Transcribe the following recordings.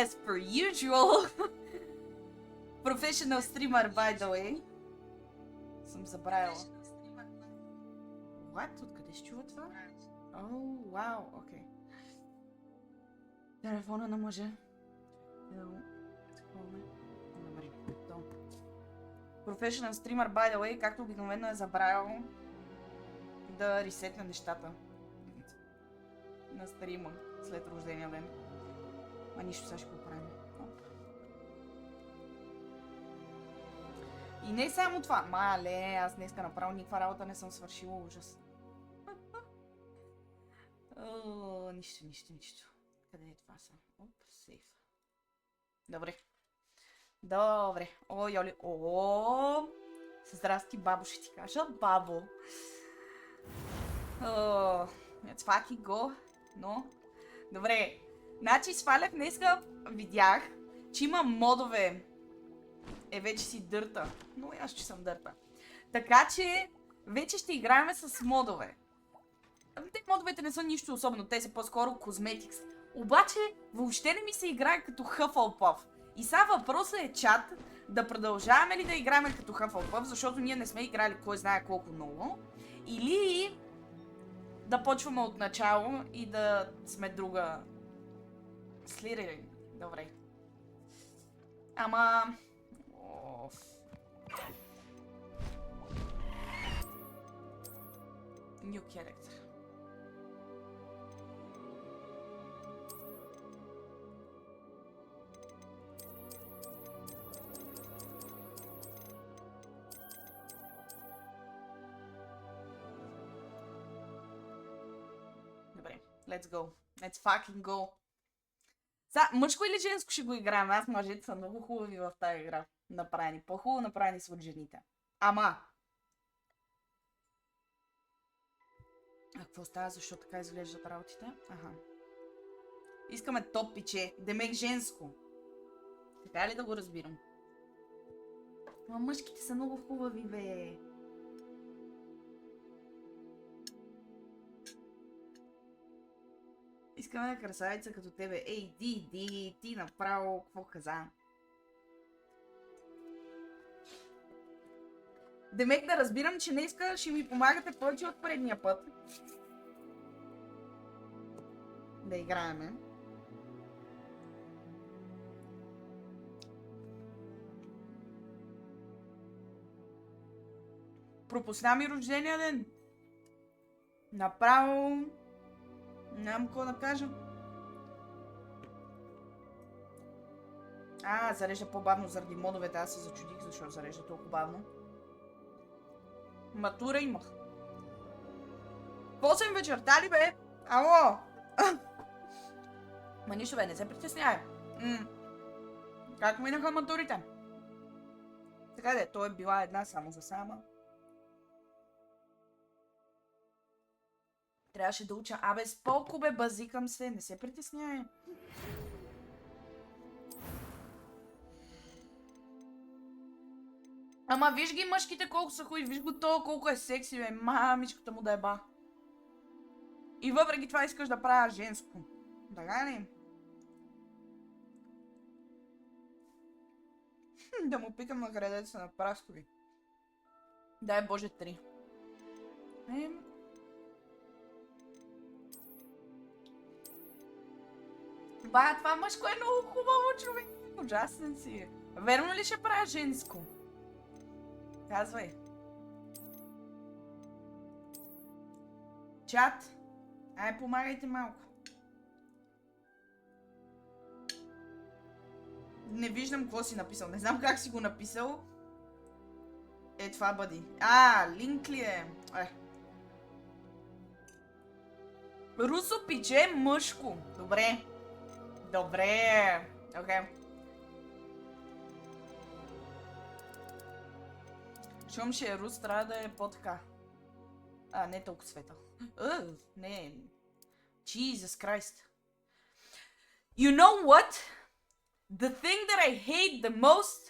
As per usual. Professional streamer, by the way. Съм забравила. What? Откъде ще чува това? Oh, вау, окей. Телефона на мъжа. Добре, то. Professional streamer, by the way, както обикновено е забравил да ресетне нещата на стрима след рождения ден. А нищо, сега ще го правим. И не само това. Мале, аз днеска направо никаква работа не съм свършила, ужас. Нищо. Къде е това са? Оп, сейф. Добре. О, Йоли. О, здрасти, бабо, ще ти кажа. Бабо. Let's fucking go. Но. Добре. Значи свалях днеска, видях, че има модове. Вече си дърта. Но аз че съм дърта. Така че вече ще играем с модове. Те модовете не са нищо особено, те са по-скоро козметикс. Обаче въобще не ми се играе като Hufflepuff. И сега въпросът е, чат, да продължаваме ли да играем като Hufflepuff, защото ние не сме играли кой знае колко много. Или да почваме от начало и да сме друга Слирили. Добре. Ама... New character. Добре, let's go. Let's fucking go. Мъжко или женско ще го играем? Аз мъжете са много хубави в тази игра. Направени. По-хубаво направени са от жените. Ама... А какво става? Защо така изглеждат работите? Аха. Искаме топ пиче. Демек женско. Така ли да го разбирам? Ама мъжките са много хубави, бе. Искаме красавица като тебе. Ей, ти направо, какво каза? Демек да разбирам, че днеска ще ми помагате повече от предния път. Да играеме. Пропусна ми рождения ден. Направо... Нямам какво да кажа. Зарежда по-бавно заради модовете. Аз се зачудих защо зарежда толкова бавно. Матура имах. 8 вечерта ли, бе? Ало! Ма нищо, бе, не се притеснявай. Как минаха матурите? Така де, то е била една само за сама. Трябваше да уча. Абе, споко, бе, базикам се. Не се притеснявай. Ама виж ги мъжките колко са хубави, виж го то колко е секси, бе, мамичката му да е ба. И въпреки това искаш да правя женско. Така ли? Да му пикам на градеца на праскови. Дай Боже 3. Ба, това мъжко е много хубаво, човек. Ужасен си. Верно ли ще правя женско? Казвай. Чат. Ай, помагайте малко. Не виждам какво си написал. Не знам как си го написал. Е, това бъди. Линк ли е? Русо пиче мъжко. Добре. Окей. Щом ще е рус, трябва да е по-така. Не толкова светъл. Не. Jesus Christ. You know what? The thing that I hate the most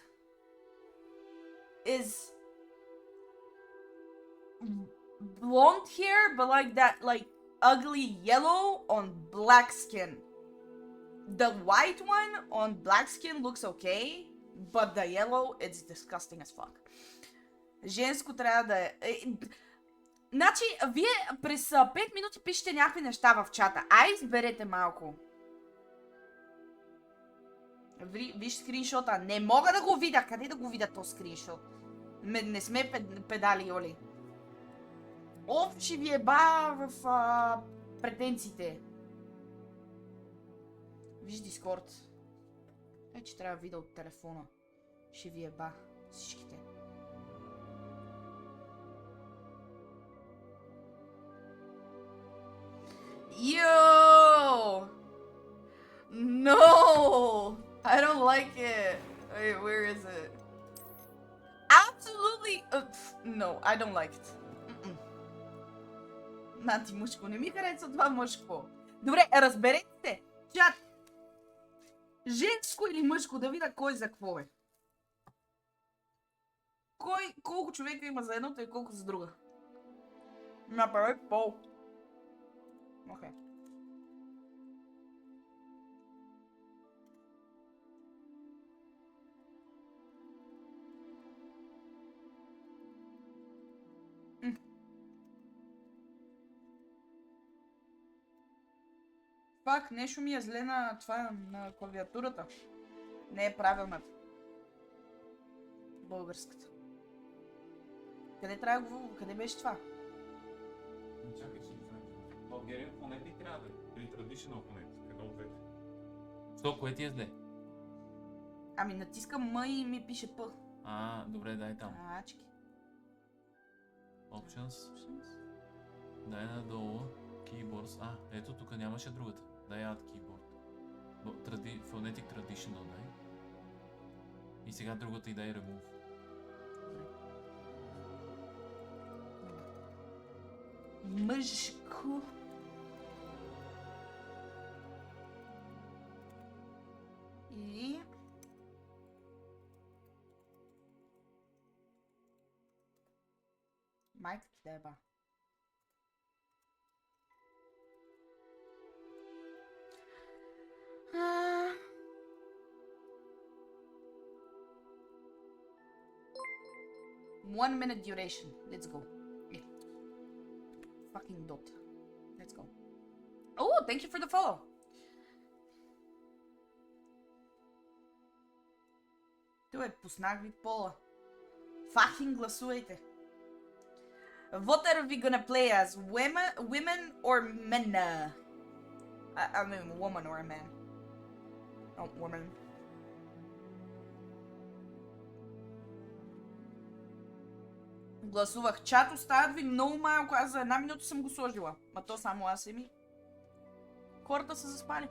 is blonde hair, but like that, like ugly yellow on black skin. The white one on black skin looks okay, but the yellow, it's disgusting as fuck. Женско трябва да е... Значи, вие през 5 минути пишете някакви неща в чата. Ай, изберете малко. Виж скриншота. Не мога да го видя. Къде да го видя то скриншот? Не сме педали, Оли. Оф, ще ви еба в претенциите. Виж Дискорд. Че трябва да видя от телефона. Ще ви еба всичките. Yo! No! I don't like it. Wait, where is it? Absolutely! No, I don't like it. Нати мъжко, не ми харесва това мъжко. Добре, разберете се. Чат. Женско или мъжко, да видя кой за какво е. Колко човека има за едното и колко за друга. Направи пол. Окей. Пак нещо ми е зле на това, на клавиатурата. Не е правилната. Българската. Къде трябва да го... Къде беше това? Чакай, ще ги знам. България фонетик трябва да е. Или traditional фонетик. Едно от двете. Що, кое ти е зле? Ами натискам М и ми пише П. Добре, дай там. Ачки. Options. Дай надолу. Keyboards. Ето тук нямаше другата. Дай Add Keyboard. Phonetic Traditional дай. И сега другата и дай Remove. Мъжко. И... Майка ти да еба. One minute duration. Let's go. Yeah. Fucking dot. Let's go. Oh, thank you for the follow. Пуснах ви пола. Fucking гласувайте. What are we gonna play as? Women or men? I mean, woman or a man. Oh, woman. Гласувах. Чат, остават ви много малко. Аз за 1 минута съм го сложила. Ма то само аз и ми. Хората са заспали.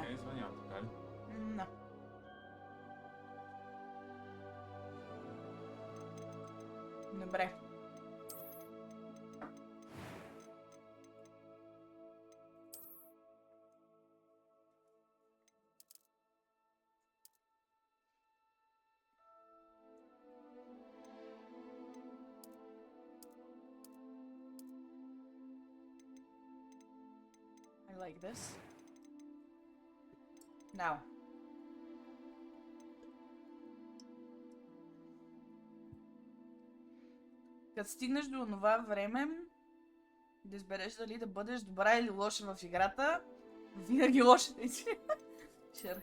Не, звъня, така ли? Да. Добре. I like this. Now. Като стигнеш до това време, да избереш дали да бъдеш добра или лоша в играта, винаги лоша да си. Sure.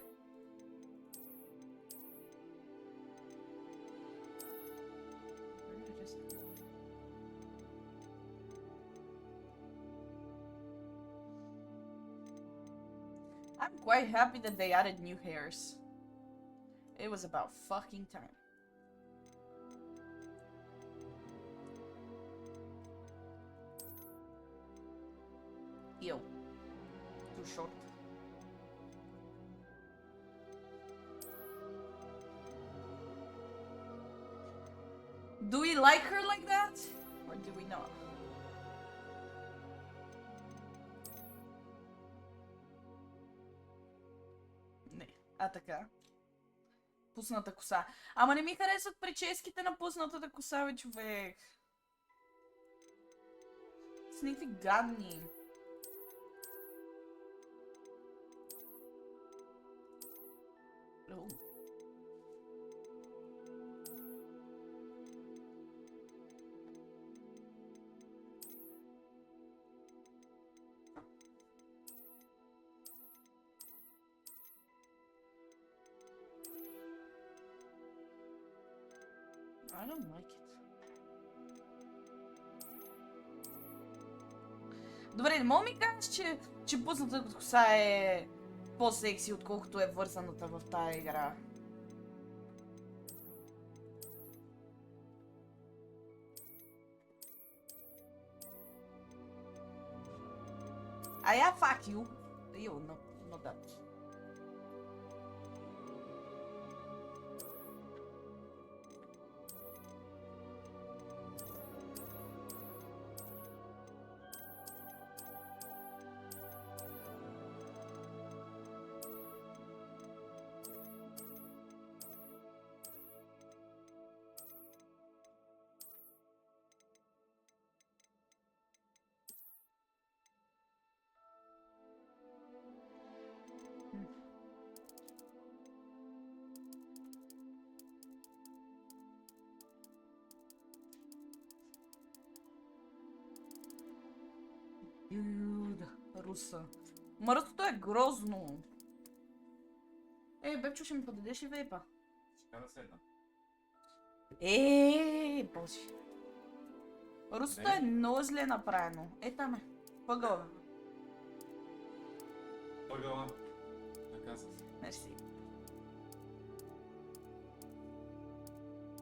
I'm quite happy that they added new hairs. It was about fucking time. Ew. Too short. Do we like her like that? Or do we not? Не. Така. пусната коса. Ама не ми харесват прическите на пуснатата коса, бе, човек. С някакви гадни. I don't like it. Добре, не мога ми кажеш, че пуснатата коса е по-секси, отколкото е вързаната в тая игра. Fuck you. Ew, not that. Руса. Мъртвото е грозно. Бебчо, ще ми подадеш и вейпа. Ще да седна. Боже. Русото е много зле направено. Там е. Пъгъла. Пъгъла. Така се. Мерси.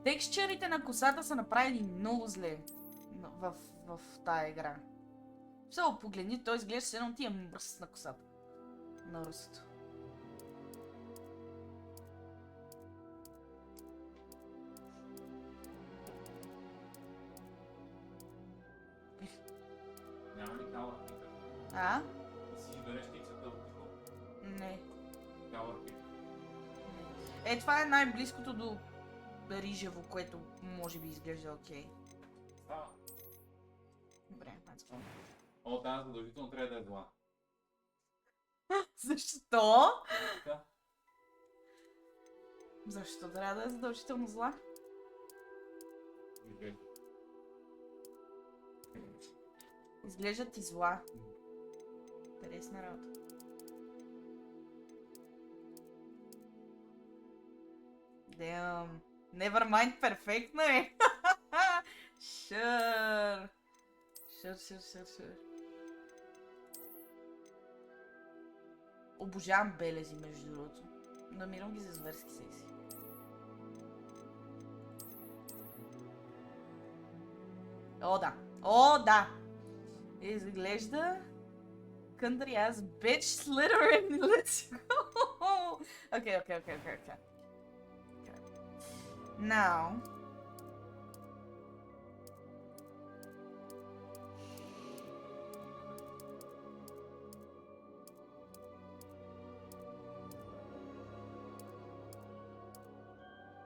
Текстчерите на косата са направени много зле в тая игра. Само погледни, той изглежда се едно тия мръс на косата. На русото. Няма ли калър пикър? Да си береш птицата от такова? Не. Калър пикър. Това е най-близкото до рижево, което може би изглежда окей. Става. Добре, let's go. Тази задължително трябва да е зла. Защо? Да. Защо трябва да е задължително зла? Изглежда ти зла. Интересна работа. Damn. Nevermind, перфектно е. Sure. Sure. Обожавам белези, между другото. Намирам ги за зверски секси. О, да! Изглежда... Country ass bitch Slytherin, let's go! Okay. Now...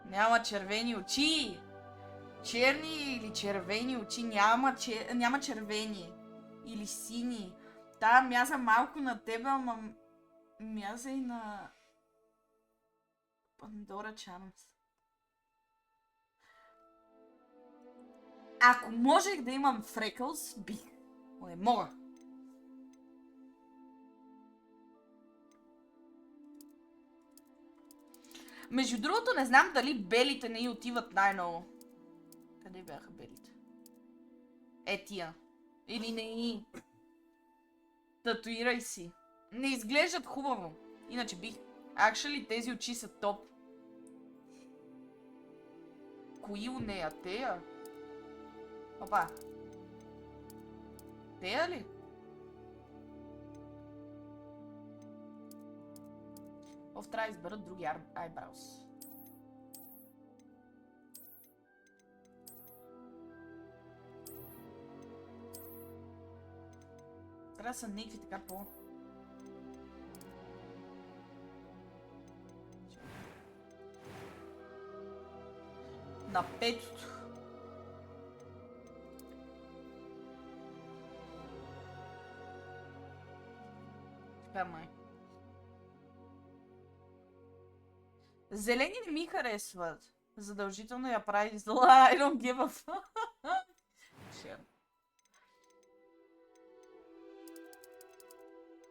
Няма червени очи! Черни или червени очи? Няма червени. Или сини. Та мяза малко на тебе, ама мяза и на... Пандора Чармс. Ако можех да имам фрекълс, бих. Но не мога. Между другото, не знам дали белите не й отиват най-ново. Къде бяха белите? Тия. Или не й. Татуирай си. Не изглеждат хубаво. Иначе бих. Actually, тези очи са топ. Кои у нея? Тея? Опа. Тея ли? Трябва да изберат други eyebrows. Трябва да са някакви така по... На петото. Така май. Зелени не ми харесват. Задължително я прави зла. I don't give a fuck.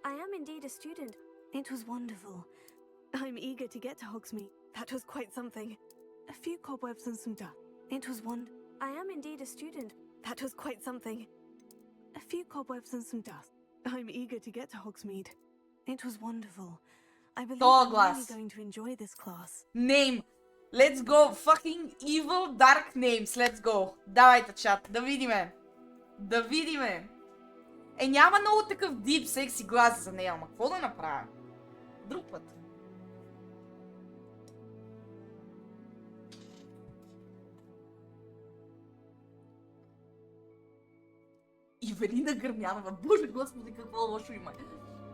I am indeed a student. It was wonderful. I'm eager to get to Hogsmeade. That was quite something. A few cobwebs and some dust. It was I am indeed a student. That was quite something. A few cobwebs and some dust. I'm eager to get to Hogsmeade. It was wonderful. I believe I'm really going to enjoy this class. Name. Let's go. Fucking evil dark names. Let's go. Давайте, чат. Да видиме. Да видиме. Няма много такъв дип, секси глас за нея, ама какво да направя? Друг път. Ивелина Гърмянова. Боже господи, какво лошо има.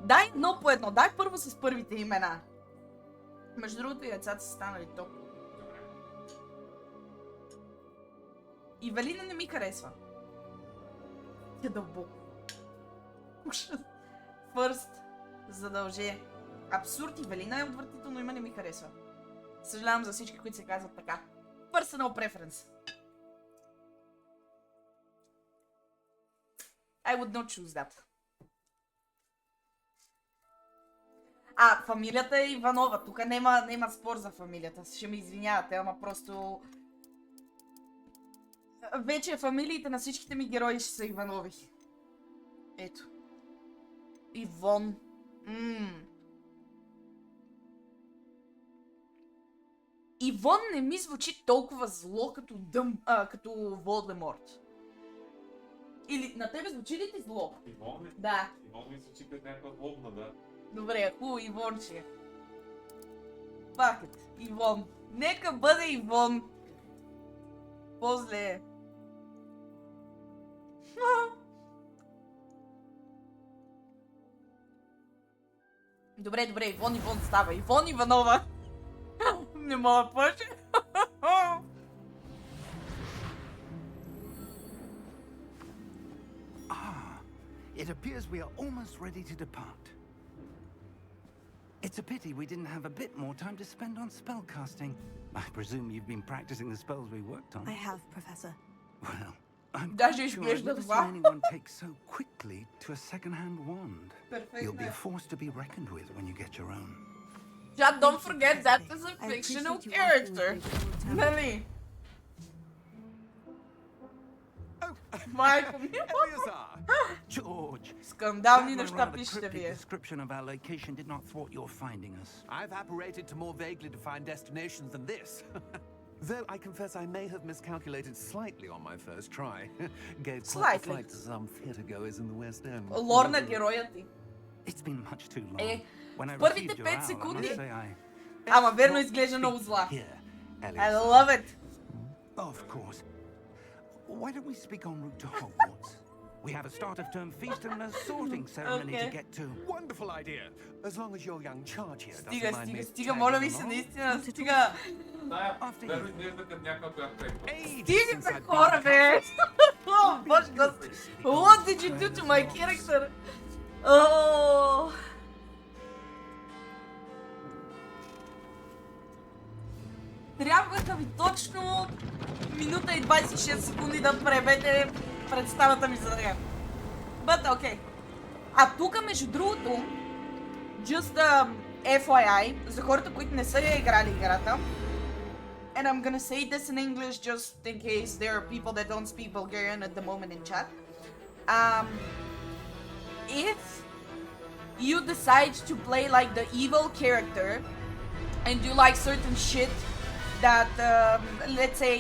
Дай едно по едно. Дай първо с първите имена. Между другото и децата са станали топ. Ивелина не ми харесва. Тя дълбоко. Фърст. Задължи. Абсурд. Ивелина е отвратително име, не ми харесва. Съжалявам за всички, които се казват така. Personal preference. I would not choose that. Фамилията е Иванова. Тук няма спор за фамилията. Ще ми извинявате, ама просто... Вече фамилиите на всичките ми герои ще са Иванови. Ето. Ивон. Ивон не ми звучи толкова зло като Волдеморт. Или на тебе звучи ли ти зло? Ивон ли? Да. Ивон ми звучи като някаква злобна, да. Добре, хубаво, Ивонче. Пакет, Ивон. Нека бъде Ивон. По-зле е. Добре, Ивон става. Ивон Иванова. Не мога повече. It appears we are almost ready to depart. It's a pity we didn't have a bit more time to spend on spellcasting. I presume you've been practicing the spells we worked on. I have, Professor. Well, I'm Даже sure I've изглежда never това. seen anyone take so quickly to a second-hand wand. You'll be a force to be reckoned with when you get your own. Just don't forget that is a I fictional appreciate you character. asking me. Нали? Майко ми. George, Скандални that неща rather пишете cryptic вие. description of our location did not thwart your finding us. I've apparated to more vaguely defined destinations than this. Though I confess I may have miscalculated slightly on my first try. Gave quite the Slightly. flight to some theatregoers in the West End. Лор на героя ти. It's been much too long. When I първите received your 5 owl, I секунди. must say I... Ама верно изглежда много зла. Here, I Ellis. love it. Of course. Why don't we speak en route to Hogwarts? We have a start-of-term feast and a sorting ceremony to Okay. get to. Wonderful idea. As long as your young charge here doesn't Стига, mind me стига, tagging моля ви се, along. наистина, стига. Тая, After верно you. изглежда като някаква, която е. Ages Стига since за I've been хора, to бе! О, боже господи! What did you do to my character? Oh. Трябваха ви точно минута и 26 секунди да пребете представата ми за нея. But okay. А тук, между другото, just FYI, за хората, които не са я играли играта, and I'm gonna say this in English just in case there are people that don't speak Bulgarian at the moment in chat. If you decide to play like the evil character and do like certain shit that, let's say,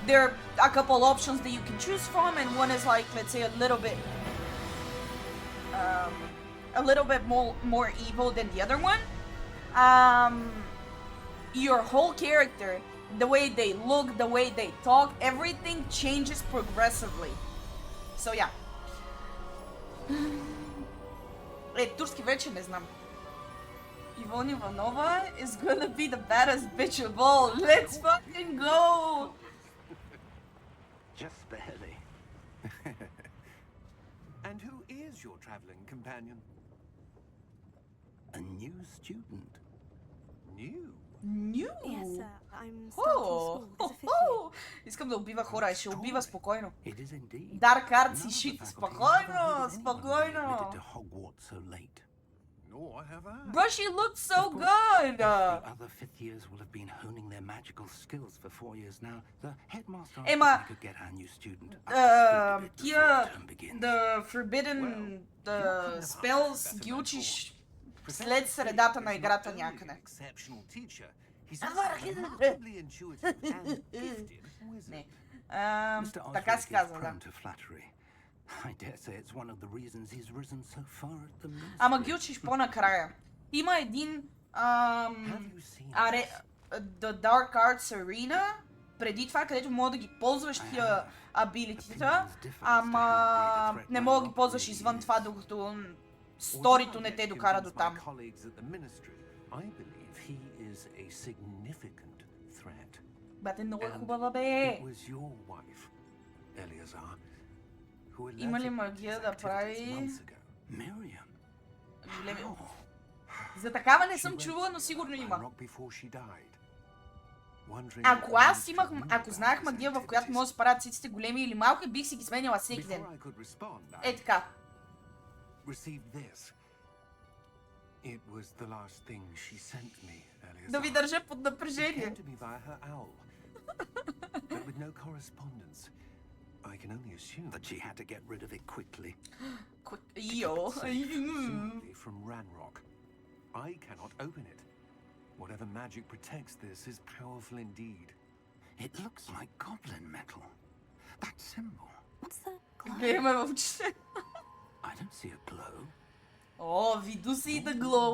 there are a couple options that you can choose from, and one is like, let's say, a little bit more evil than the other one. Your whole character, the way they look, the way they talk, everything changes progressively. So yeah. Турски вече не знам. Ивон Иванова is gonna be the baddest bitch of all. Let's fucking go! Just barely. And who is your traveling companion? A new student. New? New. Yes, sir. I'm starting school as a fifth year. Искам да убива хора и ще убива спокойно. It is indeed. Dark Arts None и of the shit. faculty Спокойно, have ever heard of anyone being спокойно. admitted to Hogwarts so late. Nor have I. Bro, she looks so Of course, good. The other fifth years will have been honing their magical skills for 4 years now. The headmaster asked Emma, if we could get our new student up to speed a bit before Тия, term begins. the forbidden the spells ги учиш след средата на играта някъде. Exceptional teacher. He's Ah, also a remarkably intuitive and gifted wizard. Не. Mr. Така Osric си is казва, да. prone to flattery. I dare say it's one of the reasons he's risen so far at the ministry. Ама ги учиш по-накрая. Има един Have you seen аре, The Dark Arts Arena, преди това, където мога да ги ползваш тия абилитита, ама не мога да ги ползваш извън това, докато сторито не те докара до там. I believe he is a significant threat. Бате, много е And хубава, бе! It was your wife, Eleazar, who Има ли alerted магия his да activities прави months ago. Miriam. големи... Oh, За такава не She съм went чувала, но сигурно to има. Ranrock before she died, wondering Ако what аз he имах, knew ако about знаех his магия, в която activities. може да се правят циците големи или малки, бих си ги сменяла всеки Before ден. I could respond, Е I така. received this. It was the last thing she sent me, Да ви Eleazar. държа под It напрежение. came to me via her owl, but with no correspondence. I can only assume but she had to get rid of it quickly. Йо. presumably from Ranrock. I cannot open it. Whatever magic protects this is powerful indeed. It looks like goblin metal. That symbol. What's that glow? Гледаме в очите. I don't see a glow. О, виду си the glow.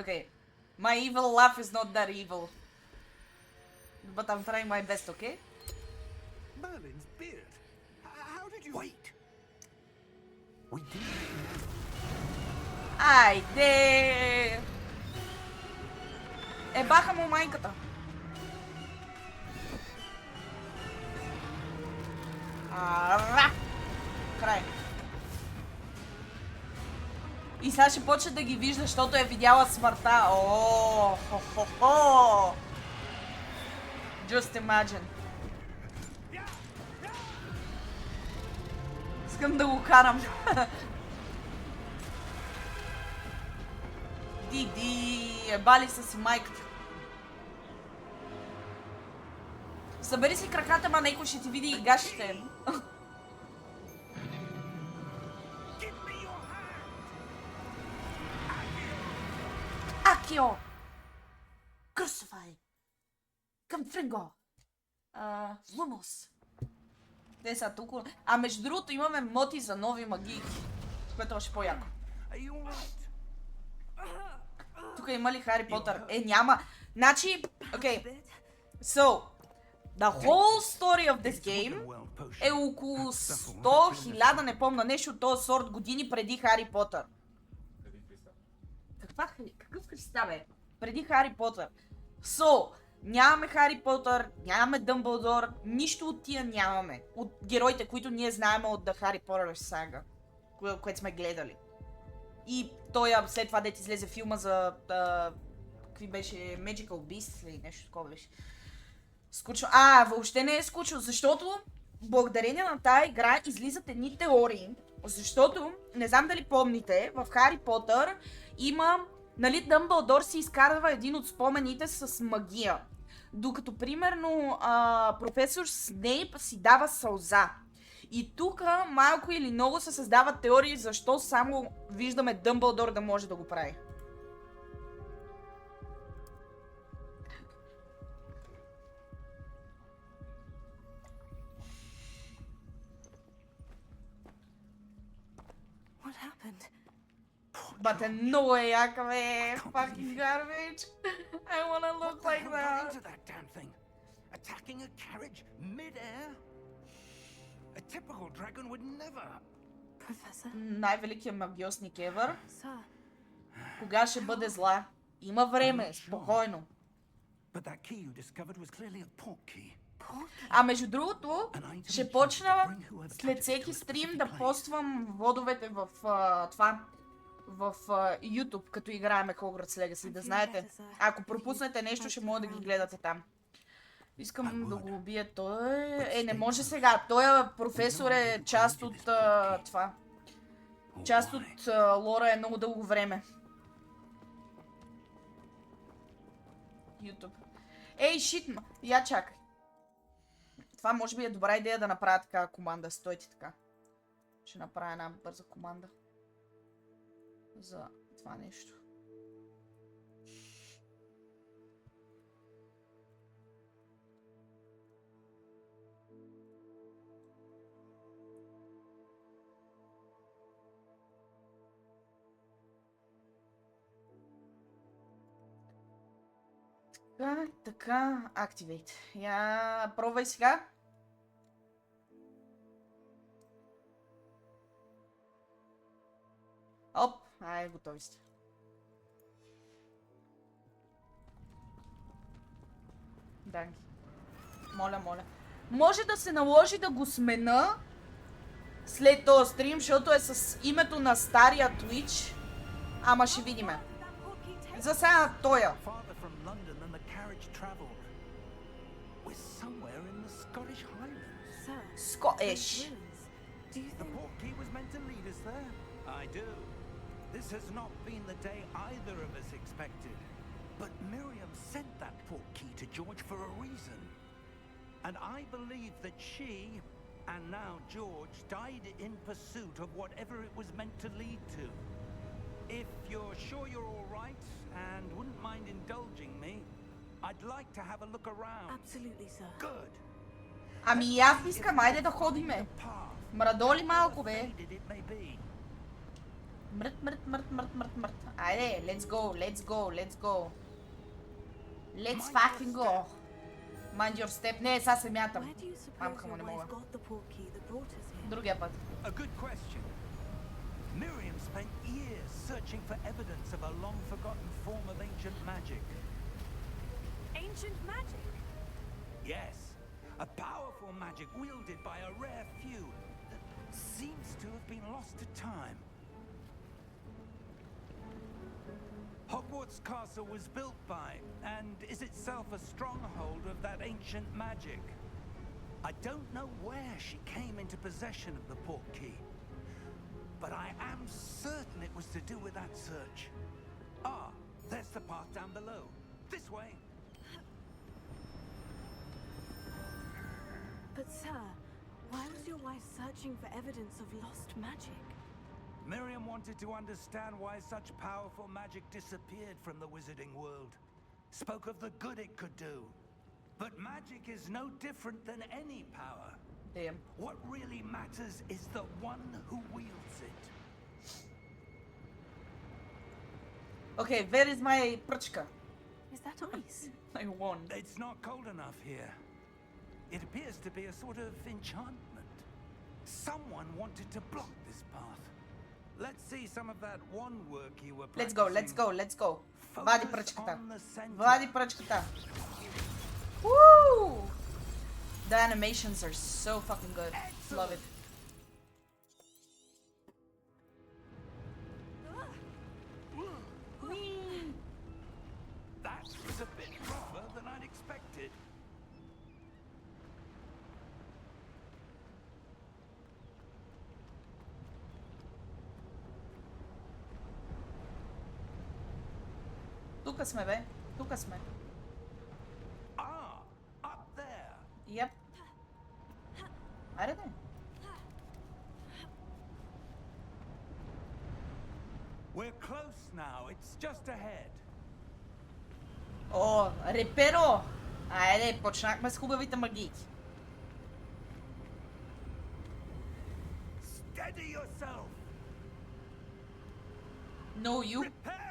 Okay. My evil laugh is not that evil. But I'm trying my best, okay? Merlin's beard. How did you... Wait. We did. Айде! Е, баха му майката. Ара! Край. И сега ще почне да ги вижда, защото е видяла смъртта. О, хо-хо-хо! Just imagine. Искам да го карам. Диди, ебали са си майката. Събери си краката, ма некой ще ти види и гащите. Акио! Crucify! Камфринго! Лумос! Те са толкова... А между другото имаме моти за нови магийки, което е още по-яко. Are you all right? Тук има ли Хари Потър? Е, няма. Значи, окей. So, the whole story of this game е около 100 000, не помня, нещо от този сорт години преди Хари Потър. Какъв Христа, бе? Преди Хари Потър. So, нямаме Хари Потър, нямаме Дъмбълдор, нищо от тия нямаме. От героите, които ние знаем от The Harry Potter Saga, което сме гледали. И той след това дете излезе филма за... какви беше? Magical Beasts или нещо такова беше. Скучно. Въобще не е скучно, защото благодарение на тая игра излизат едни теории. Защото, не знам дали помните, в Хари Потър има... Нали, Дъмбълдор си изкарва един от спомените с магия. Докато, примерно, професор Снейп си дава сълза. И тук малко или много се създават теории, защо само виждаме Дъмбълдор да може да го прави. What happened? Бате, много е яка, бе! Fucking garbage! I wanna look like What the hell got that! into that damn thing? Attacking a carriage mid-air? A typical dragon would never. Professor? Най-великият магиосник ever. Sir? Кога ще бъде зла? Има време, спокойно. But that key you discovered was clearly a port key. А между другото, ще почна след всеки стрим да поствам водовете в това, в YouTube, като играеме Hogwarts Legacy, да знаете. Ако пропуснете нещо, ще може да ги гледате там. Искам да го убия той. Не може сега. Той професор е част от това. Част от лора е много дълго време. YouTube. Ей, шит, я чакай. Това може би е добра идея да направя така команда. Стойте така. Ще направя една бърза команда. За това нещо. Така, Activate. Я пробвай сега. Оп, готови сте. Данги. Моля. Може да се наложи да го смена след този стрим, защото е с името на стария Twitch. Ама ще видиме. За сега тоя. Scottish. The port key was meant to lead us there. I do. This has not been the day either of us expected. But Miriam sent that port key to George for a reason. And I believe that she, and now George, died in pursuit of whatever it was meant to lead to. If you're sure you're all right and wouldn't mind indulging me, I'd like to have a look around. Absolutely, sir. Good. Ами аз искам, айде да ходиме. Мрадоли малко, бе. Мрът. Айде, let's go. Let's fucking go. Mind your step. Не, сега се мятам. Мамка му не мога. Другия път. A good question. Miriam spent years searching for evidence of a long-forgotten form of ancient magic. Ancient magic? Yes. A powerful magic wielded by a rare few that seems to have been lost to time. Hogwarts Castle was built by, and is itself a stronghold of that ancient magic. I don't know where she came into possession of the port key, but I am certain it was to do with that search. Ah, there's the path down below. This way. But sir, why was your wife searching for evidence of lost magic? Miriam wanted to understand why such powerful magic disappeared from the wizarding world. Spoke of the good it could do. But magic is no different than any power. Damn. What really matters is the one who wields it. Okay, where is my prachka? Is that ice? I won. It's not cold enough here. It appears to be a sort of enchantment. Someone wanted to block this path. Let's see some of that one work you were practicing. Let's go. Вади пръчката. on the center. Вади пръчката. Woo! The animations are so fucking good. Love it. That was a bit rougher than I'd expected. Тука сме, бе. Тука сме. Ah, up there. Yep. Айде, бе. We're close now. It's just ahead. О, реперо! Айде, почнахме с хубавите магии. Steady yourself. No, you. Reparo!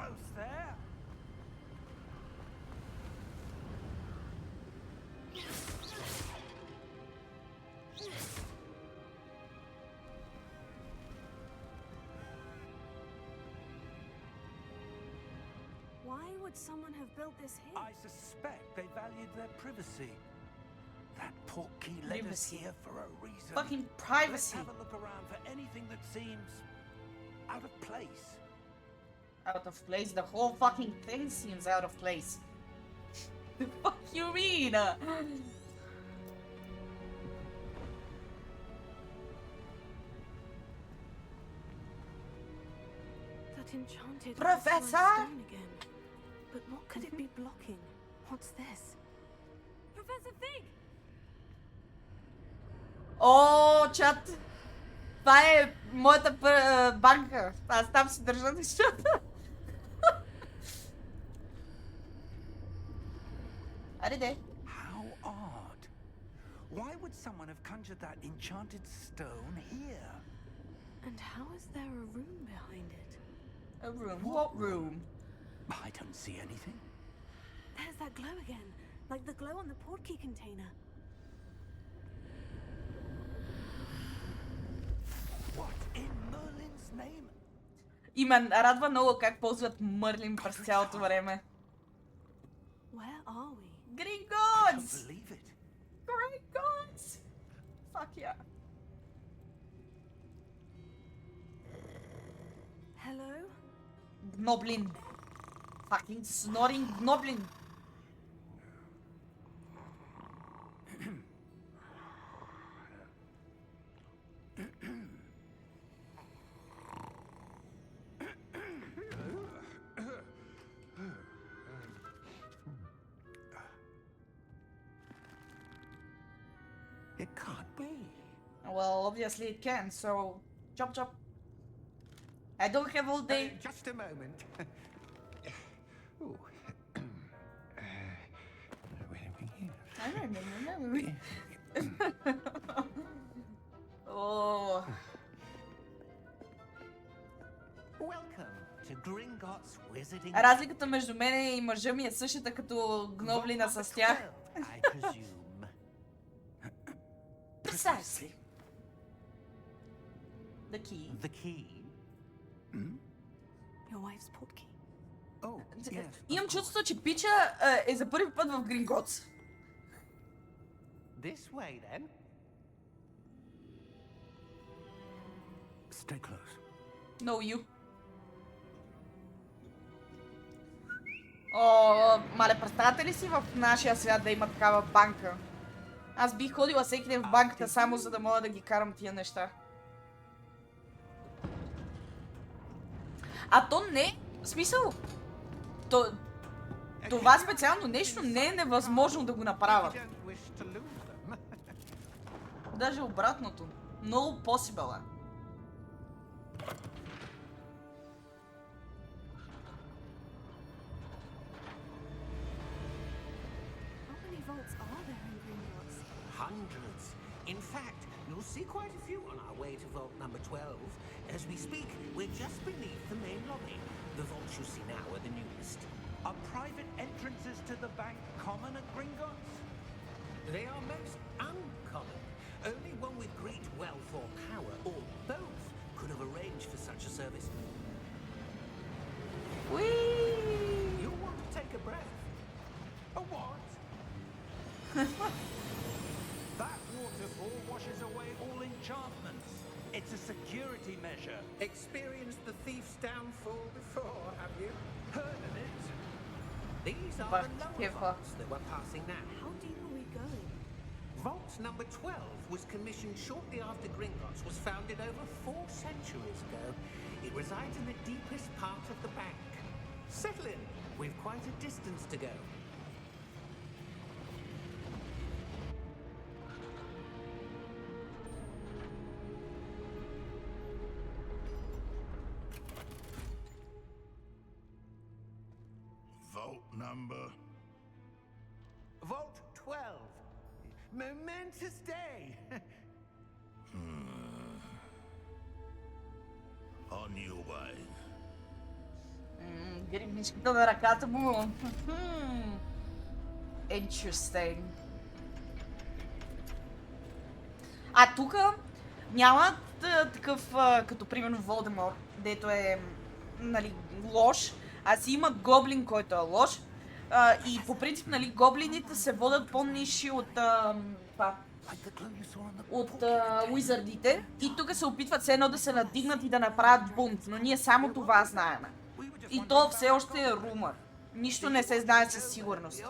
close there. Why would someone have built this here? I suspect they valued their privacy. That portkey led us Privacy. here for a reason. Fucking Let's privacy. have a look around for anything that seems out of place. Out of place? The whole fucking thing seems out of place. The fuck you mean? That enchanted Professor? stone again. But what could it be blocking? What's this? Professor Fig! О, чат! Това е моята банка. Аз там си държа нещата. Аре де. How odd. Why would someone have conjured that enchanted stone here? And how is there a room behind it? A room. What room? I don't see anything. There's that glow again, like the glow on the portkey container. What in Merlin's name? И ме радва много как ползват Мърлин през цялото време. Where are we? I can't Gringotts! believe it. Gringotts! Fuck yeah. Hello? Gnoblin. Fucking snoring Gnoblin. It can't be. Well, obviously it can, so chop chop. I don't have all day. Just a moment. Ooh. Oh, Welcome to Gringotts Wizarding. разликата между мене и мъжа ми е същата като Гноблина с тях. I presume. Precisely. The key. The key. Your wife's portkey. Oh, yes. Имам чувството, че пича е за първи път в Гринготс. This way, then. Stay close. No you. О, мале, представяте ли си в нашия свят да има такава банка? Аз бих ходила всеки ден в банката само за да мога да ги карам тия неща. А то не, в смисъл, това специално нещо не е невъзможно да го направят. You don't wish to lose them. Даже обратното. Много possible е. How many vaults are there in Gringotts? Hundreds. In fact, you'll see quite a few on our way to vault number 12. As we speak, we're just beneath the main lobby. The vaults you see now are the newest. Are private entrances to the bank common at Gringotts? They are most uncommon. Only one with great wealth or power, or both, could have arranged for such a service. Whee! You'll want to take a breath. A what? That waterfall washes away all enchantments. It's a security measure. Experienced the thief's downfall before, have you? Heard of it? These are But the lower give her- vaults that we're passing now. How deep are we going? Vault number 12 was commissioned shortly after Gringotts was founded over 4 centuries ago. It resides in the deepest part of the bank. Settle in. We've quite a distance to go. Vault number. Vault 12. Momentous day. On your way. Гримишката на ръката му. Interesting. А тук няма такъв, като примерно Волдемор, дето е, нали, лош, а си има гоблин, който е лош. И по принцип, нали, гоблините се водят по-нисши от уизардите. И тук се опитват все едно да се надигнат и да направят бунт, но ние само това знаем. И то все още е румър. Нищо не се знае със сигурност.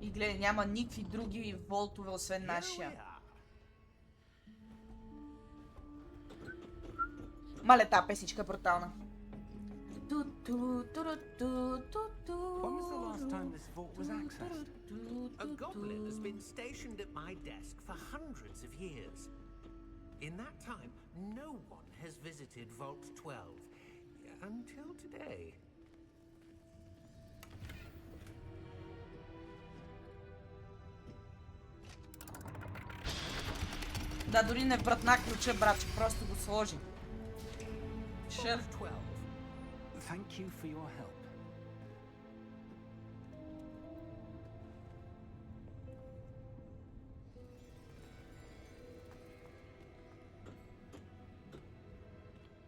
И гледай, няма никакви други волтове, освен нашия. Мале, тази песничка е брутална. When was the last time this vault was accessed? A goblin has been stationed at my desk for hundreds of years. In that time, no one has visited Vault 12. Until today. Да, дори не вратна ключа, братче, просто го сложи. Vault 12. Thank you for your help.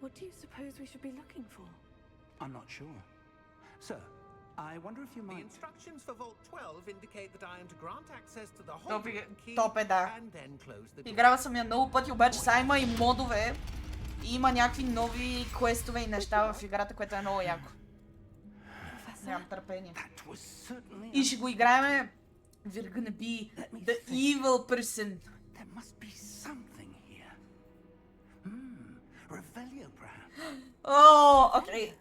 What do you suppose we should be looking for? I'm not sure. Sir, I wonder if you The might... instructions for Vault 12 indicate that I am to grant access to the Топ Hogwarts key топ е, да. and then close the door. Играла съм я много пъти, обаче сега има и модове. И има някакви нови квестове и неща в играта, което е много яко. Нямам търпение. That was certainly... И ще го играем. We're gonna be the evil person. There must be something here. Revelio, perhaps. Oh, okay.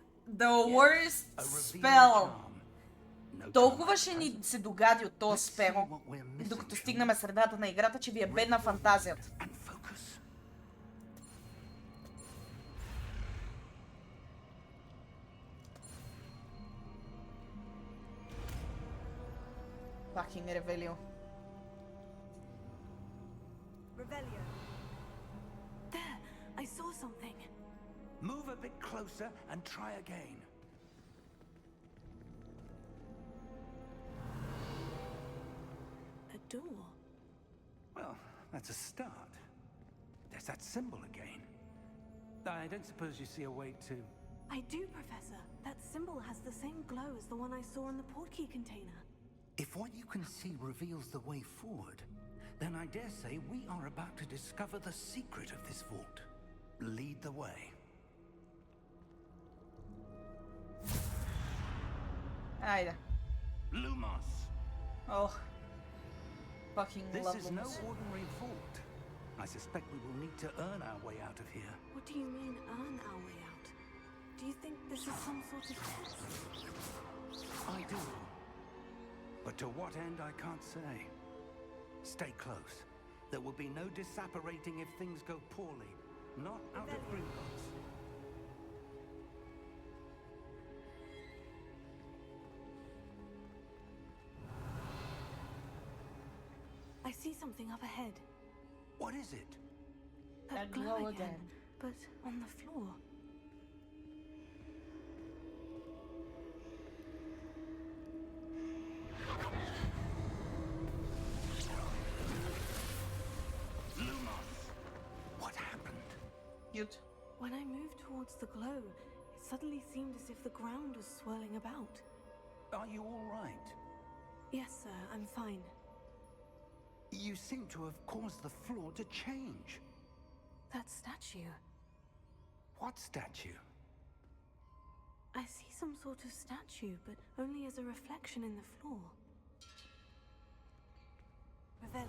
The worst A revealing spell. charm. No Толкова charm ще at ни present. се догади от този Let's see спел, what we're missing, докато shall стигнем средата на играта, че ви е бедна фантазията. And focus. Fucking Revelio. Revelio. There, I saw something. Move a bit closer and try again. A door. Well, that's a start. There's that symbol again. I don't suppose you see a way to... I do, Professor. That symbol has the same glow as the one I saw in the portkey container. If what you can see reveals the way forward, then I dare say we are about to discover the secret of this vault. Lead the way. Айде. Lumos! Ох. Fucking This love is no Lumos. ordinary vault. I suspect we will need to earn our way out of here. What do you mean, earn our way out? Do you think this is some sort of test? I do. But to what end, I can't say. Stay close. There will be no disapparating if things go poorly. Not out of Gringotts. I see something up ahead. What is it? That That glow glow again, again. but on the floor. Lumos! What happened? Cute. When I moved towards the glow, it suddenly seemed as if the ground was swirling about. Are you all right? Yes, sir, I'm fine. You seem to have caused the floor to change. That statue. What statue? I see some sort of statue, but only as a reflection in the floor. Revelio.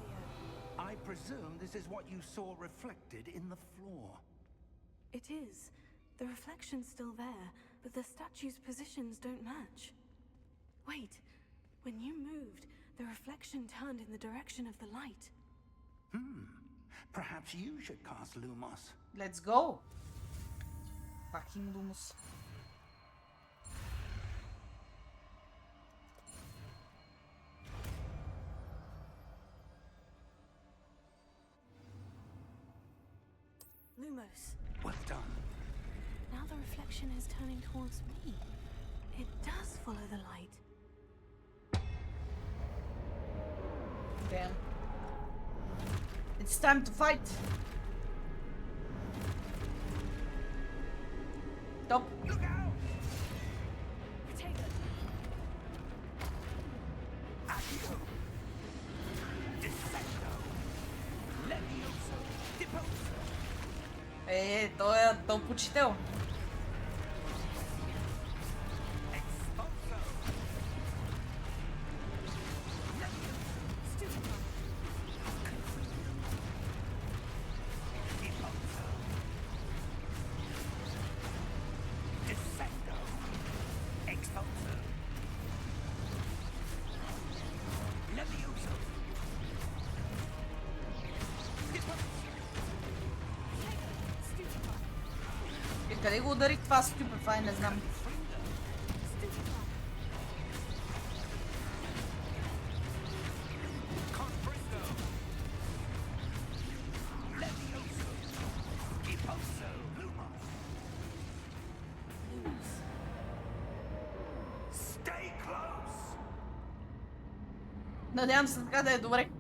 I presume this is what you saw reflected in the floor. It is. The reflection's still there, but the statue's positions don't match. Wait. When you moved, the reflection turned in the direction of the light. Perhaps you should cast Lumos. Let's go. Fucking Lumos. Lumos. Well done. Now the reflection is turning towards me. It does follow the light. Damn. It's time to fight. Stop. Look out! Potato. Accio! Descendo! Levioso! Deposo! То почител. Expulso! Stupefy. Deposo! Descendo! Expulso! Levioso! Deposo! Stupefy. Къде го ударих това стюпефай, не знам. Stupefy. Confringo! Levioso! Deposo! Lumos! Lumos. Stay close! Надявам се така да е добре.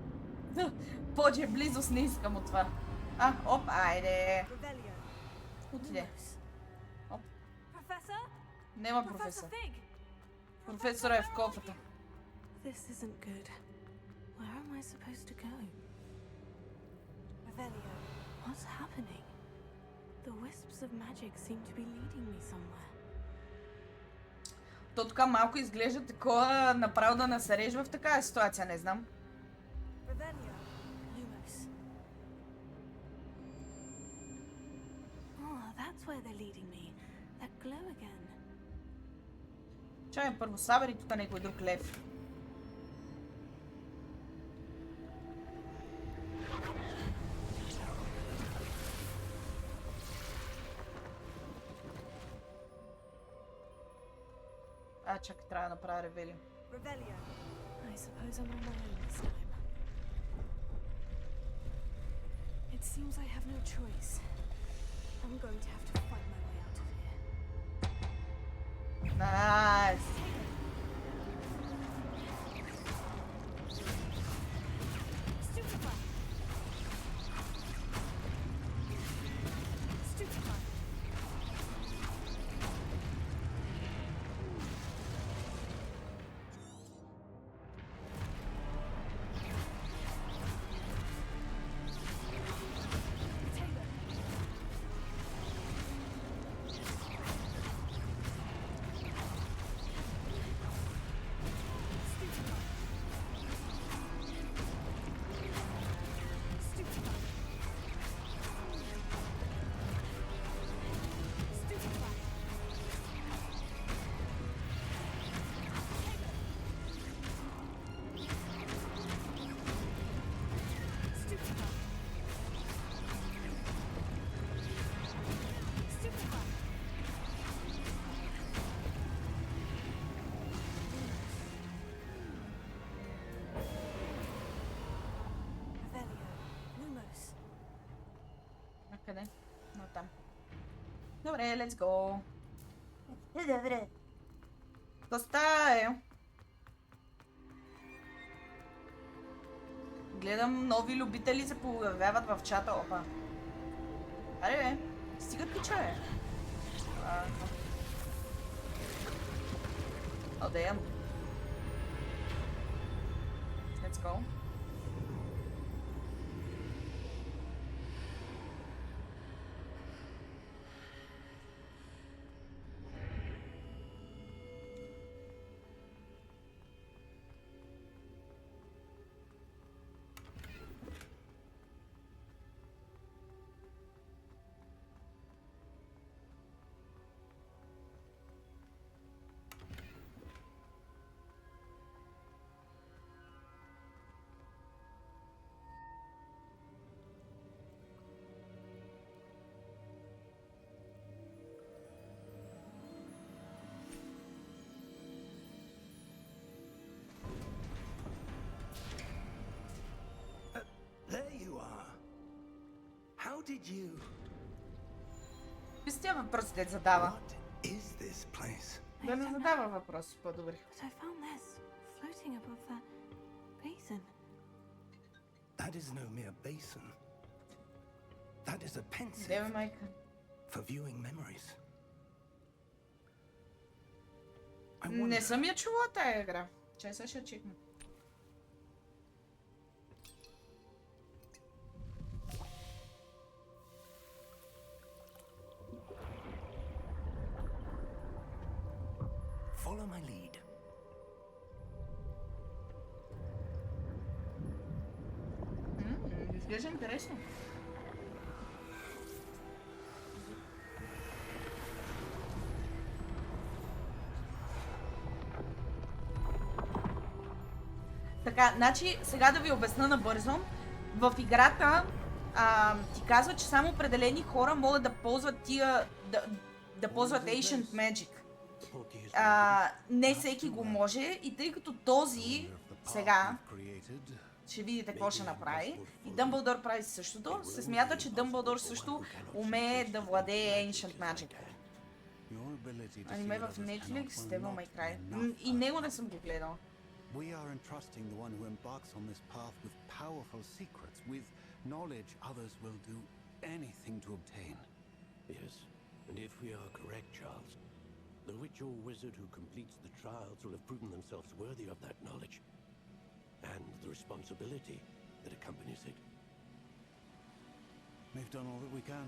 Повече близост не искам от това. Оп, айде. Revelio. Отиде. Lumos. Оп, Professor? нема Professor професор. Fig. Професора е в кофата. This isn't good. Where am I supposed to go? Revelio. What's happening? The wisps of magic seem to be leading me somewhere. То така малко изглежда такова направо да насереш в такава ситуация, не знам. Revelio. Lumos. Oh, that's where they're leading me. That glow again. Чай първо сабери тук някой друг лев. Чакай, трябва да направя ревелио. Revelio. I suppose I'm on my own this time. It seems I have no choice. I'm going to have to fight my way out of here. Найс! Stupefy. Stupefy. Potato. Stupefy. Stupefy. Stupefy. Stupefy. Stupefy. Revelio. Lumos. Къде? Но там. Добре, let's go. Добре. Доста е. Гледам нови любители се появяват в чата, опа. Аре бе, стига пича бе. Oh damn. Let's go. There you are. How did you... Какви са тия въпроси, да задава? What is this place? Да не задава въпроси по-добри. But I found this floating above that basin. That is no mere basin. That is a pensive Де бе, майка? for viewing memories. I Не wonder, съм я чула тая игра. Чай сега ще чекна. follow my lead. Изглежда интересно. Така, значи, сега да ви обясна набързо. В играта ти казва, че само определени хора могат да ползват да ползват Ancient Magic. Не всеки го може и тъй като този сега ще видите какво ще направи и Дъмбълдор прави същото, се смята, че Дъмбълдор също умее да владее Ancient Magic. Аниме в Netflix, Devil May Cry. И него не съм го гледал. We are entrusting the one who embarks on this path with powerful secrets, with knowledge others will do anything to obtain. Yes, and if we are correct, Charles, the witch or wizard who completes the trials will have proven themselves worthy of that knowledge, and the responsibility that accompanies it. We've done all that we can.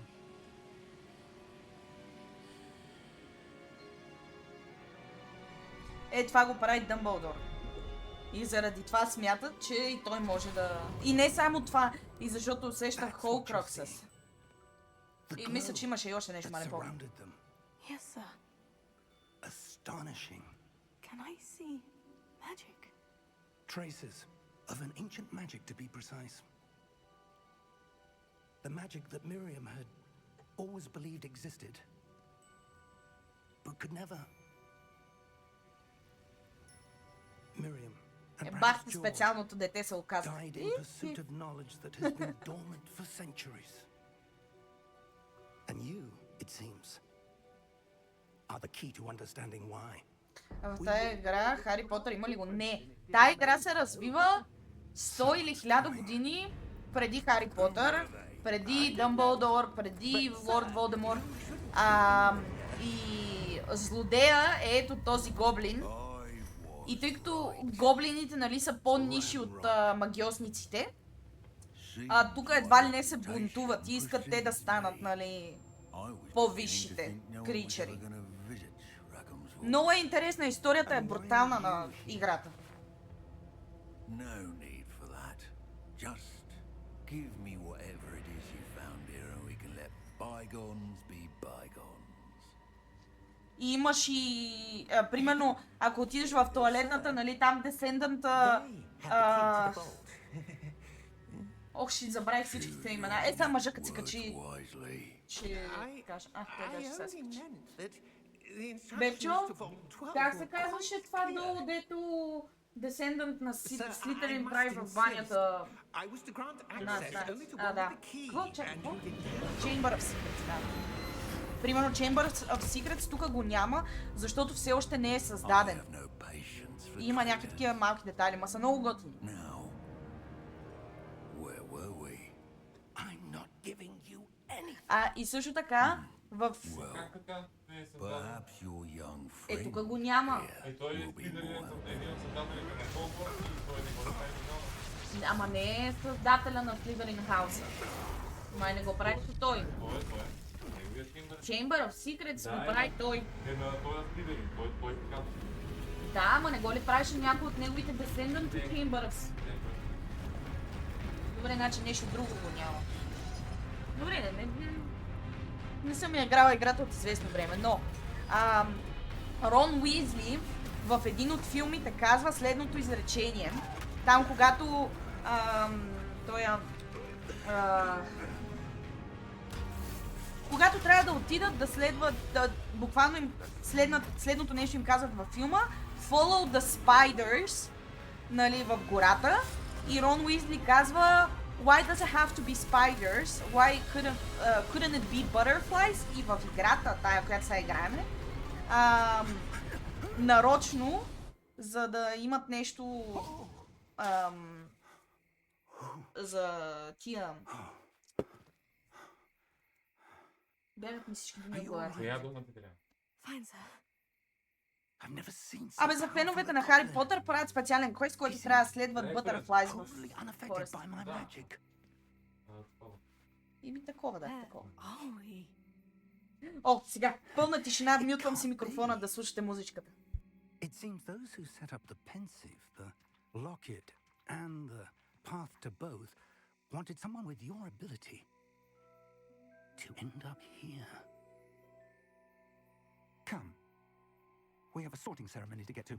Това го прави Дъмбълдор. И заради това смятат, че и той може да... И не само това, и защото усещам Холкроксъс. И мисля, че имаше и още нещо, ма не помня. Yes, sir. Astonishing. Can I see magic? Traces of an ancient magic, to be precise. The magic that Miriam had always believed existed, but could never. Miriam and perhaps Бахте George специалното дете се оказа. died in pursuit of knowledge that has been dormant for centuries. And you, it seems, are the key to understanding why. А в тая игра Хари Потър има ли го? Не. Тая игра се развива 100 или 1000 години преди Хари Потър, преди Дъмбълдор, преди Лорд Волдемор. И злодея е ето този гоблин. И тъй като гоблините, нали, са по-ниши от магиосниците, тук едва ли не се бунтуват и искат те да станат, нали, по-висшите кричери. Много е интересна, историята е брутална на играта. No need for that. Just give me whatever it is you found here and we can let bygones be bygones. И имаш и, примерно, ако отидеш в тоалетната, нали, там десенданта... Ох, ще забравих всичките имена. Сега мъжа като се качи... Ще кажа... той даже сега се качи. Бепчо, как се казваше това долу, дето десендант на Слитърин прави в банята? Да. Chamber of Secrets, да. Примерно Chamber of Secrets тук го няма, защото все още не е създаден. И има някакви такива малки детайли, ма са много готини. И също така, в... тук го няма. Той е един от създателите на Hogwarts и той не го прави. Ама не е създателя на Slytherin House. Май не го прави той. Chamber of Secrets го прави той. Той е Slytherin, той казва. Да, ама не го ли правеше някой от неговите десенданти Chamber of Secrets? Добре, значи нещо друго го няма. Добре, не съм я играла играта от известно време, но Рон Уизли в един от филмите казва следното изречение. Там, когато когато трябва да отидат да следват, буквално им следното нещо им казват във филма: Follow the spiders, нали, в гората. И Рон Уизли казва: Why does it have to be spiders? Why couldn't it be butterflies? И в играта, тая, която сега играем, нарочно, за да имат нещо за тия... Бягат ми всички думи в главата. Коя дума ти трябва? Fine, sir. I've never seen Абе, за феновете на Хари Потър правят специален квест, който трябва да следват Butterflies в totally unaffected Forest. by my magic. Ими такова, да, Where такова. are we? О, сега, пълна тишина, мютвам си микрофона да слушате музичката. It seems those who set up the pensive, the locket, and the path to both wanted someone with your ability to end up here. Come. We have a sorting ceremony to get to.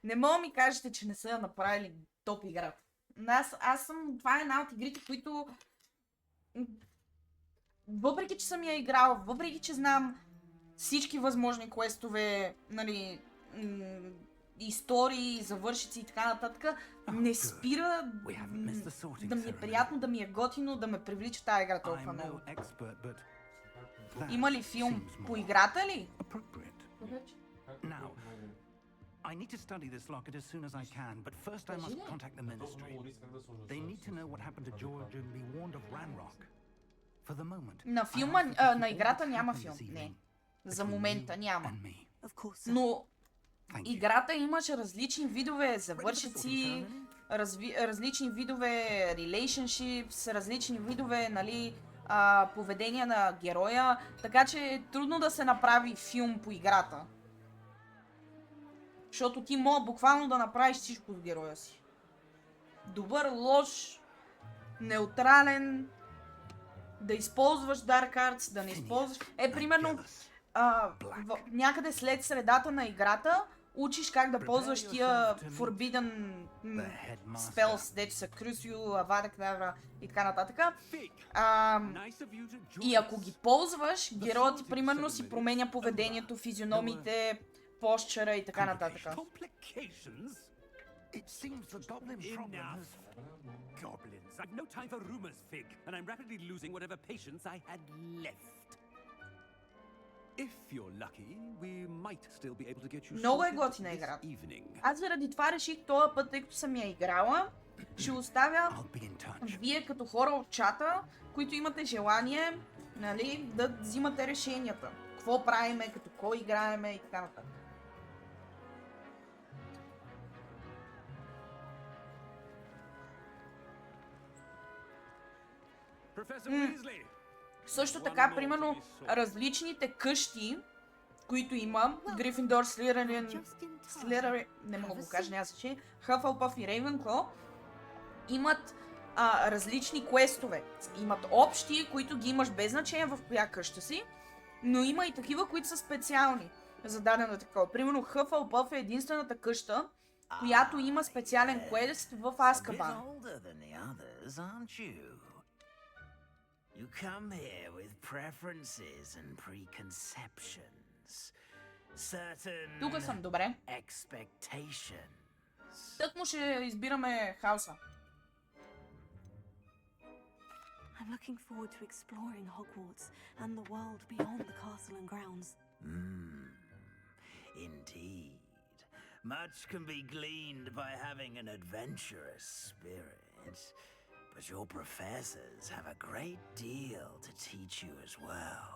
Не мога ми кажете, че не са направили топ играта. Аз съм... Това е една от игрите, които... Въпреки, че съм я играл, въпреки, че знам всички възможни квестове, нали... истории, завършици и така нататък, не спира да ми е приятно, да ми е готино, да ме привлича тази игра толкова много. Има ли филм по играта ли? Now, I need to study this locket as soon as I can, but first I must contact the ministry. They need to know what happened to George and be warned of Ranrock. For the moment. На филма, на играта няма филм. Не. За момента няма. Но играта имаше различни видове завършици, различни видове relationships, различни видове, нали, поведение на героя, така че е трудно да се направи филм по играта. Защото ти мога буквално да направиш всичко с героя си. Добър, лош, неутрален, да използваш Dark Arts, да не използваш... Примерно, някъде след средата на играта, учиш как да ползваш тия Forbidden Spells, дето са Crucio, Avada Kedavra и така нататък. И ако ги ползваш, героят ти примерно си променя поведението, физиономите, постчера и така нататък. It seems the goblin problem has... Goblins. I've no time for rumors, Fig, and I'm rapidly losing whatever patience I had left. If you're lucky, we might still be able to get you Много е sorted готина this играта. evening. Аз заради това реших този път, тъй като съм я играла, ще оставя вие като хора от чата, които имате желание, нали, да взимате решенията. Какво правиме, като кой играеме и така нататък. Също така, примерно, различните къщи, които има, Грифиндор, Слизерин, не мога да го кажа, няма значение, Хъфълпъф и Рейвенкло, имат различни квестове. Имат общи, които ги имаш без значение в коя къща си, но има и такива, които са специални за дадена такова. Примерно Хъфълпъф е единствената къща, която има специален квест в Азкабан. You come here with preferences and preconceptions. Certain Тук съм, добре. expectations. Тък му ще избираме хауса. I'm looking forward to exploring Hogwarts and the world beyond the castle and grounds. Indeed. Much can be gleaned by having an adventurous spirit. but your professors have a great deal to teach you as well.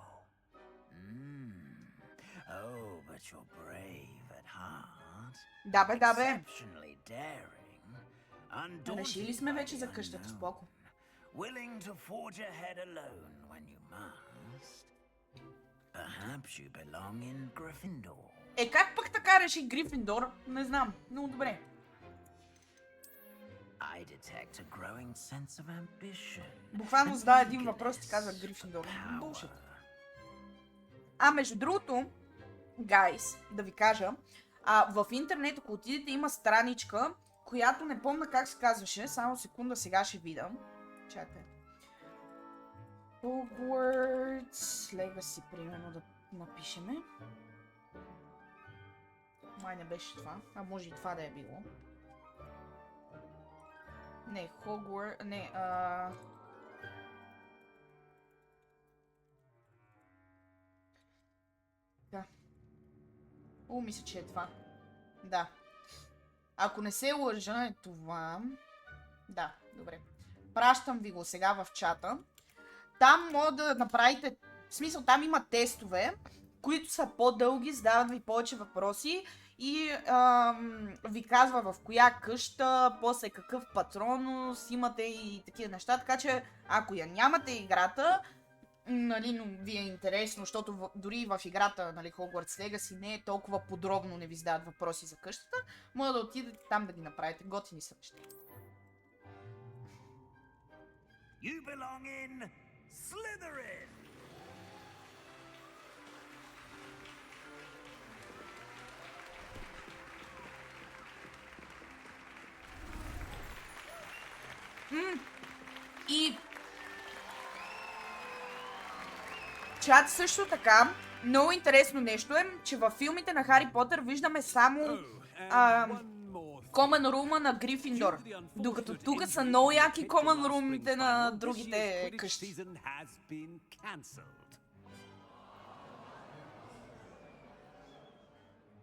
Oh, but you're brave at heart. Да бе, да бе. Exceptionally daring. Решили сме вече за къщата, споко. Willing to forge ahead alone when you must. Perhaps you belong in Gryffindor. Как пък така реши Грифиндор? Не знам. Много добре. I detect a growing sense of ambition. Буквално задава един въпрос и ти казва Грифиндор. Bullshit. Между другото, гайс, да ви кажа, в интернет, ако отидете, има страничка, която не помня как се казваше. Само секунда, сега ще видя. Чакай. Hogwarts Legacy, примерно да напишеме. Май не беше това. Може и това да е било. Не, Hogwarts... Не, Да. Мисля, че е това. Да. Ако не се лъжа, е това. Да, добре. Пращам ви го сега в чата. Там може да направите... В смисъл, там има тестове, които са по-дълги, задават ви повече въпроси и ви казва в коя къща, после какъв патронус, имате и такива неща. Така че, ако я нямате играта, нали, но ви е интересно, защото дори в играта, нали, Hogwarts Legacy не е толкова подробно, не ви задават въпроси за къщата, може да отидете там да ги направите. Готини са неща. You belong in Slytherin. И чат също така, много интересно нещо е, че във филмите на Хари Потър виждаме само Common Room на Грифиндор, докато тук са много яки Common Room-ите на другите къщи.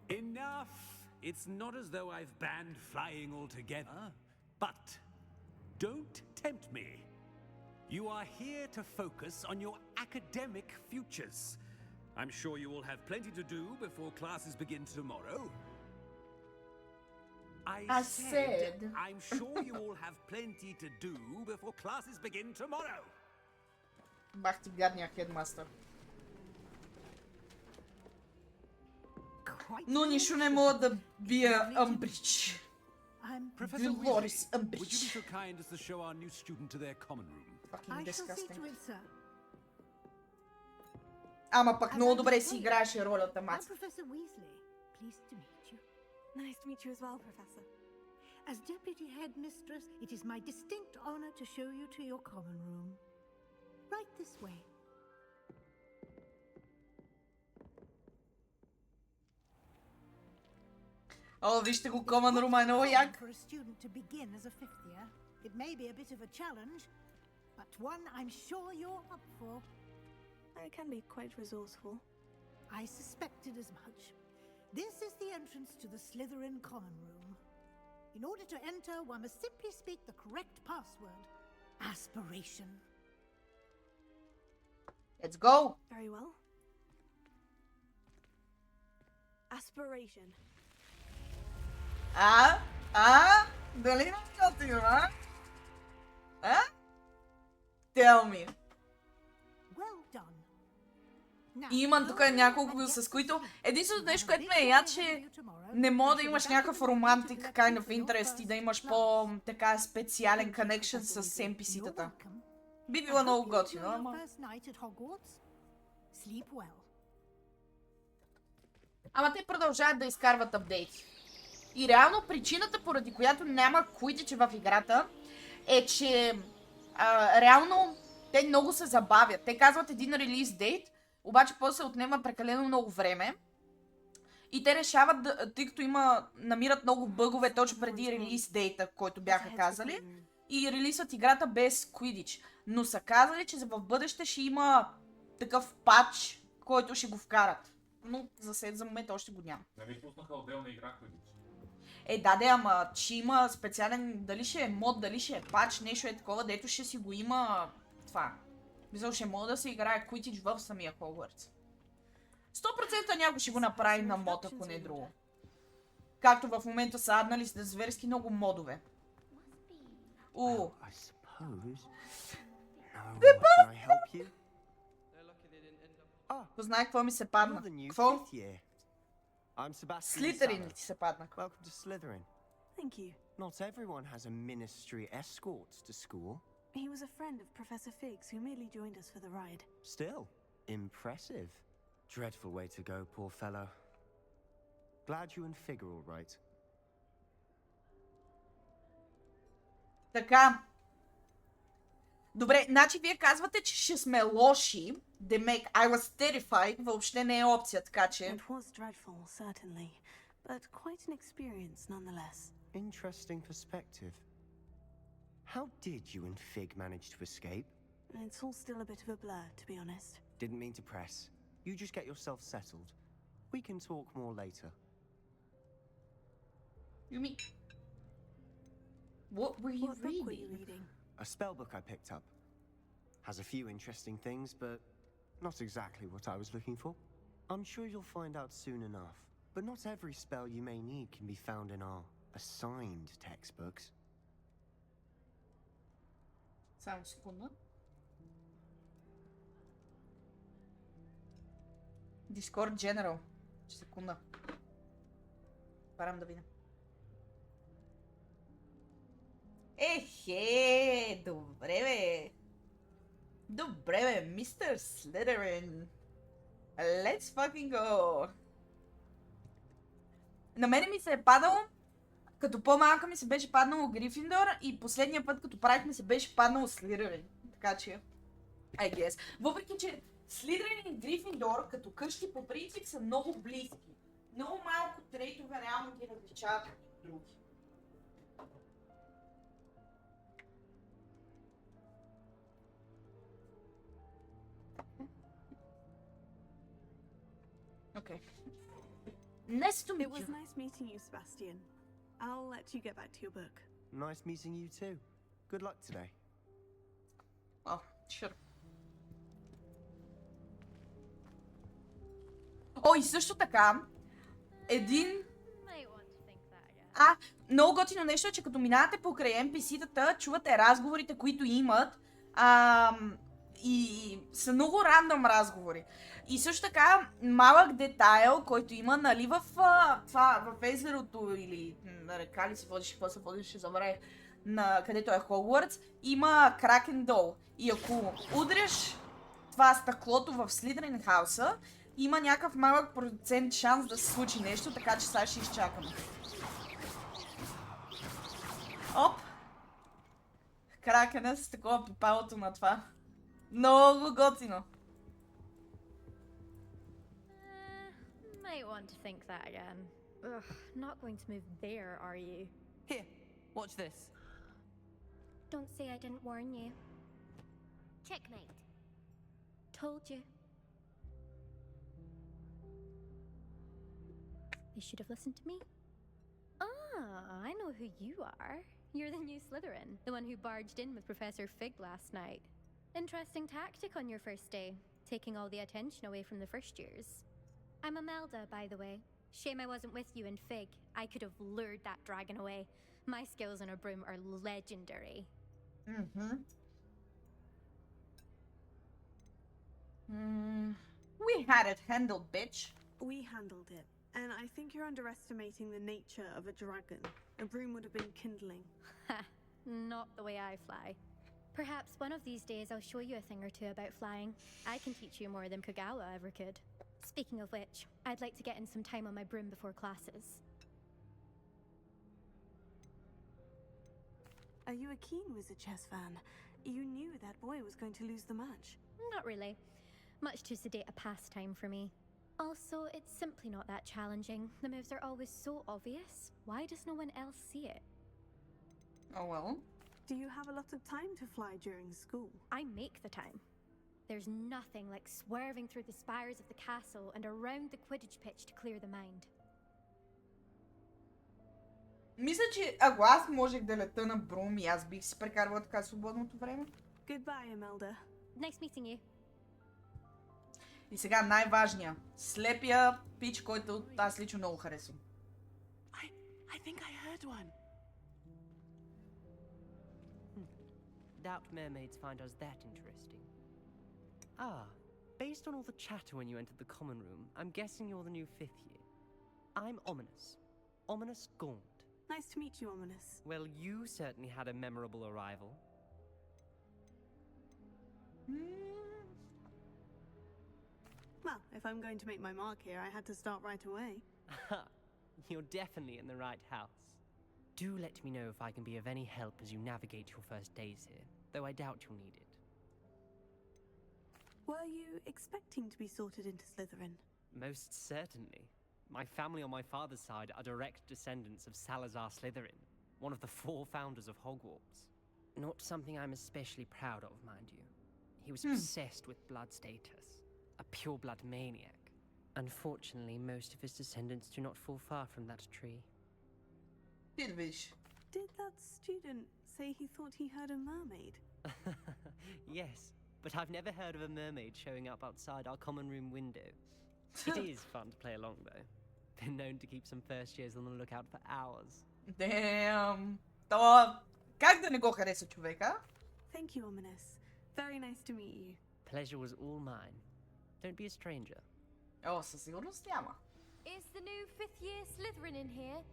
Enough! It's not as though I've banned flying altogether, but don't tempt me. You are here to focus on your academic futures. I'm sure you will have plenty to do before classes begin tomorrow. I said, I'm sure you all have plenty to do before classes begin tomorrow. Бах ти гадния хедмастър. Но нищо не мога да бия Амбридж. Professor Dolores Weasley, would Umbridge. you be so kind as to show our new student to their common room? Fucking disgusting. Ама пък много добре си играеше ролята, Мац. Professor Weasley. Pleased to meet you. Nice to meet you as well, Professor. As Deputy Headmistress, it is my distinct honor to show you to your common room. Right this way. О, вижте го, Common Room е много як. For a student to begin as a fifth year, it may be a bit of a challenge, but one I'm sure you're up for. I can be quite resourceful. I suspected as much. This is the entrance to the Slytherin common room. In order to enter, one must simply speak the correct password. Aspiration. Let's go! Very well. Aspiration. Дали не готино, Tell me. Well done. Now, И имам тук няколко, с които... Единственото нещо, което ме е яд, че не мога да имаш някакъв романтик kind of interest и да имаш по-така специален connection с NPC-тата. Би било много готино, ама... Ама те продължават да изкарват апдейти. И реално причината, поради която няма Quidditch в играта, е, че реално те много се забавят. Те казват един релиз дейт, обаче после отнема прекалено много време. И те решават, тъй като намират много бъгове точно преди релиз дейта, който бяха казали, и релизват играта без Quidditch. Но са казали, че в бъдеще ще има такъв патч, който ще го вкарат. Но за момент още го няма. Не ми пуснаха отделна игра Quidditch. Да, ама ще има специален, дали ще е мод, дали ще е пач, нещо е такова, дето ще си го има това. Мисля, ще мога да се играе Quidditch в самия Hogwarts. 100% някой ще го направи на мод, ако не е друго. Както в момента са аднали с зверски много модове. Познай какво ми се падна. Какво? Слизерин ли ти се падна? Welcome to Slytherin. Thank you. Not everyone has a ministry escort to school. He was a friend of Professor Fig's who merely joined us for the ride. Still, impressive. Dreadful way to go, poor fellow. Glad you and Fig are all right. Така. Добре, значи вие казвате, че ще сме лоши. Демек, I was terrified, въобще не е опция, така че... It was dreadful, certainly, but quite an experience nonetheless. Interesting perspective. How did you and Fig manage to escape? It's all still a bit of a blur, to be honest. Didn't mean to press. You just get yourself settled. We can talk more later. Yumi, what were you What book were you reading? A spell book I picked up. Has a few interesting things, but not exactly what I was looking for. I'm sure you'll find out soon enough. But not every spell you may need can be found in our assigned textbooks. Само секунда. Discord General. Секунда. Парам да видя. Добре бе. Добре бе, мистер Slytherin. Let's fucking go. На мене ми се е падало, като по-малка ми се беше паднало Грифиндор и последния път, като правих ми се беше паднало Slytherin. Така че, I guess. Въпреки, че Slytherin и Грифиндор като къщи по принцип са много близки. Много малко трейтове реално ги различават от други. Okay. Nice to meet It was you. nice meeting you, Sebastian. I'll let you get back to your book. Nice meeting you too. Good luck today. Oh, sure. О, и също така, много готино нещо е, че като минавате покрай NPC-тата, чувате разговорите, които имат и са много рандом разговори. И също така, малък детайл, който има, нали, в езерото или на река ли се водиш, какво се водиш, забравих, където е Хогвартс, има кракен долу. И ако удреш това стъклото в Слидрин хауса, има някакъв малък процент шанс да се случи нещо, така че сега ще изчакаме. Оп! Кракена с такова попалото на това. Много готино. Might want to think that again. Ugh, not going to move there, are you? Here, watch this. Don't say I didn't warn you. Checkmate. Told you. They should have listened to me. Ah, I know who you are. You're the new Slytherin, the one who barged in with Professor Fig last night. Interesting tactic on your first day, taking all the attention away from the first years. I'm Imelda, by the way. Shame I wasn't with you in Fig. I could have lured that dragon away. My skills on a broom are legendary. We had it handled, bitch. We handled it. And I think you're underestimating the nature of a dragon. A broom would have been kindling. Ha! Not the way I fly. Perhaps one of these days I'll show you a thing or two about flying. I can teach you more than Kogawa ever could. Speaking of which, I'd like to get in some time on my broom before classes. Are you a keen Wizard chess fan? You knew that boy was going to lose the match. Not really. Much too sedate a pastime for me. Also, it's simply not that challenging. The moves are always so obvious. Why does no one else see it? Oh well. Do you have a lot of time to fly during school? I make the time. There's nothing like swerving through the spires of the castle and around the Quidditch pitch to clear the mind. Мисля, че ако аз можех да лета на Брум и аз бих си прекарвала така свободното време. Goodbye, Imelda. Nice meeting you. И сега най-важния. Слепия пич, който аз лично много харесвам. I think I heard one. Doubt mermaids find us that interesting. Ah, based on all the chatter when you entered the common room, I'm guessing you're the new 5th year. I'm Ominous. Ominous Gaunt. Nice to meet you, Ominous. Well, you certainly had a memorable arrival. Well, if I'm going to make my mark here, I had to start right away. You're definitely in the right house. Do let me know if I can be of any help as you navigate your first days here, though I doubt you'll need it. Were you expecting to be sorted into Slytherin? Most certainly. My family on my father's side are direct descendants of Salazar Slytherin, one of the 4 founders of Hogwarts. Not something I'm especially proud of, mind you. He was obsessed with blood status, a pure-blood maniac. Unfortunately, most of his descendants do not fall far from that tree. Did that student say he thought he heard a mermaid? Yes, but I've never heard of a mermaid showing up outside our common room window. It is fun to play along, though. Been known to keep some first years on the lookout for hours. Damn. То как да не го хареса човека? Thank you, Ominous. Very nice to meet you. Pleasure was all mine. Don't be a stranger. О, със сигурност няма. Is the new 5th year Slytherin in here?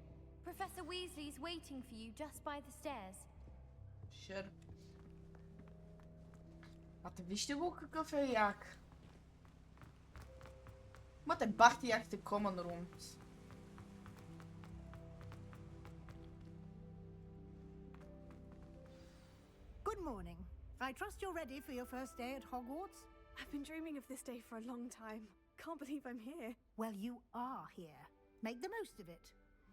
Professor Weasley's waiting for you just by the stairs. Sure. Ате вижте го какъв е як. Мате бахти яките common rooms. Good morning. I trust you're ready for your first day at Hogwarts? I've been dreaming of this day for a long time. Can't believe I'm here. Well, you are here. Make the most of it.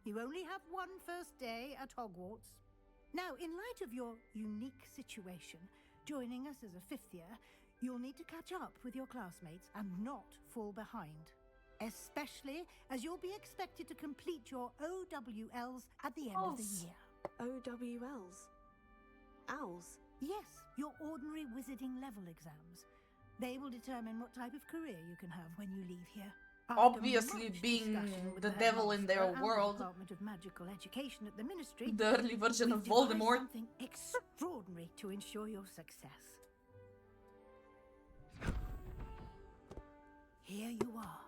You only have one first day at Hogwarts. Now, in light of your unique situation, joining us as a 5th year, you'll need to catch up with your classmates and not fall behind. Especially as you'll be expected to complete your OWLs at the end of the year. OWLs? Owls? Yes, your ordinary wizarding level exams. They will determine what type of career you can have when you leave here. Obviously, being the devil in their world, Department of Magical Education at the Ministry, the early version of we've devised Voldemort. Something extraordinary to ensure your success. Here you are.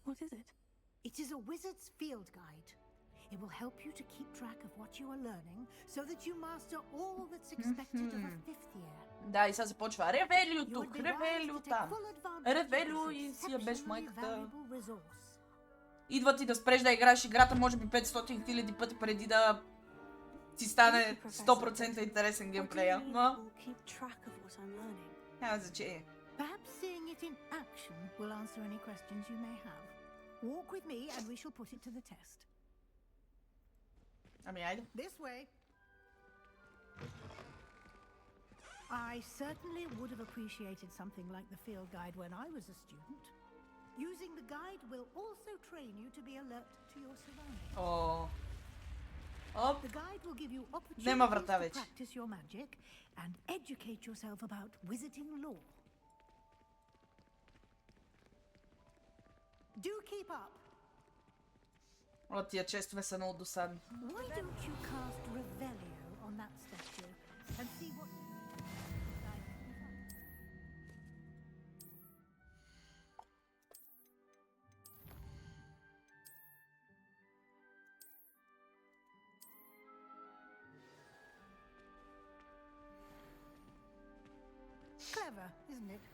What is it? It is a wizard's field guide. It will help you to keep track of what you are learning so that you master all that's expected of a 5th year. Да, и сега започва Ревелио тук, Ревелио там. Ревелио и си я беш майката. Идва ти да спреш да играеш играта може би 500 000 пъти преди да ти стане 100% интересен геймплея. Но няма значение. Perhaps seeing it in action will answer any questions you may have. Walk with me and we shall put it to the test. Ами айде. This way. I certainly would have appreciated something like the field guide when I was a student. Using the guide will also train you to be alert to your surroundings. О. Оп. The guide will give you Нема opportunities врата to вече. practice your magic and educate yourself about wizarding lore. Do keep up. О, тия честове са много досадни. Why don't you cast Revelio on that statue and see what... Clever, isn't it?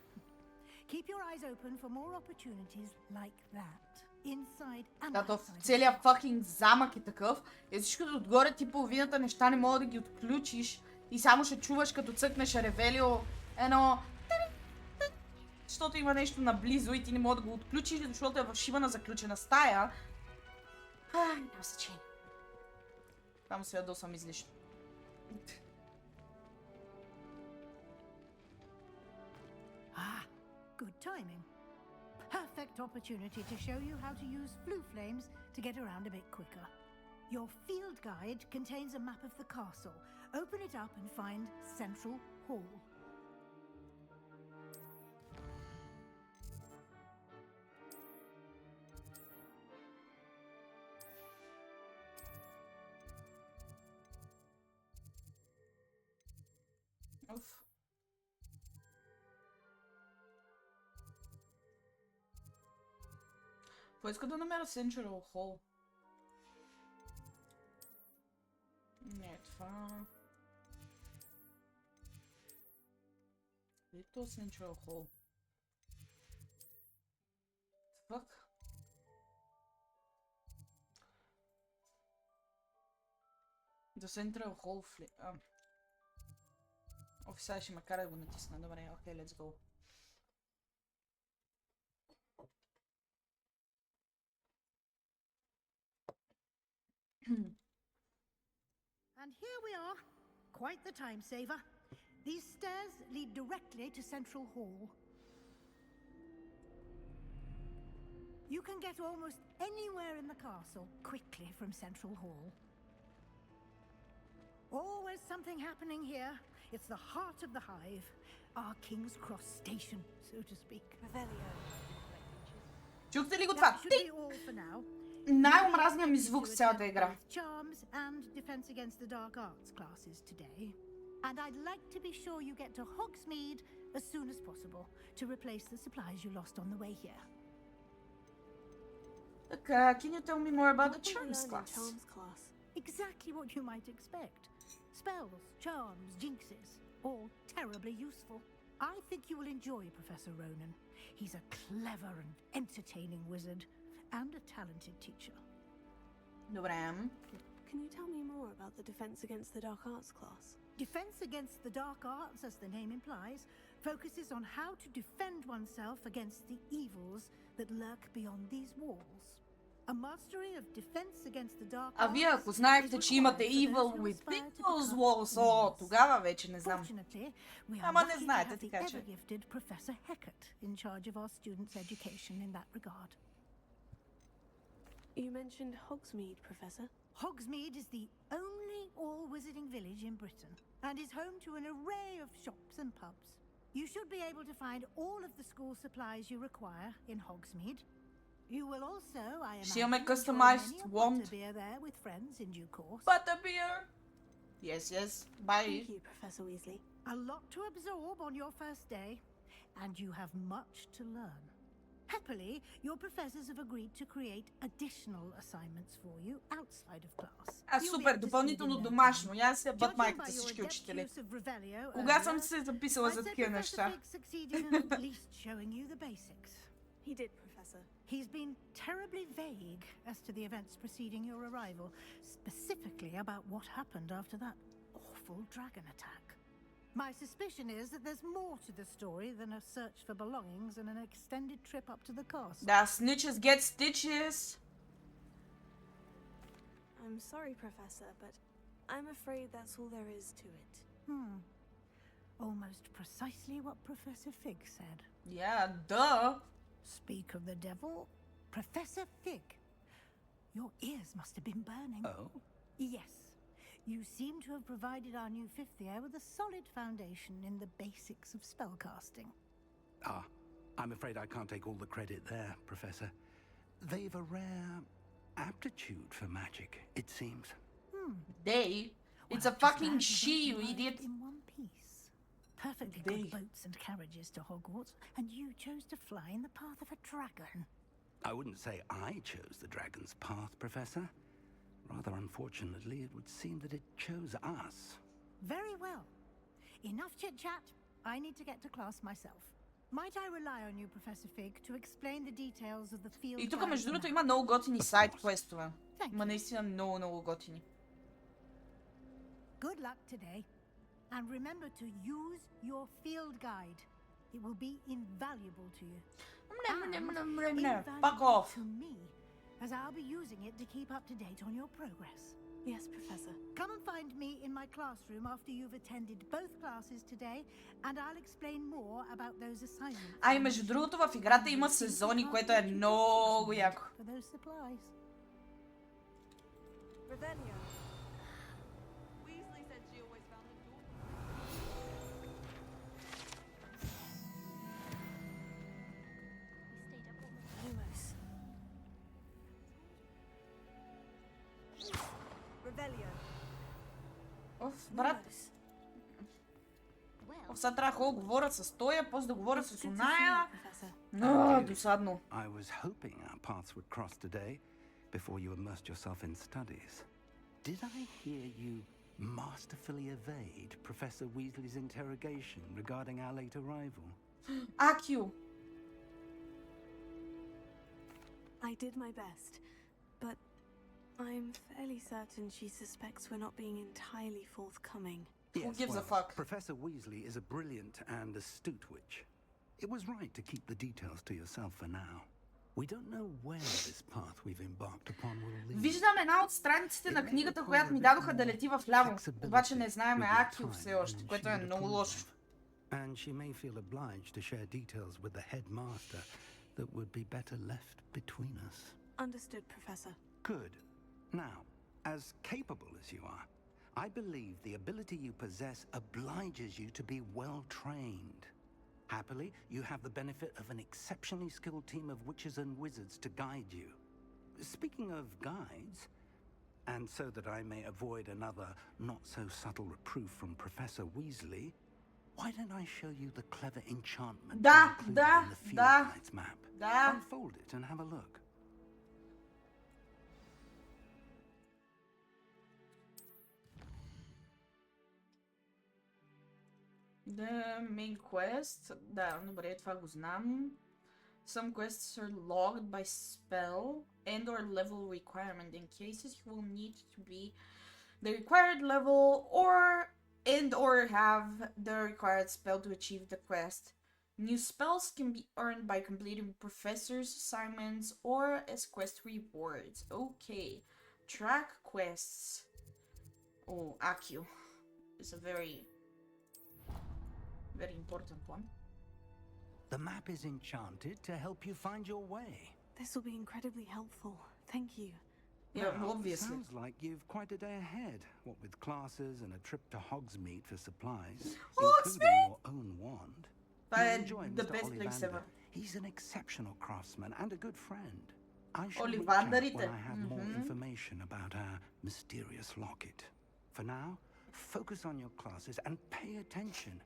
Keep your eyes open for more opportunities like that. Inside and Като outside. целият fucking замък е такъв, и всичкото отгоре ти половината неща не мога да ги отключиш и само ще чуваш като цъкнеш Ревелио едно... Защото има нещо наблизо и ти не мога да го отключиш, защото е в шибана заключена стая. Няма значение. Там се ядосам излишно. Ah, good timing. Perfect opportunity to show you how to use flue flames to get around a bit quicker. Your field guide contains a map of the castle. Open it up and find Central Hall. Уф. Поиска да намеря Central Hall. Не е това. Е то Central Hall. Fuck. The Central Hall Оф, сега ще ме кара да го натисна. Добре, окей, let's go. And here we are. Quite the time saver. These stairs lead directly to Central Hall. You can get almost anywhere in the castle quickly from Central Hall. Always something happening here. It's the heart of the hive. Our King's Cross station, so to speak. Revelio. Чухте ли го това? That should be all for now. Най-омразният ми звук в цялата игра. Charms and Defense Against the Dark Arts classes today. And I'd like to be sure you get to Hogsmeade as soon as possible to replace the supplies you lost on the way here. Can you tell me more about the Charms class? Exactly what you might expect. Spells, charms, jinxes, all terribly useful. I think you will enjoy Professor Ronan. He's a clever and entertaining wizard. And a talented teacher. Добре. Can you tell me more about the Defense Against the Dark Arts class? Defense Against the Dark Arts, as the name implies, focuses on how to defend oneself against the evils that lurk beyond these walls. A mastery of Defense Against the Dark Arts. А вие ако знаехте, че имате Evil within those walls, тогава вече не знам. Ама не знаете, така че. Gifted Professor Hecat in charge of our students' education in that regard. You mentioned Hogsmeade, Professor. Hogsmeade is the only all-wizarding village in Britain and is home to an array of shops and pubs. You should be able to find all of the school supplies you require in Hogsmeade. You will also, I imagine, Ще имаме customized wand. butterbeer there with friends in due course. Butterbeer! Yes, yes. Bye. Thank you, Professor Weasley. A lot to absorb on your first day, and you have much to learn. Happily, your professors have agreed to create additional assignments for you outside of class. Супер, допълнително домашно. Я се бът майката всички учители. Кога съм се записала за такива неща? He did, Professor. He's been terribly vague as to the events preceding your arrival, specifically about what happened after that awful dragon attack. My suspicion is that there's more to the story than a search for belongings and an extended trip up to the castle. Да, snitches get stitches. I'm sorry, Professor, but I'm afraid that's all there is to it. Almost precisely what Professor Fig said. Yeah, duh. Speak of the devil, Professor Fig. Your ears must have been burning. Oh? Yes. You seem to have provided our new fifth year with a solid foundation in the basics of spellcasting. Ah, I'm afraid I can't take all the credit there, Professor. They've a rare aptitude for magic, it seems. They? It's a fucking she, you idiot. In one piece. Perfectly good boats and carriages to Hogwarts, and you chose to fly in the path of a dragon. I wouldn't say I chose the dragon's path, Professor. Rather unfortunately, it would seem that it chose us. Very well. Enough chit-chat. I need to get to class myself. Might I rely on you, Professor Fig, to explain the details of the field? И тук между другото има много готини сайт квестове. Има наистина много готини. Good luck today. And remember to use your field guide. It will be invaluable to you. Fuck off. To me, as I'll be using it to keep up to date on your progress. Yes, Professor. Come and find me in my classroom after you've attended both classes today, and I'll explain more about those assignments. А и между другото в играта има сезони, което е много яко. For those supplies. Revelio. Weasley said she always found the door. Lumos. Revelio. Оф, брат. Оф, сега трябва да говоря с тоя, после да говоря с оная. Досадно. I was hoping our paths would cross today before you immersed yourself in studies. Did I hear you masterfully evade Professor Weasley's interrogation regarding our late arrival? Акю. I did my best, but I'm fairly certain she suspects we're not being entirely forthcoming. Who gives a fuck? Professor Weasley is a brilliant and astute witch. It was right to keep the details to yourself for now. We don't know where this path we've embarked upon will lead. Виждам една от страниците на книгата, която ми дадоха да лети в ляво. Обаче не знаем Акю все още, което е много лошо. And she may feel obliged to share details with the headmaster that would be better left between us. Understood, Professor. Good. Now, as capable as you are, I believe the ability you possess obliges you to be well trained. Happily, you have the benefit of an exceptionally skilled team of witches and wizards to guide you. Speaking of guides, and so that I may avoid another not-so-subtle reproof from Professor Weasley, why don't I show you the clever enchantment included in the Field Guides map? Unfold it and have a look. The main quest. Да, добре, това го знам. Some quests are logged by spell and or level requirement. In cases you will need to be the required level or have the required spell to achieve the quest. New spells can be earned by completing professor's assignments or as quest rewards. Okay. Track quests. Oh, Akio is a very important one. The map is enchanted to help you find your way. This will be incredibly helpful. Thank you. Yeah, Well, obviously. Sounds like you've quite a day ahead. What with classes and a trip to Hogsmeade for supplies, including your own wand. You'll enjoy The Mr. best place Ollivander. ever. He's an exceptional craftsman and a good friend. I shall reach out Ollivanderite. when I have more information about our mysterious locket. For now, focus on your classes and pay attention.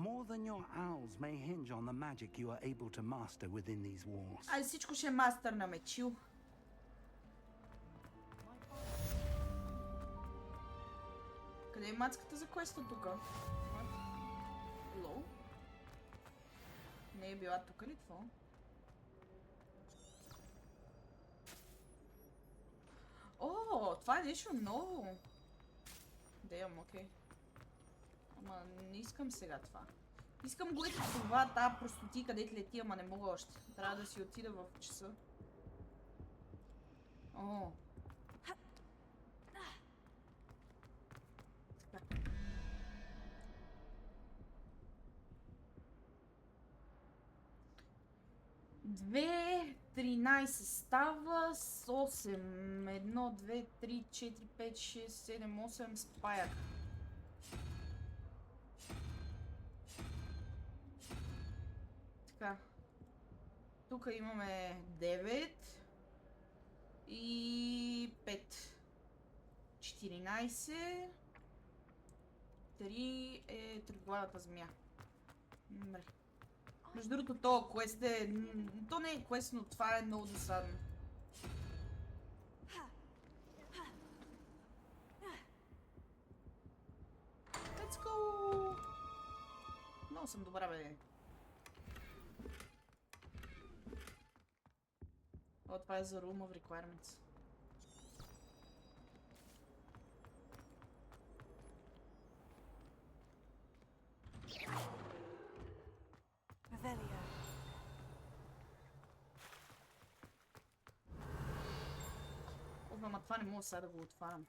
More than your owls may hinge on the magic you are able to master within these walls. Ай, всичко ще е мастър на мечил. Къде е мацката за квеста тука? Hello? Не е била тука ли това? О, това е нещо ново. Damn, окей. Ама не искам сега това. Искам го ето това, тази простоти, където лети, ама не мога още. Трябва да си отида в часа. О. Две, 13 става с 8. 1, 2, 3, 4, 5, 6, 7, 8 спаят. Така. Тук имаме 9 и 5. 14. 3 е триглавата змия. Добре. Между другото, то квест е... То не е квест, но това е много досадно. Let's go! Много съм добра, бе. О, това е за Room of Requirements. Revelio. Ама това не мога сега да го отварям.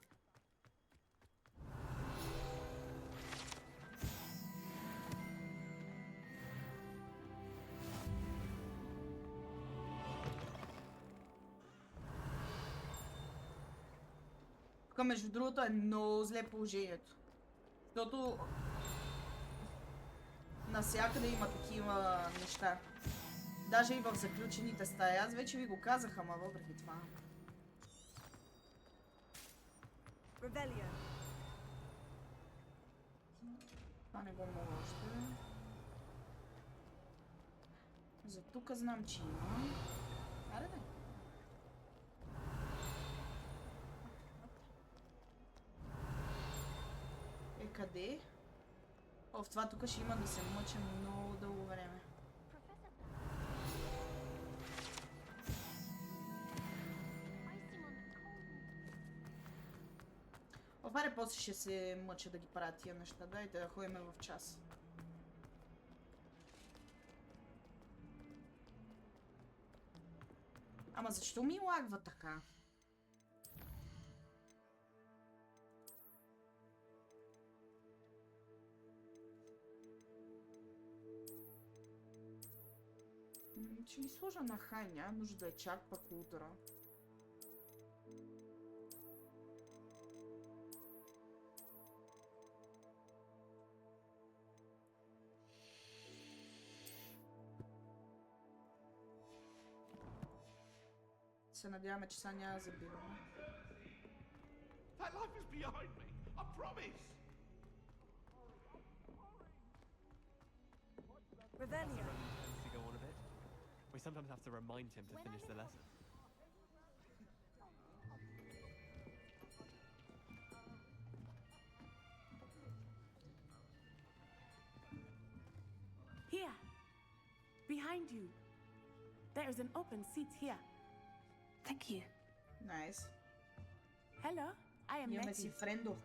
Тук между другото е много зле положението. Защото навсякъде има такива неща. Даже и в заключените стаи. Аз вече ви го казах, ама въпреки това. Това не го мога още. За тук знам, че има. Аре да. Къде? О, в това тук ще има да се мъча много дълго време. Обаре, после ще се мъча да ги правя тия неща. Дайте да ходим в час. Ама защо ми лагва така? Ще ги сложа на хай, няма нужда да е чак пък утра. Се надяваме, че сега няма да забиваме. That life is behind me, I promise. Revelio. To go on a bit. We sometimes have to remind him to finish the lesson. Here, behind you. There is an open seat here. Thank you. Nice. Hello, I am Имаме Nettie. си френдо.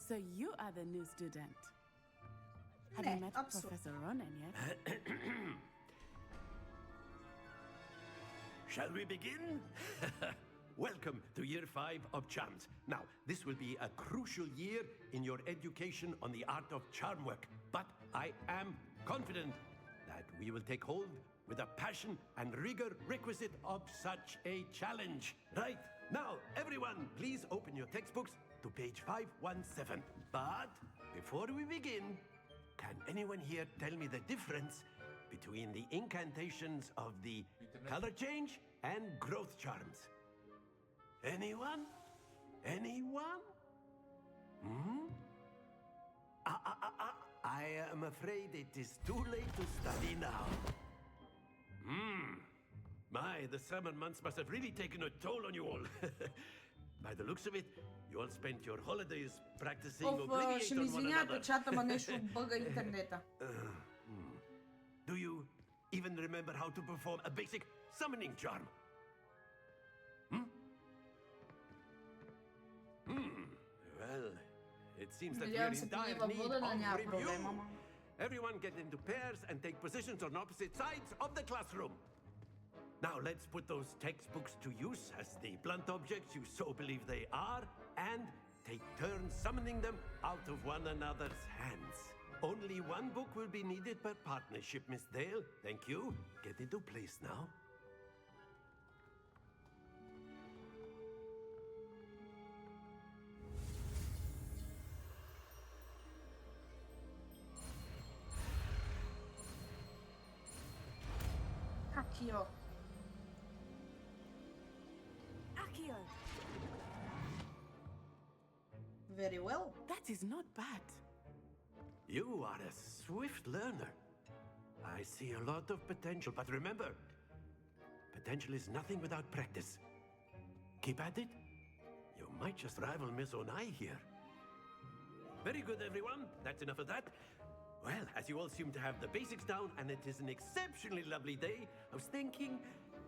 So you are the new student. Have you met Professor Ronan yet? Shall we begin? Welcome to year 5 of charms. Now, this will be a crucial year in your education on the art of charm work, but I am confident that we will take hold with the passion and rigor requisite of such a challenge. Right, now, everyone, please open your textbooks to page 517. But before we begin, can anyone here tell me the difference between the incantations of the color change and growth charms? Anyone? Anyone? Hmm? I am afraid it is too late to study now. My, the summer months must have really taken a toll on you all. By the looks of it, you all spent your holidays practicing Ще Obliviate ми on one извинявате, another. чата, ма нещо бъга интернета. Do you even remember how to perform a basic summoning charm? Well, it seems that we're Надявам in се, dire тогава need водена няма of проблем, review. ама. Everyone get into pairs and take positions on opposite sides of the classroom. Now let's put those textbooks to use as the blunt objects you so believe they are, and take turns summoning them out of one another's hands. Only one book will be needed per partnership, Miss Dale. Thank you. Get into place now. Акио. Accio. Very well. That is not bad. You are a swift learner. I see a lot of potential, but remember, potential is nothing without practice. Keep at it. You might just rival Miss Onai here. Very good, everyone. That's enough of that. Well, as you all seem to have the basics down, and it is an exceptionally lovely day, I was thinking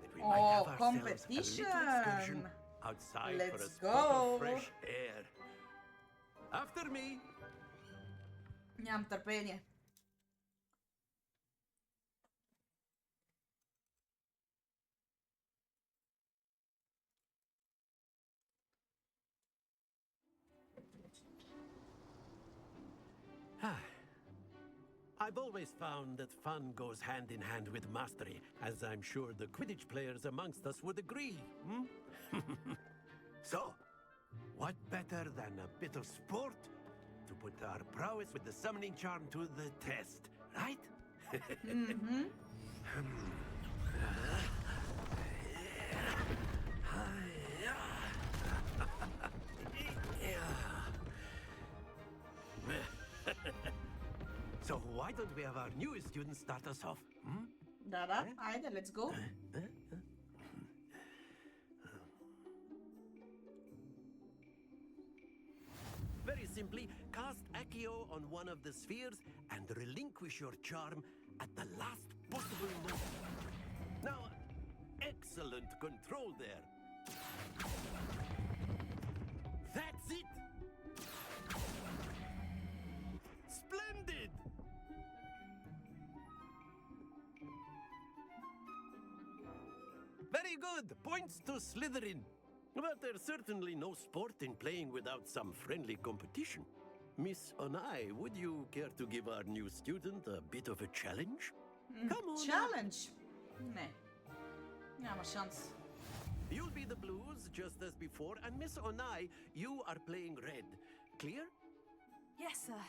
that we might have ourselves a little excursion outside for a Let's spot go. of fresh air. After me. Нямам търпение. I've always found that fun goes hand in hand with mastery, as I'm sure the Quidditch players amongst us would agree. So, What better than a bit of sport to put our prowess with the summoning charm to the test, right? Mm-hmm. So why don't we have our newest student start us off? Hmm? Da, haydi, let's go. Very simply, cast Accio on one of the spheres and relinquish your charm at the last possible moment. Now, excellent control there. That's it! Splendid! Very good! Points to Slytherin. But there's certainly no sport in playing without some friendly competition. Miss Onai, would you care to give our new student a bit of a challenge? Come on. Challenge? Ne. Няма шанс. You'll be the blues just as before, and Miss Onai, you are playing red. Clear? Yes, sir.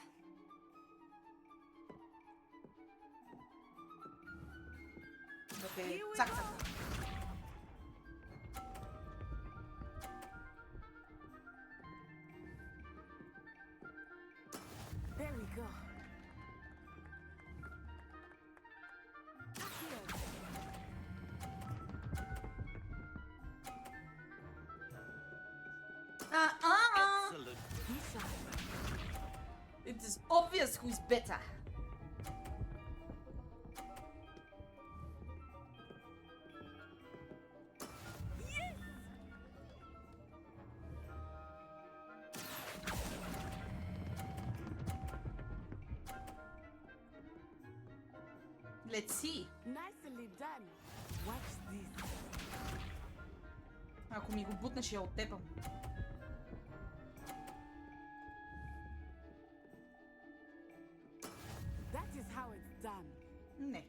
Okay, цак, цак. There we go. Excellent. It is obvious who's better. Let's see. Nicely done. Watch this. Ако ми го бутнеш, я оттепам. That is how it's done. Не.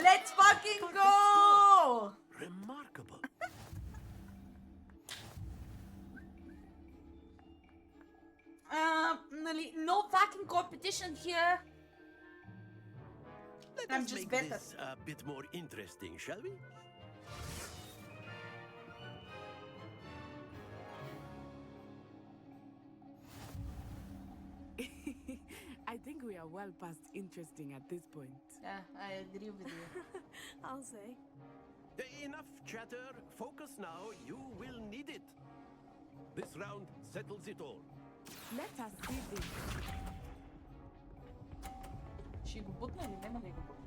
Let's fucking go! Remarkable. Нали, no fucking competition here. I'm Let's just make better. this a bit more interesting, shall we? I think we are well past interesting at this point. Yeah, I agree with you. I'll say. Enough chatter. Focus now. You will need it. This round settles it all. Let us see this. Ще го бутна или няма да го бутна?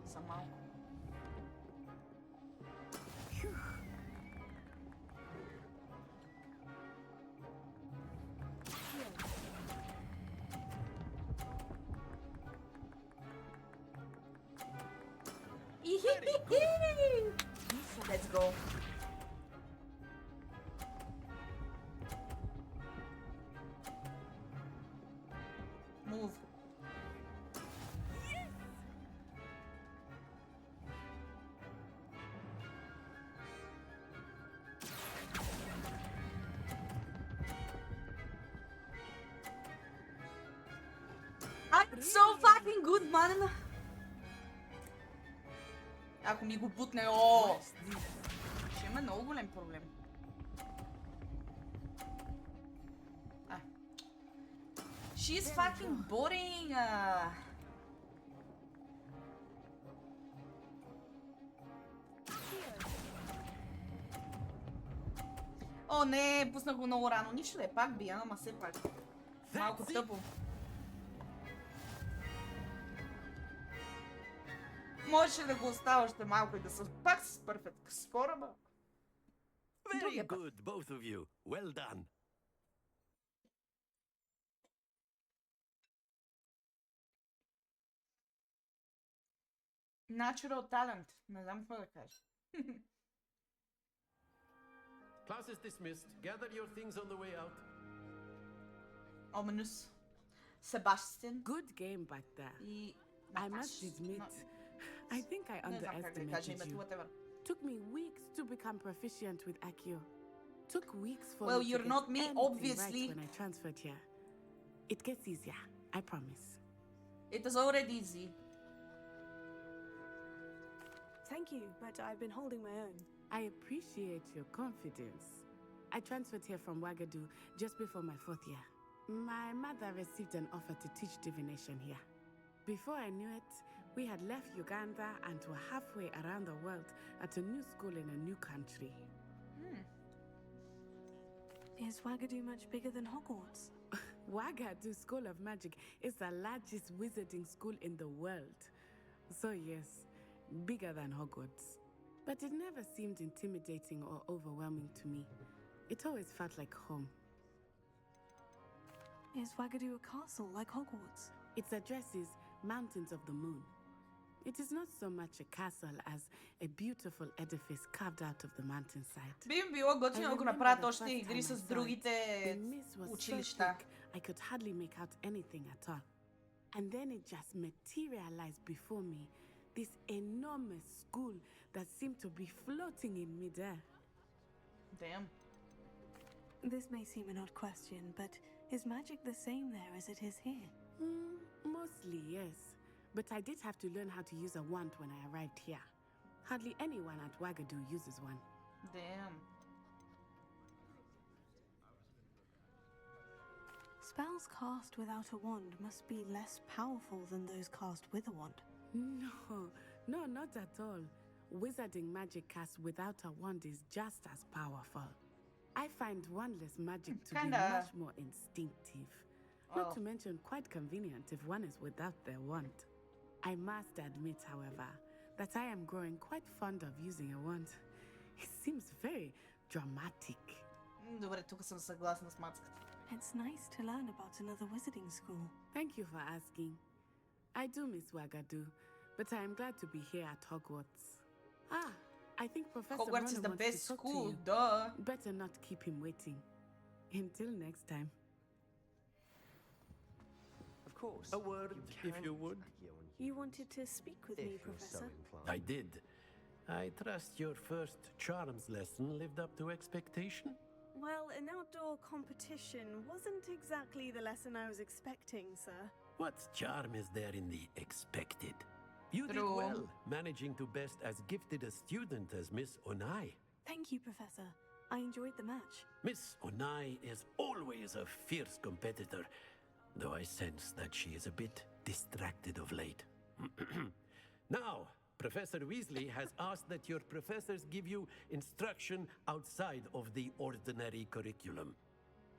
За малко. Let's go. Move. I'm so fucking good, man. Ако ми го бутне, ще има много голем проблем. She's fucking boring. О, не, пусна го много рано. Нищо да е, пак бия, ама все пак. Малко тъпо. Можеше да го оставя още малко и да съм пак с перфект скоро, ама... Very good, both of you. Well done. Natural talent. Не знам какво да кажа. Class is dismissed. Gather your things on the way out. Ominous. Sebastian. Good game back there. И I must admit, I think I underestimated you. Took me weeks to become proficient with Accio. Took weeks for well, me you're to not get me, anything obviously. right when I transferred here. It gets easier, I promise. It is already easy. Thank you, but I've been holding my own. I appreciate your confidence. I transferred here from Wagadu just before my 4th year. My mother received an offer to teach divination here. Before I knew it, we had left Uganda and were halfway around the world at a new school in a new country. Is Wagadu much bigger than Hogwarts? Wagadu School of Magic is the largest wizarding school in the world. So yes, bigger than Hogwarts. But it never seemed intimidating or overwhelming to me. It always felt like home. Is Wagadu a castle like Hogwarts? Its address is Mountains of the Moon. It is not so much a castle as a beautiful edifice carved out of the mountainside. Би им било готино ако направат още игри с другите училища. I could hardly make out anything at all. And then it just materialized before me, this enormous school that seemed to be floating in midair. Damn. This may seem an odd question, but is magic the same there as it is here? Mostly, yes. But I did have to learn how to use a wand when I arrived here. Hardly anyone at Wagadu uses one. Damn. Spells cast without a wand must be less powerful than those cast with a wand. No, not at all. Wizarding magic cast without a wand is just as powerful. I find wandless magic to be much more instinctive. Not to mention quite convenient if one is without their wand. I must admit, however, that I am growing quite fond of using a wand. It seems very dramatic. Добре, тук съм съгласна с мацката. It's nice to learn about another wizarding school. Thank you for asking. I do miss Wagadu, but I am glad to be here at Hogwarts. I think Professor Hogwarts is the wants best to talk school, to you. duh. Better not keep him waiting. Until next time. Of course. A word, if you would. You wanted to speak with me, Professor? I did. I trust your first charms lesson lived up to expectation? Well, an outdoor competition wasn't exactly the lesson I was expecting, sir. What charm is there in the expected? You did well, managing to best as gifted a student as Miss Onai. Thank you, Professor. I enjoyed the match. Miss Onai is always a fierce competitor, though I sense that she is a bit distracted of late. Now, Professor Weasley has asked that your professors give you instruction outside of the ordinary curriculum.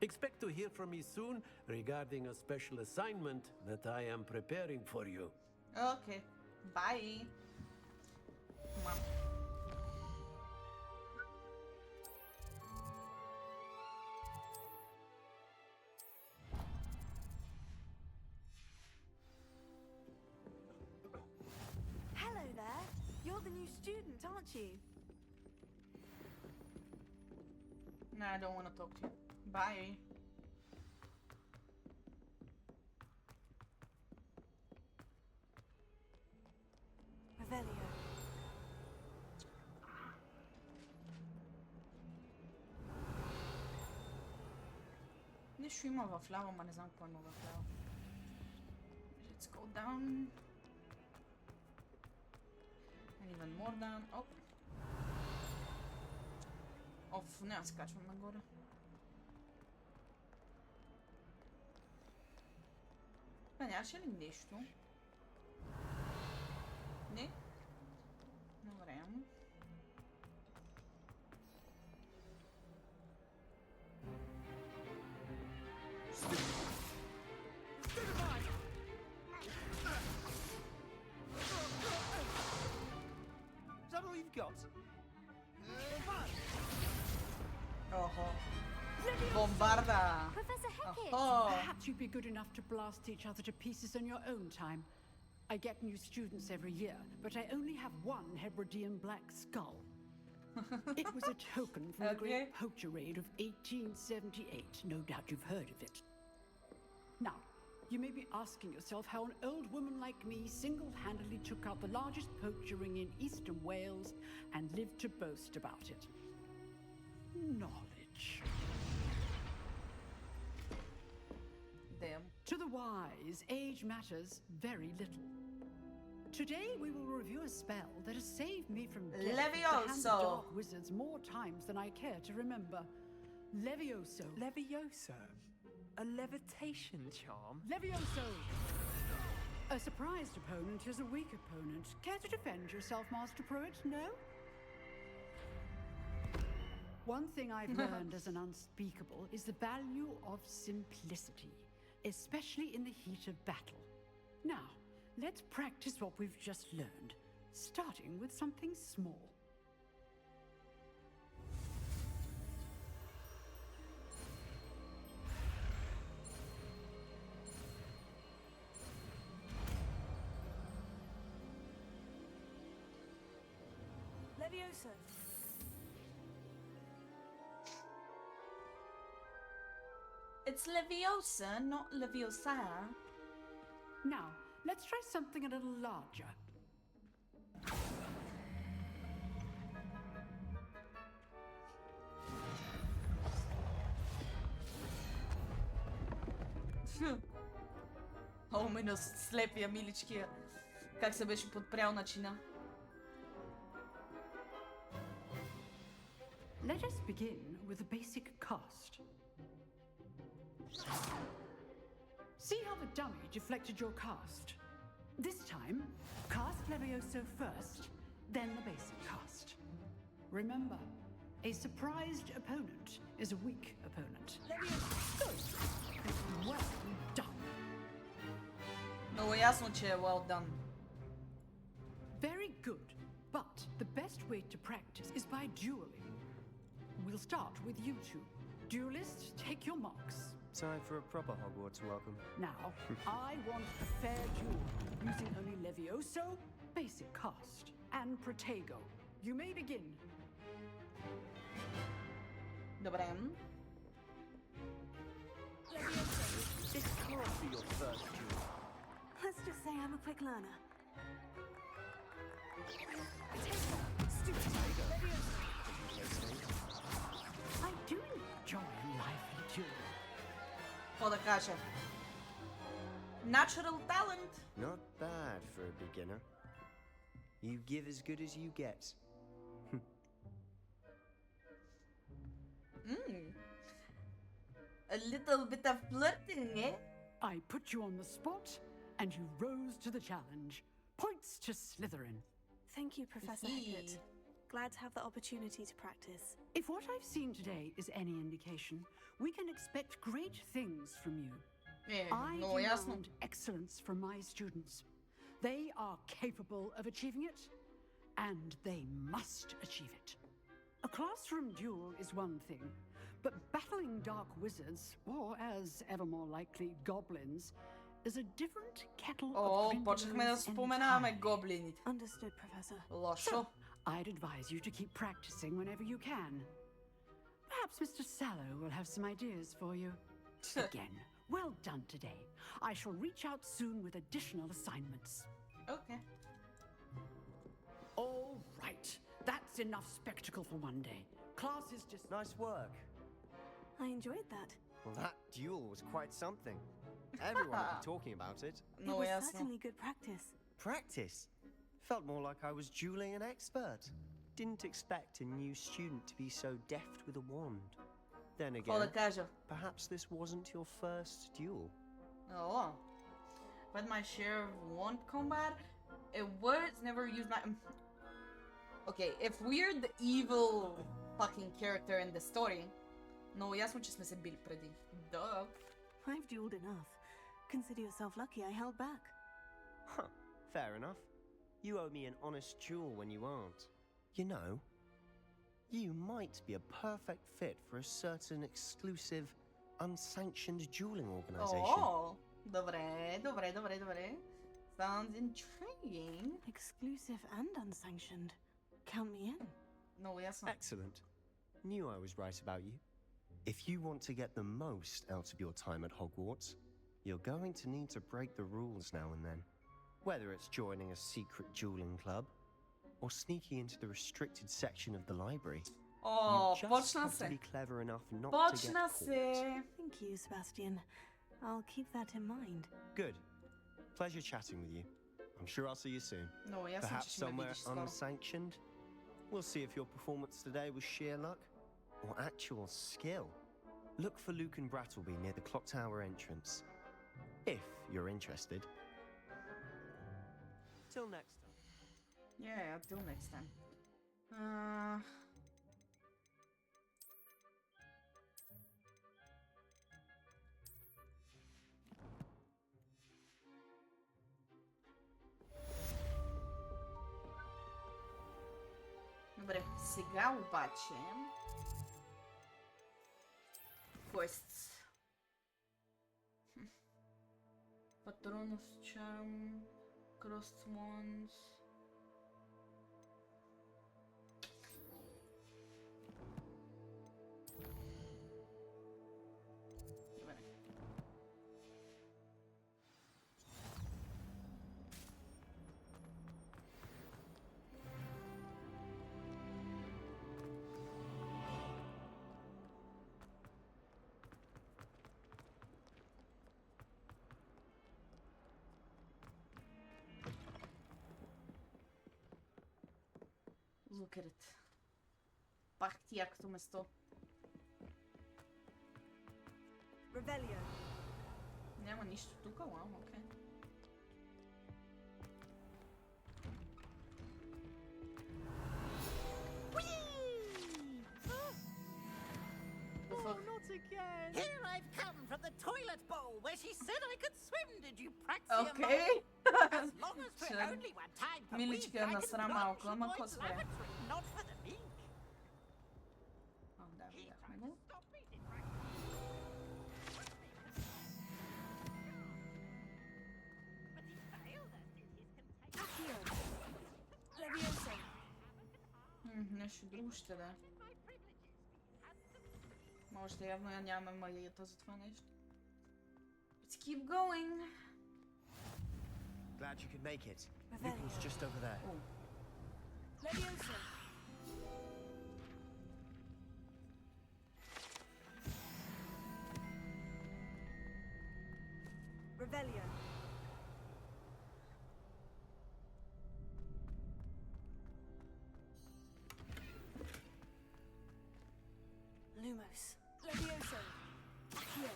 Expect to hear from me soon regarding a special assignment that I am preparing for you. Okay. Bye. Come on. Hello there. You're the new student, aren't you? No, I don't want to talk to you. Bye. Revelio. Нещо има в ляво, ма не знам какво има в ляво. Let's go down. And even more down. Оп. Оф, не, аз скачвам нагоре. Нямаше ли нещо? Не? Добре. Is that all you've got? Bombarda! Professor Hecat! Perhaps you'd be good enough to blast each other to pieces in your own time. I get new students every year, but I only have one Hebridean black skull. It was a token from the Great Poacher Raid of 1878. No doubt you've heard of it. Now, You may be asking yourself how an old woman like me single-handedly took out the largest poacher ring in eastern Wales and lived to boast about it. Knowledge. Damn. To the wise, age matters very little. Today we will review a spell that has saved me from death at the hands of Levioso. dark wizards more times than I care to remember. Levioso. Levioso? A levitation charm? Levioso! A surprised opponent is a weak opponent. Care to defend yourself, Master Pruitt? No? One thing I've learned as an unspeakable is the value of simplicity, especially in the heat of battle. Now, let's practice what we've just learned, starting with something small. Levioso. It's Leviosa, not Leviosa. Now, let's try something a little larger. Умено слепия миличкия. Как се беше подпрял начина. Let us begin with the basic cast. See how the dummy deflected your cast? This time, cast Levioso first, then the basic cast. Remember, a surprised opponent is a weak opponent. Levioso! Well done. Много ясно, че е well done. Very good, but the best way to practice is by dueling. We'll start with you two. Duelists, take your marks. Time for a proper Hogwarts welcome. Now, I want a fair duel, using only Levioso, basic cast, and Protego. You may begin. Добре. Levioso. This can't be your first duel. Let's just say I'm a quick learner. Stupid Levioso. I do enjoy a lively duel. Какво да кажа? Natural talent. Not bad for a beginner. You give as good as you get. A little bit of flirting, eh? I put you on the spot, and you rose to the challenge. Points to Slytherin. Thank you, Professor Hecat. Glad to have the opportunity to practice. If what I've seen today is any indication, we can expect great things from you. I demand excellence from my students. They are capable of achieving it, and they must achieve it. A classroom duel is one thing, but battling dark wizards, or as ever more likely, goblins, is a different kettle of почнахме да споменаваме гоблините. Understood, Professor. Лошо. I'd advise you to keep practicing whenever you can. Perhaps Mr. Sallow will have some ideas for you. Again, well done today. I shall reach out soon with additional assignments. Okay. All right. That's enough spectacle for one day. Class is just... Nice work. I enjoyed that. Well, that duel was quite something. Everyone will be talking about it. It was certainly good practice. Practice? Felt more like I was dueling an expert. Didn't expect a new student to be so deft with a wand. Then again, perhaps this wasn't your first duel. Oh. But my share of wand combat, it was never used my... Okay, if we're the evil fucking character in the story, много ясно, че сме се били преди. Duh. I've dueled enough. Consider yourself lucky I held back. Huh, fair enough. You owe me an honest duel when you aren't. You know, you might be a perfect fit for a certain exclusive, unsanctioned dueling organization. Oh, добре. Sounds intriguing. Exclusive and unsanctioned. Count me in. No, yes. Excellent. Knew I was right about you. If you want to get the most out of your time at Hogwarts, You're going to need to break the rules now and then. Whether it's joining a secret dueling club or sneaking into the restricted section of the library. Oh, You just počna have to se. be clever enough not to get Počna caught. se. Thank you, Sebastian. I'll keep that in mind. Good. Pleasure chatting with you. I'm sure I'll see you soon. No, ja sam Perhaps ćeš me somewhere vidiš skoro. unsanctioned. We'll see if your performance today was sheer luck or actual skill. Look for Luke and Brattleby near the clock tower entrance. If you're interested. Till next time. Yeah, till next time. Добре, сега обаче... Quests. Patronus Charm, Crossed Wands. Добре. Look at it. Пак ти якото место. Revelio. Няма нищо тук, ладно, окей. Oh, not again! Here I've come from the toilet bowl where she said I could swim. Did you practice Okay. As long as we're only one time per week, Миличка I can насра plunge малко, the ама boys' какво се прави? lavatory, not for the mink. Да, видяхме го. Нещо друго ще да. Може да явно я нямаме магията за това нещо. Let's keep going. Glad you could make it. Lucan's just over there. Leviosa. Revelio. Lumos. Leviosa. Accio.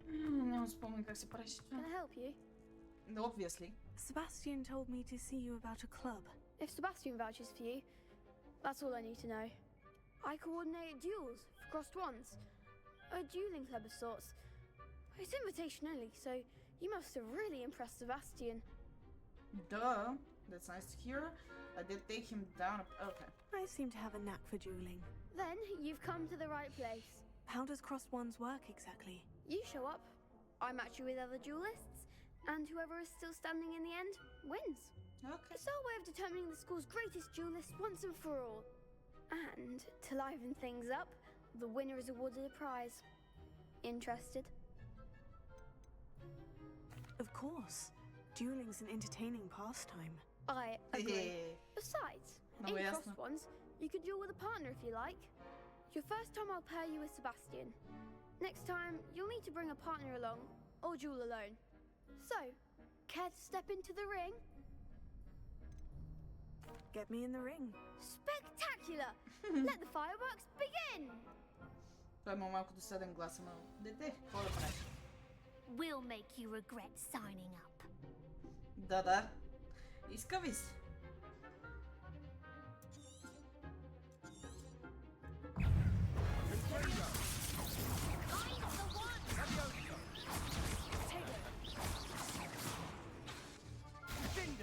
Няма спомням как се правиш това. Can I help you? Obviously. Sebastian told me to see you about a club. If Sebastian vouches for you, that's all I need to know. I coordinate duels for crossed ones. A dueling club of sorts. It's invitation only, so you must have really impressed Sebastian. Duh. That's nice to hear. I did take him down. Okay. I seem to have a knack for dueling. Then you've come to the right place. How does crossed ones work exactly? You show up, I match you with other duelists, and whoever is still standing in the end wins. Okay. It's our way of determining the school's greatest duelist once and for all. And to liven things up, the winner is awarded a prize. Interested? Of course. Dueling's an entertaining pastime. I agree. Besides, No, in jasno. crossed ones, you could duel with a partner if you like. Your first time I'll pair you with Sebastian. Next time, you'll need to bring a partner along, or duel alone. So, care to step into the ring? Get me in the ring. Spectacular! Let the fireworks begin! Той има малко досаден глас, но дете, какво да правиш? We'll make you regret signing up. Да. Изкави се.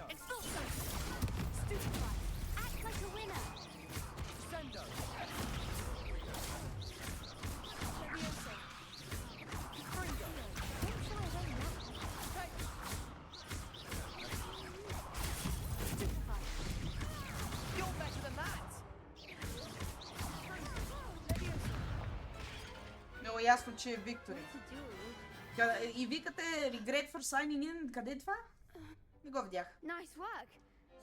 Expulso! Stupefy. Act like a winner. Sendo! Leviosa. Fringo! Don't shy away now. ясно, че е Виктори. И викате regret for signing in. Къде е това? Не го видях. Nice work.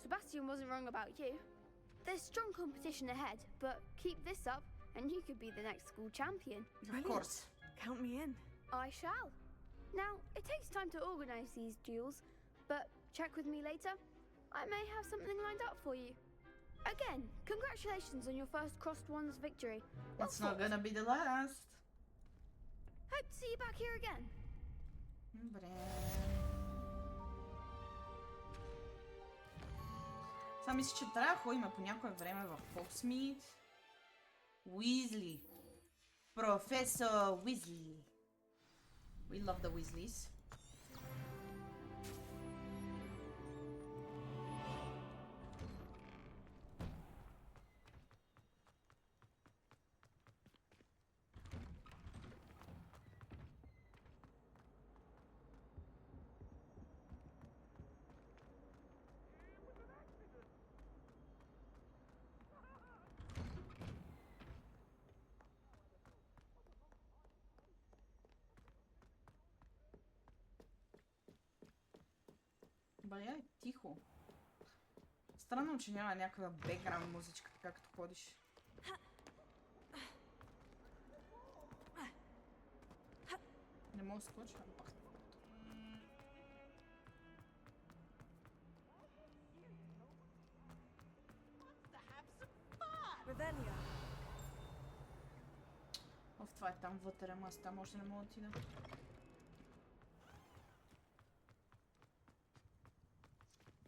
Sebastian wasn't wrong about you. There's strong competition ahead, but keep this up and you could be the next school champion. Of course. Count me in. I shall. Now, it takes time to organize these duels, but check with me later. I may have something lined up for you. Again, congratulations on your first Crossed Wands victory. It's not gonna be the last. Hope to see you back here again. Добре. Сега мисля, че трябва да ходим по някое време в Hogsmeade. Уизли. Професор Уизли. We love the Weasleys. Бая е тихо. Странно, че няма някаква бекграунд музичка, така като ходиш. Не мога да скоча, пак. Оф, това е там вътре, ама аз там още не мога да отида.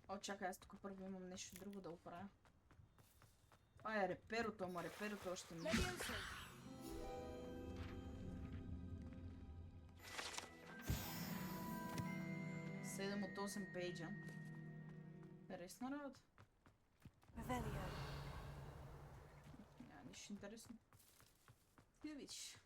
О, чакай, аз тук първо имам нещо друго да оправя. Това е реперото, ама реперото още не. 7 от 8 пейджа. Интересна работа. Няма нищо интересно. Я видиш.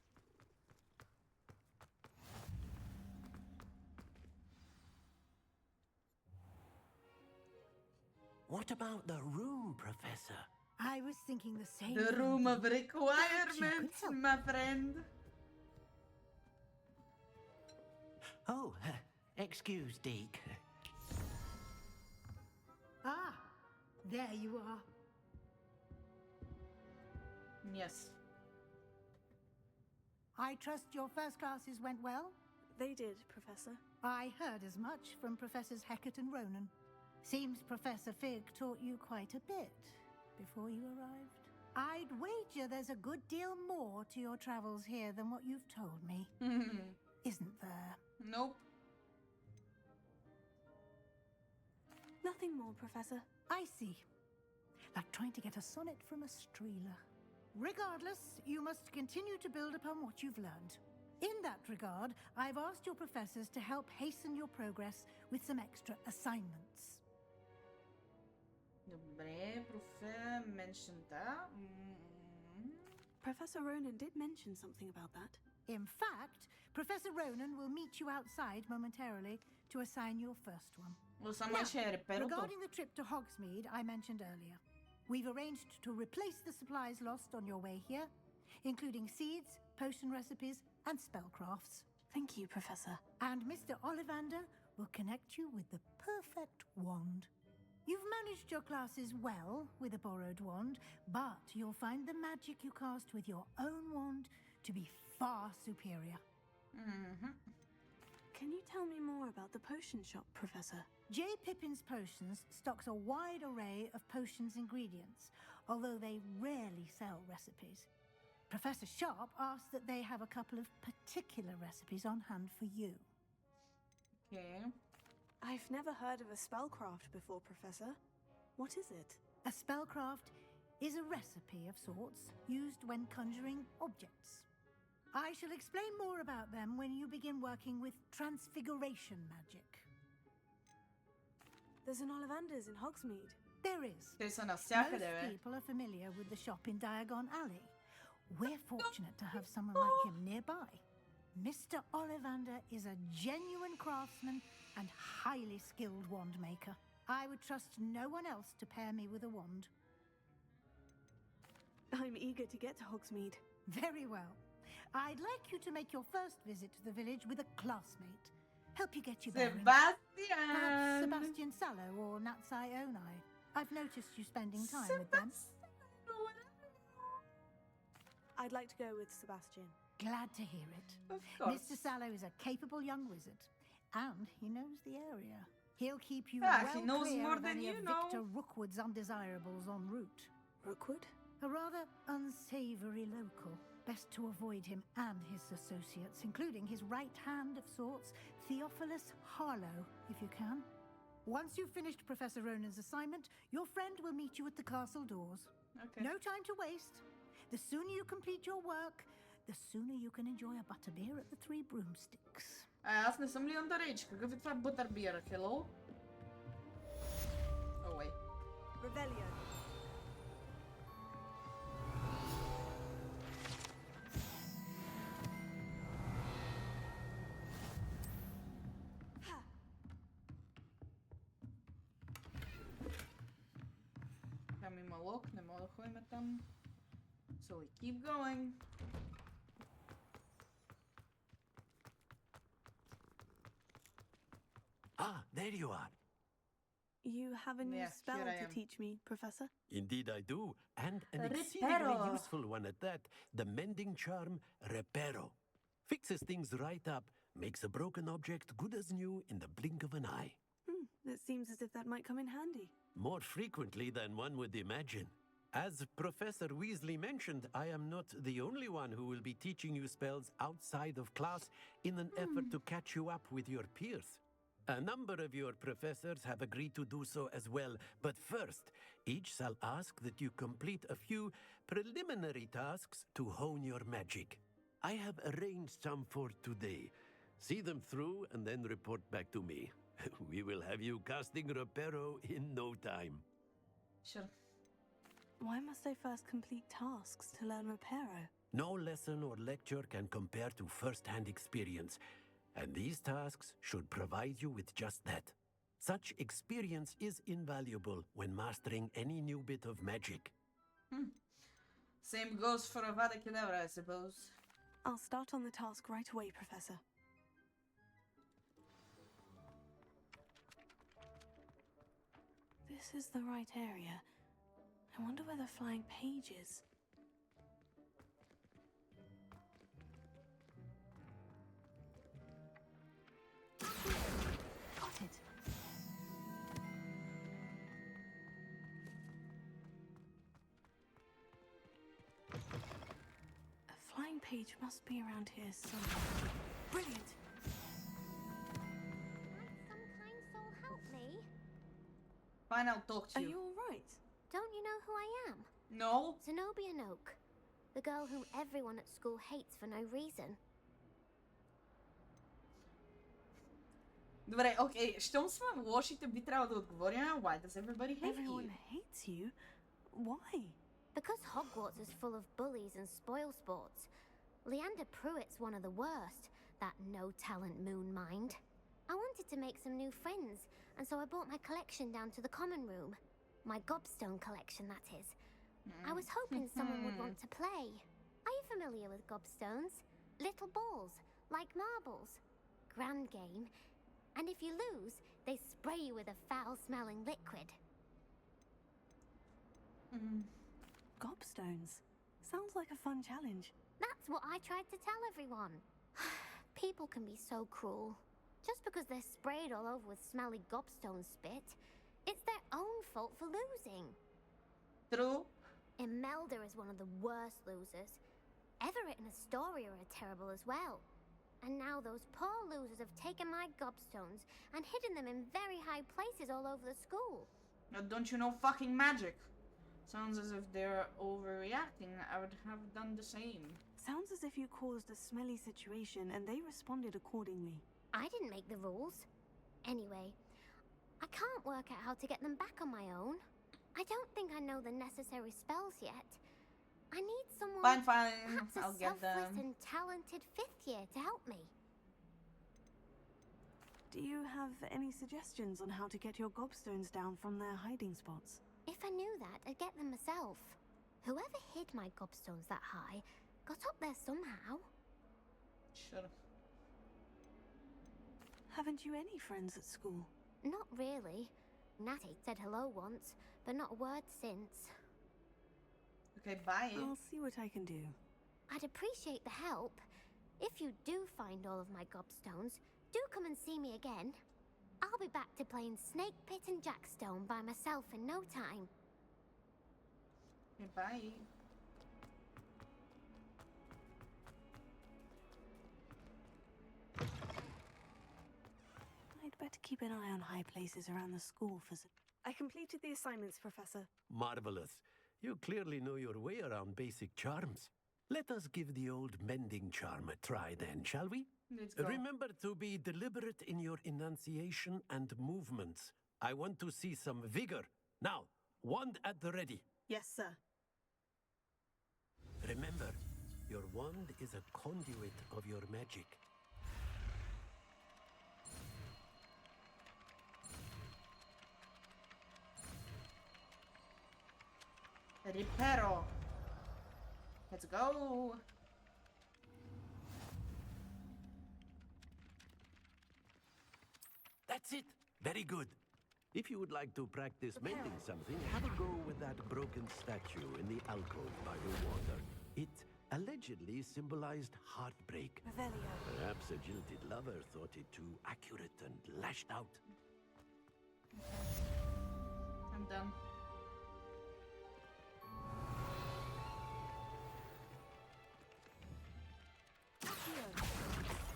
What about the room, Professor? I was thinking the same. The room of requirements, my friend. Oh, excuse, Deke. Ah, there you are. Yes. I trust your first classes went well? They did, Professor. I heard as much from Professors Hecat and Ronan. Seems Professor Fig taught you quite a bit before you arrived. I'd wager there's a good deal more to your travels here than what you've told me. Isn't there? Nope. Nothing more, Professor. I see. Like trying to get a sonnet from a streeler. Regardless, you must continue to build upon what you've learned. In that regard, I've asked your professors to help hasten your progress with some extra assignments. Добре, профе, mention that. Professor Ronan did mention something about that. In fact, Professor Ronan will meet you outside momentarily to assign your first one. Now, regarding the trip to Hogsmeade I mentioned earlier, we've arranged to replace the supplies lost on your way here, including seeds, potion recipes, and spellcrafts. Thank you, Professor. And Mr. Ollivander will connect you with the perfect wand. You've managed your classes well with a borrowed wand, but you'll find the magic you cast with your own wand to be far superior. Can you tell me more about the potion shop, Professor? J. Pippin's Potions stocks a wide array of potions ingredients, although they rarely sell recipes. Professor Sharp asked that they have a couple of particular recipes on hand for you. Okay. I've never heard of a spellcraft before, Professor. What is it? A spellcraft is a recipe of sorts used when conjuring objects. I shall explain more about them when you begin working with transfiguration magic. There's an Ollivander's in Hogsmeade. There is. Most people are familiar with the shop in Diagon Alley. We're fortunate to have someone like him nearby. Mr. Ollivander is a genuine craftsman and highly skilled wand maker. I would trust no one else to pair me with a wand. I'm eager to get to Hogsmeade. Very well. I'd like you to make your first visit to the village with a classmate. Help you get your bearings. Sebastian! Perhaps Sebastian Sallow or Natsai Onai. I've noticed you spending time with them. I'd like to go with Sebastian. Glad to hear it. Of course. Mr. Sallow is a capable young wizard, and he knows the area. He'll keep you he knows clear more of than any you of know. Victor Rookwood's undesirables en route. Rookwood? A rather unsavory local. Best to avoid him and his associates, including his right hand of sorts, Theophilus Harlow, if you can. Once you've finished Professor Ronan's assignment, your friend will meet you at the castle doors. Okay. No time to waste. The sooner you complete your work, the sooner you can enjoy a butterbeer at the Three Broomsticks. Аз не съм ли underage? Какъв е това butterbeer? Hello? Oh wait. Revelio. Там има лок, не мога да ходим там. So we keep going. Ah, there you are. You have a new Yeah, spell here I to am. teach me, Professor? Indeed I do, and an Reparo. exceedingly useful one at that. The mending charm, Reparo. Fixes things right up, makes a broken object good as new in the blink of an eye. It seems as if that might come in handy. More frequently than one would imagine. As Professor Weasley mentioned, I am not the only one who will be teaching you spells outside of class in an effort to catch you up with your peers. A number of your professors have agreed to do so as well, but first, each shall ask that you complete a few preliminary tasks to hone your magic. I have arranged some for today. See them through and then report back to me. We will have you casting Reparo in no time. Sure. Why must I first complete tasks to learn Reparo? No lesson or lecture can compare to first-hand experience, and these tasks should provide you with just that. Such experience is invaluable when mastering any new bit of magic. Same goes for Avada Kedavra, I suppose. I'll start on the task right away, Professor. This is the right area. I wonder where the flying page is. Got it. A flying page must be around here somewhere. Brilliant! Might some kind soul help me? Fine, I'll talk to Are you. you alright? Don't you know who I am? No? Zenobia Noak. The girl whom everyone at school hates for no reason. Добре, окей, щом сме лошите, би трябвало да отговоря. Why does everybody hate Everyone you? hates you? Why? Because Hogwarts is full of bullies and spoil sports. Leander Pruitt's one of the worst, that no-talent moon mind. I wanted to make some new friends, and so I brought my collection down to the common room. My gobstone collection, that is. I was hoping someone would want to play. Are you familiar with gobstones? Little balls, like marbles. Grand game. And if you lose, they spray you with a foul-smelling liquid. Gobstones. Sounds like a fun challenge. That's what I tried to tell everyone. People can be so cruel. Just because they're sprayed all over with smelly gobstone spit, it's their own fault for losing. True. Imelda is one of the worst losers. Everett and Astoria are terrible as well. And now those poor losers have taken my gobstones and hidden them in very high places all over the school. Now, don't you know fucking magic? Sounds as if they're overreacting. I would have done the same. Sounds as if you caused a smelly situation and they responded accordingly. I didn't make the rules. Anyway, I can't work out how to get them back on my own. I don't think I know the necessary spells yet. I need someone, Fine. perhaps a I'll get selfless them. and talented fifth year to help me. Do you have any suggestions on how to get your gobstones down from their hiding spots? If I knew that, I'd get them myself. Whoever hid my gobstones that high got up there somehow. Sure. Haven't you any friends at school? Not really. Natty said hello once, but not a word since. Okay, bye. I'll see what I can do. I'd appreciate the help. If you do find all of my gobstones, do come and see me again. I'll be back to playing Snake Pit and Jackstone by myself in no time. Okay, bye. I'd better keep an eye on high places around the school for... I completed the assignments, Professor. Marvelous. You clearly know your way around basic charms. Let us give the old mending charm a try then, shall we? Let's go. Remember to be deliberate in your enunciation and movements. I want to see some vigor. Now, wand at the ready. Yes, sir. Remember, your wand is a conduit of your magic. Reparo. Let's go. That's it. Very good. If you would like to practice mending something, have a go with that broken statue in the alcove by the water. It allegedly symbolized heartbreak. Revelio. Perhaps a jilted lover thought it too accurate and lashed out. I'm done.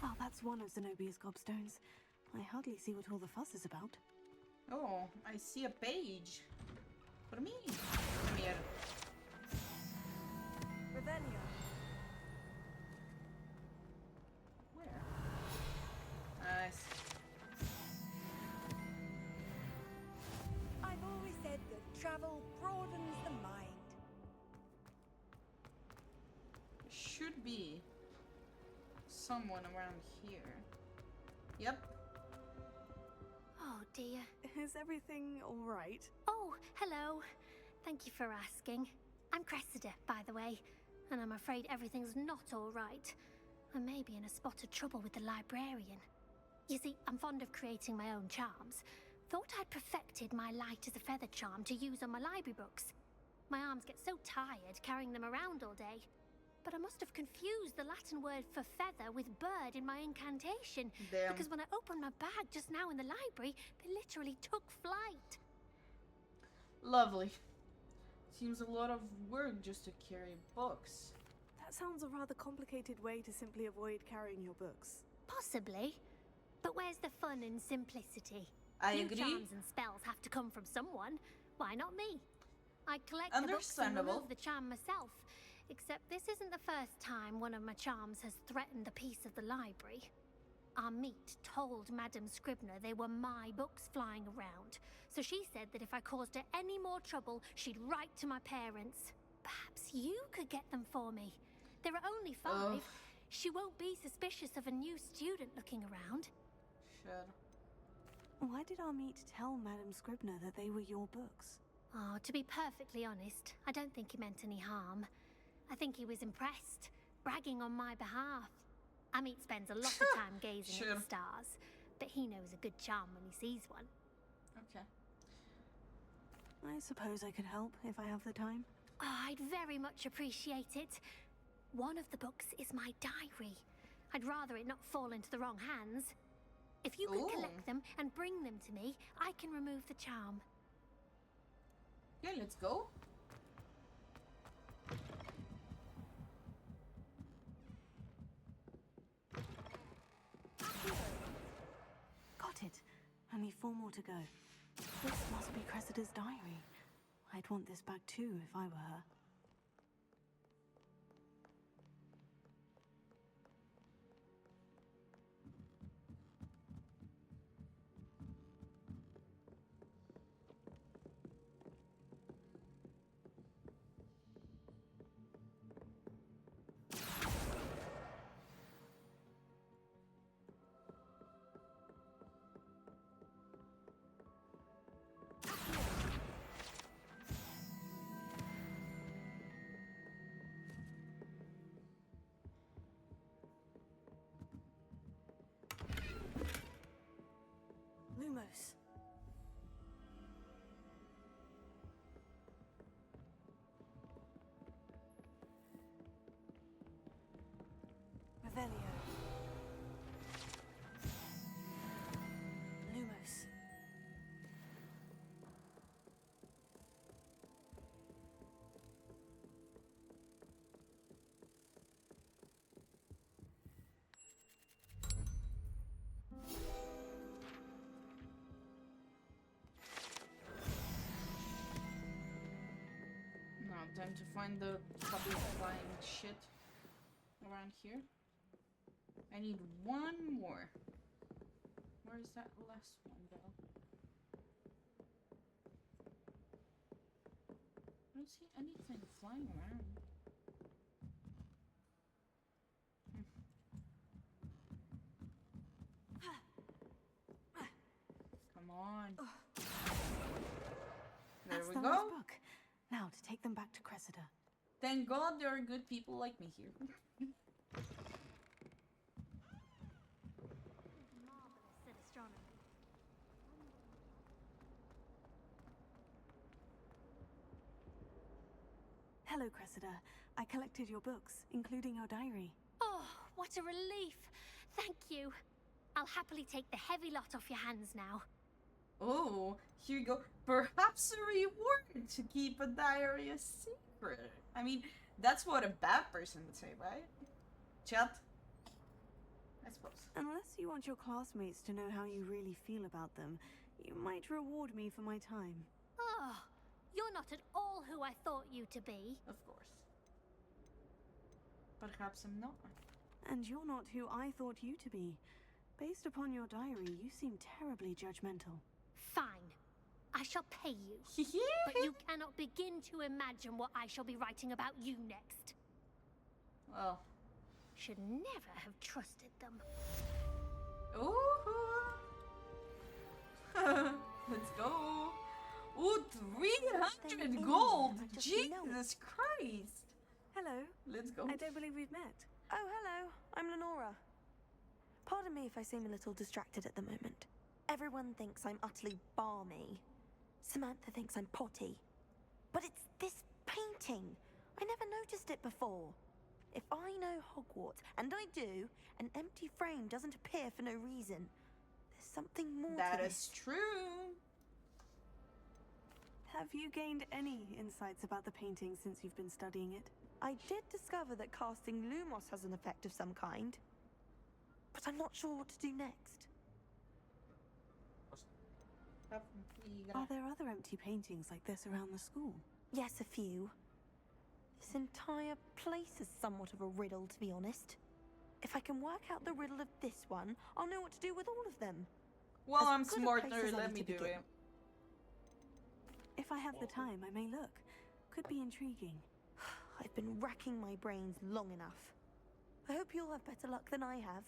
Oh, that's one of Zenobia's gobstones. I hardly see what all the fuss is about. Oh, I see a page. For me. Come here. Revelio. Where? Nice. I've always said that travel broadens the mind. Should be someone around here. Yep. Oh dear. Is everything all right? Oh, hello. Thank you for asking. I'm Cressida, by the way, and I'm afraid everything's not all right. I may be in a spot of trouble with the librarian. You see, I'm fond of creating my own charms. Thought I'd perfected my light as a feather charm to use on my library books. My arms get so tired carrying them around all day. But I must have confused the Latin word for feather with bird in my incantation. Damn. Because when I opened my bag just now in the library, they literally took flight. Lovely. Seems a lot of work just to carry books. That sounds a rather complicated way to simply avoid carrying your books. Possibly. But where's the fun in simplicity? I New agree. charms and spells have to come from someone. Why not me? I collect the books and Understandable. remove the charm myself. Except this isn't the first time one of my charms has threatened the peace of the library. Our meet told Madame Scribner they were my books flying around, so she said that if I caused her any more trouble, she'd write to my parents. Perhaps you could get them for me. There are only 5. Ugh. She won't be suspicious of a new student looking around. Sure. Why did our meet tell Madame Scribner that they were your books? Oh, to be perfectly honest, I don't think he meant any harm. I think he was impressed, bragging on my behalf. Amit spends a lot of time gazing at the stars, but he knows a good charm when he sees one. Okay. I suppose I could help if I have the time. Oh, I'd very much appreciate it. One of the books is my diary. I'd rather it not fall into the wrong hands. If you could collect them and bring them to me, I can remove the charm. Yeah, let's go. Got it. Only 4 more to go. This must be Cressida's diary. I'd want this back too if I were her. Revelio. Lumos. Now, time to find the public flying shit around here. I need one more. Where is that last one, though? I don't see anything flying around. Come on. There That's we the go. last book. Now to take them back to Cressida. Thank God there are good people like me here. Marvelous at astronomy. Hello, Cressida. I collected your books, including your diary. Oh, what a relief. Thank you. I'll happily take the heavy lot off your hands now. Oh, here you go. Perhaps a reward to keep a diary a secret. I mean, that's what a bad person would say, right? Chat? I suppose. Unless you want your classmates to know how you really feel about them, you might reward me for my time. Oh, you're not at all who I thought you to be. Of course. Perhaps I'm not. And you're not who I thought you to be. Based upon your diary, you seem terribly judgmental. Fine. I shall pay you. But you cannot begin to imagine what I shall be writing about you next. Well. Should never have trusted them. Ooh. Let's go. Ooh, 300 gold. Jesus Christ. Hello. Let's go. I don't believe we've met. Oh, hello. I'm Lenora. Pardon me if I seem a little distracted at the moment. Everyone thinks I'm utterly balmy. Samantha thinks I'm potty. But it's this painting. I never noticed it before. If I know Hogwarts, and I do, an empty frame doesn't appear for no reason. There's something more to this. That is true. Have you gained any insights about the painting since you've been studying it? I did discover that casting Lumos has an effect of some kind. But I'm not sure what to do next. Are there other empty paintings like this around the school? Yes, a few. This entire place is somewhat of a riddle, to be honest. If I can work out the riddle of this one, I'll know what to do with all of them. Well, As I'm good a smarter, place as let any me to do begin. it. If I have the time, I may look. Could be intriguing. I've been racking my brains long enough. I hope you'll have better luck than I have.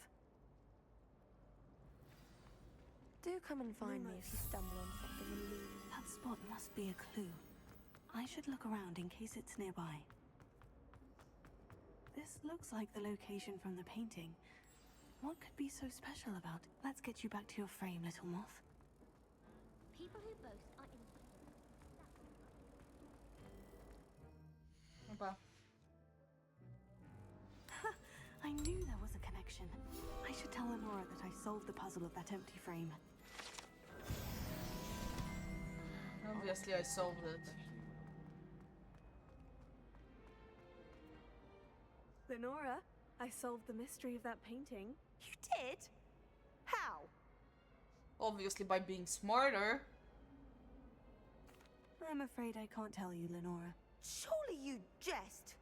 Do come and find me if you stumble on something illuminating. That spot must be a clue. I should look around in case it's nearby. This looks like the location from the painting. What could be so special about it? Let's get you back to your frame, little moth. People who boast are in... Okay. I knew there was a connection. I should tell Lenora that I solved the puzzle of that empty frame. Obviously, I solved it. Lenora, I solved the mystery of that painting. You did? How? Obviously, by being smarter. I'm afraid I can't tell you, Lenora. Surely you jest.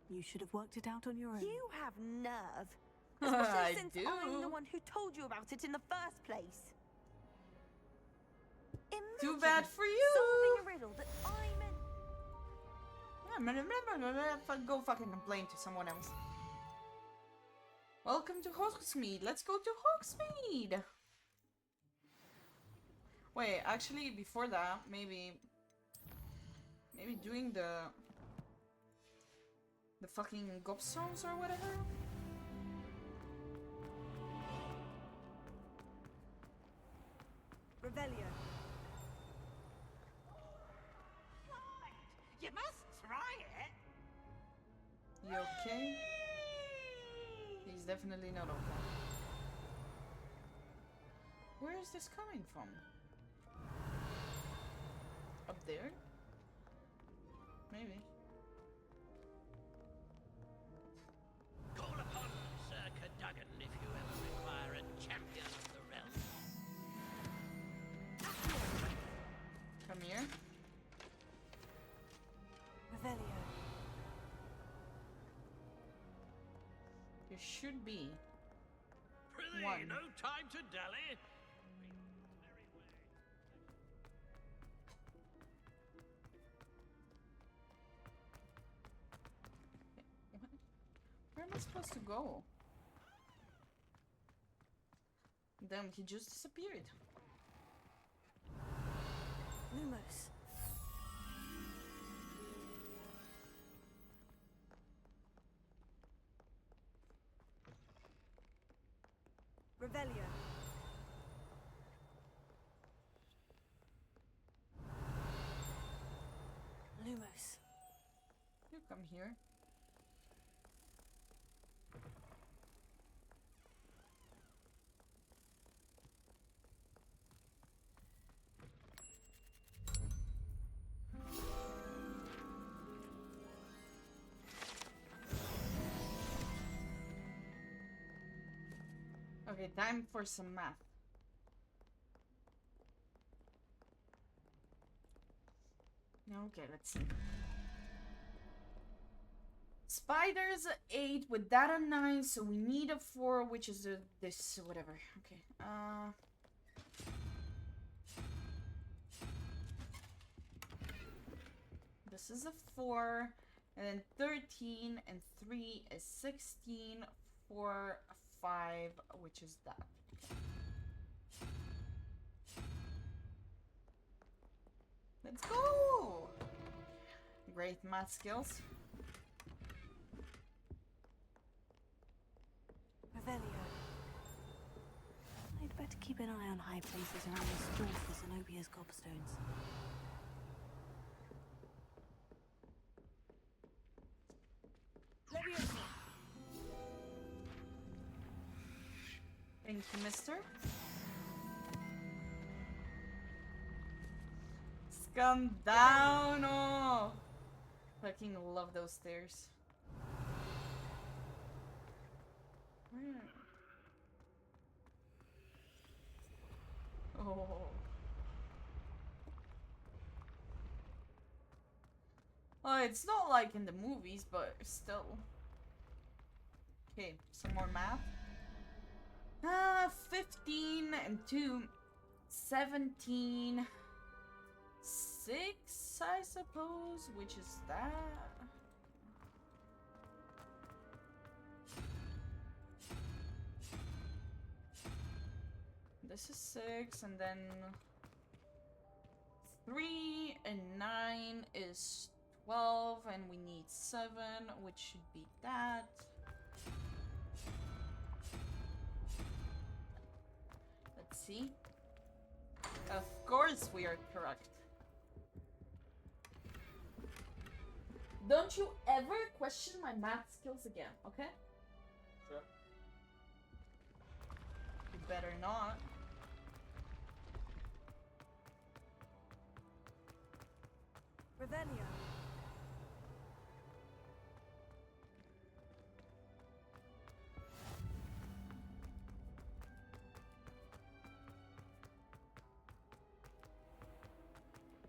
You should have worked it out on your own. You have nerve. I Especially since do. I'm the one who told you about it in the first place. Too bad for you. Solving a riddle that I meant. Go fucking complain to someone else. Welcome to Hogsmeade. Let's go to Hogsmeade. Wait, actually, before that, maybe doing the fucking gobstones or whatever. Revelio. You must You okay? He's definitely not okay. Where is this coming from? Up there? Maybe. Call upon Sir Cadogan if you ever require a champion of the realm. Come here. Revelio. There should be Prithee, one. no time to dally. Where am I supposed to go? Damn, he just disappeared. Lumos. Revelio. Lumos. You come here. Okay, time for some math. Okay, let's see. Spiders 8 with data 9, so we need a 4, which is this, whatever. Okay, this is a 4, and then 13, and 3 is 16, 4, 5, which is that. Let's go! Great math skills. Revelio. I'd better keep an eye on high places around the school for Zenobia's gobstones. Thank you, mister. Come down! Oh! Fucking love those stairs. Where? Oh. Well, it's not like in the movies, but still. Okay, some more math. 15 and 2, 17, 6, I suppose, which is that. This is 6, and then 3 and 9 is 12, and we need 7, which should be that. Let's see. Of course we are correct. Don't you ever question my math skills again, okay? Sure. You better not. Revelio.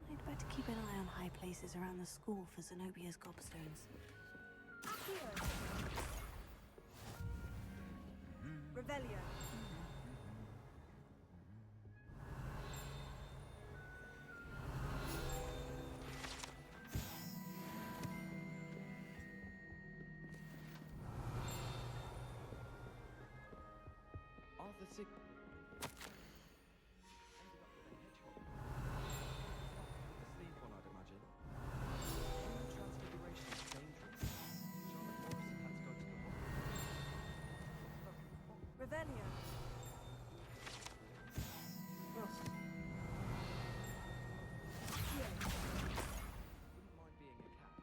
I'd better keep an eye on high places around the school for Zenobia's gobstones. Revelio. Arthur Sig. Sleep one, I'd imagine. Human transfiguration is dangerous. Charlotte Morrison had to go to the hospital. Revelio. Wouldn't mind being a cat.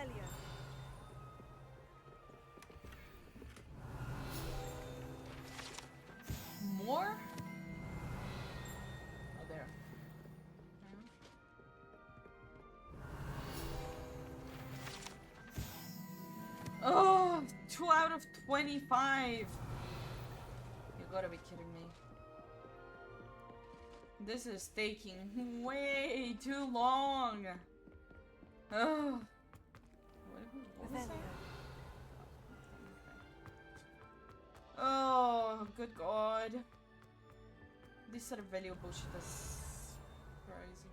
Revelio. More? Oh, there. Oh, 2 out of 25. You gotta be kidding me. This is taking way too long. Oh. What was that? Oh, good God. This sort of value bullshit is crazy.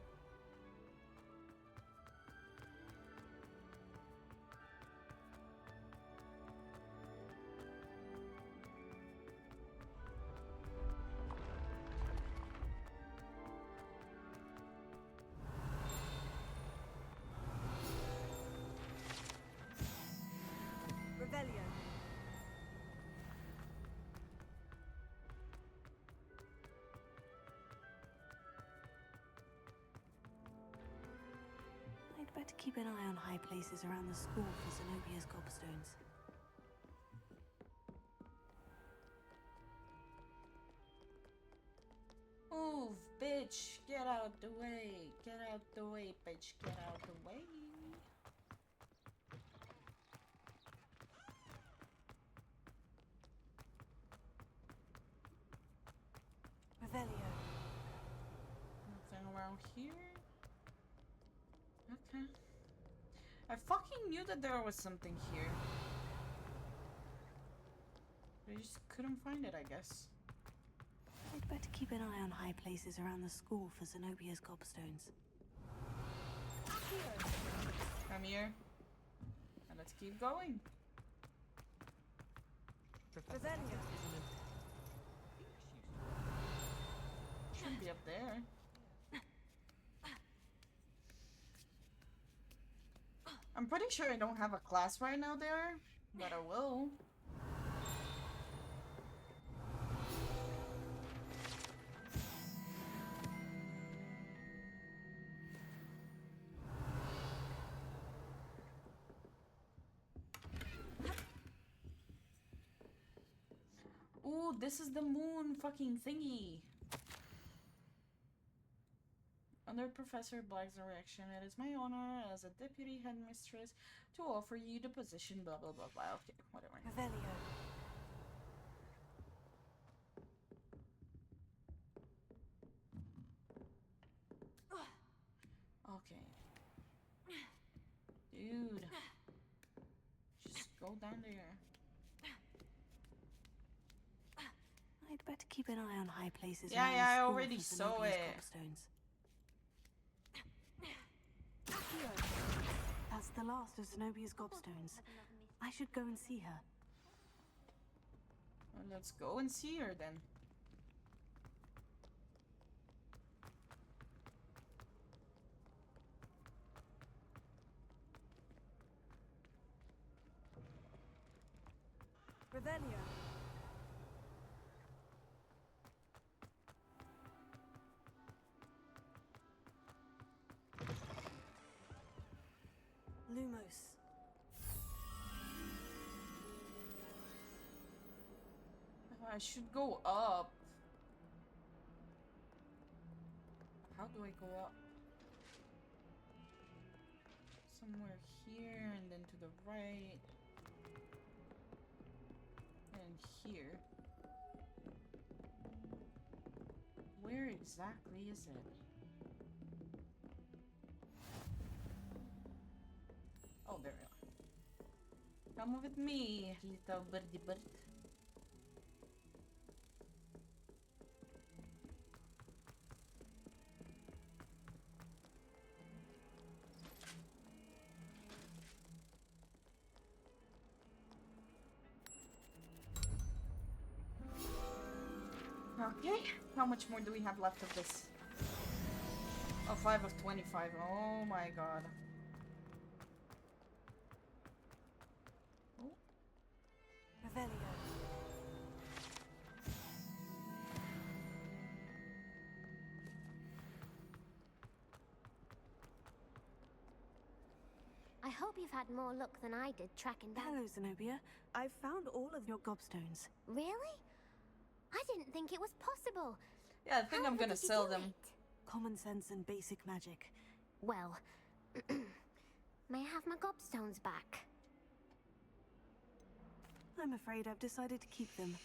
Revelio. I'd better keep an eye on high places around the school for Zenobia's gobstones. Move, bitch. Get out the way. Get out the way, bitch. Get out the way. Revelio. Nothing around here. Okay. I fucking knew that there was something here. I just couldn't find it, I guess. I'd better keep an eye on high places around the school for Zenobia's gobstones. Come here. And let's keep going. Revelio. Shouldn't be up there. I'm pretty sure I don't have a class right now there, but I will. Ooh, this is the moon fucking thingy. Under Professor Black's direction, it is my honor as a deputy headmistress to offer you the position, blah blah blah blah. Okay, whatever. Revelio. Okay. Dude. Just go down there. I'd better keep an eye on high places Yeah, around yeah, I the school already for saw Zenobia's it. gobstones. That's the last of Zenobia's gobstones. I should go and see her. Well, let's go and see her then. Revelio. Lumos. I should go up. How do I go up? Somewhere here and then to the right. And here. Where exactly is it? Oh, there we are. Come with me, little birdie bird. Okay, how much more do we have left of this? Oh, 5 of 25. Oh my god. Oh. Revelio. I hope you've had more luck than I did tracking down. Hello, Zenobia. I've found all of your gobstones. Really? I didn't think it was possible. Yeah, I think I'm gonna sell them. Common sense and basic magic. Well, may I have my gobstones back? I'm afraid I've decided to keep them.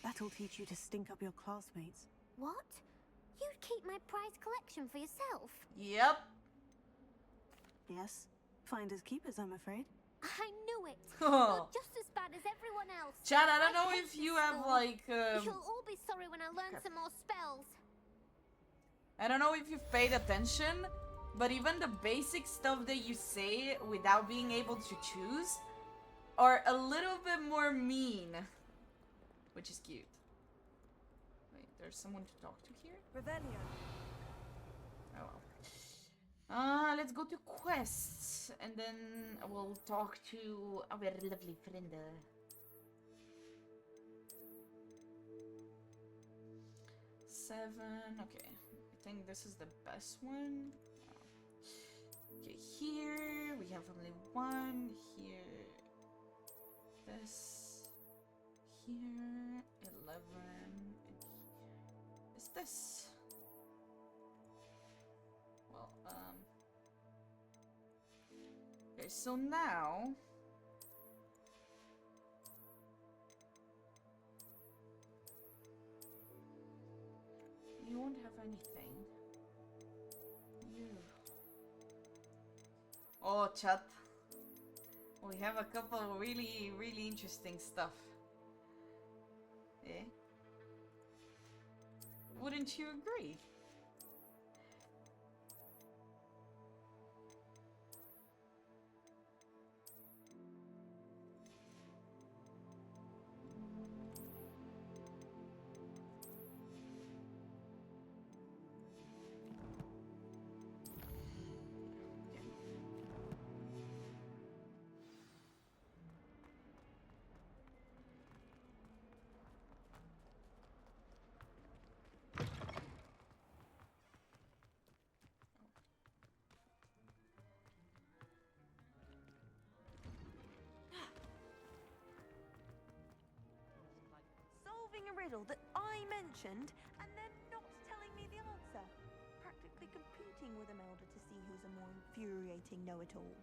That'll teach you to stink up your classmates. What? You'd keep my prized collection for yourself? Yep. Yes. Finders keepers, I'm afraid. I knew it. You're just as bad as everyone else. Chad, I don't know hate if you this have school. like You'll all be sorry when I learn some more spells. I don't know if you've paid attention, but even the basic stuff that you say without being able to choose are a little bit more mean. Which is cute. Wait, there's someone to talk to here? Revelio. Oh well. Let's go to quests, and then we'll talk to our lovely friend. 7, okay. I think this is the best one. Okay, here we have only 1. Here, this. Here, 11. And is this? Well, okay, so now you won't have anything. You. Oh, chat. We have a couple of really interesting stuff. Eh? Wouldn't you agree? Solving a riddle that I mentioned and then not telling me the answer. Practically competing with Imelda to see who's a more infuriating know-it-all.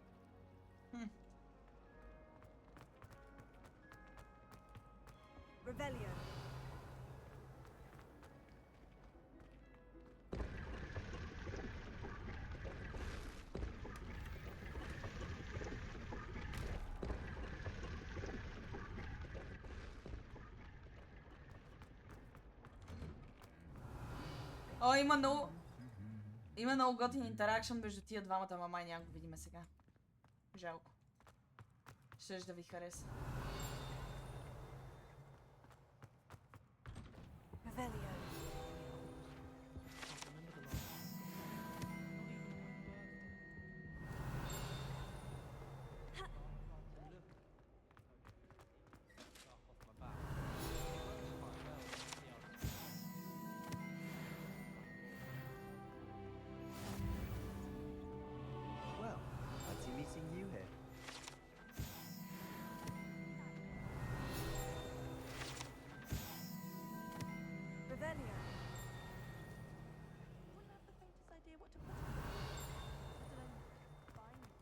Revelio. Има много готин интеракшн между тия двамата, ама май няма го видиме сега. Жалко. Щеш да ви хареса. Revelio. Well, fancy meeting you here. Revelio. Wouldn't have the faintest idea what to put in it. Let alone find it.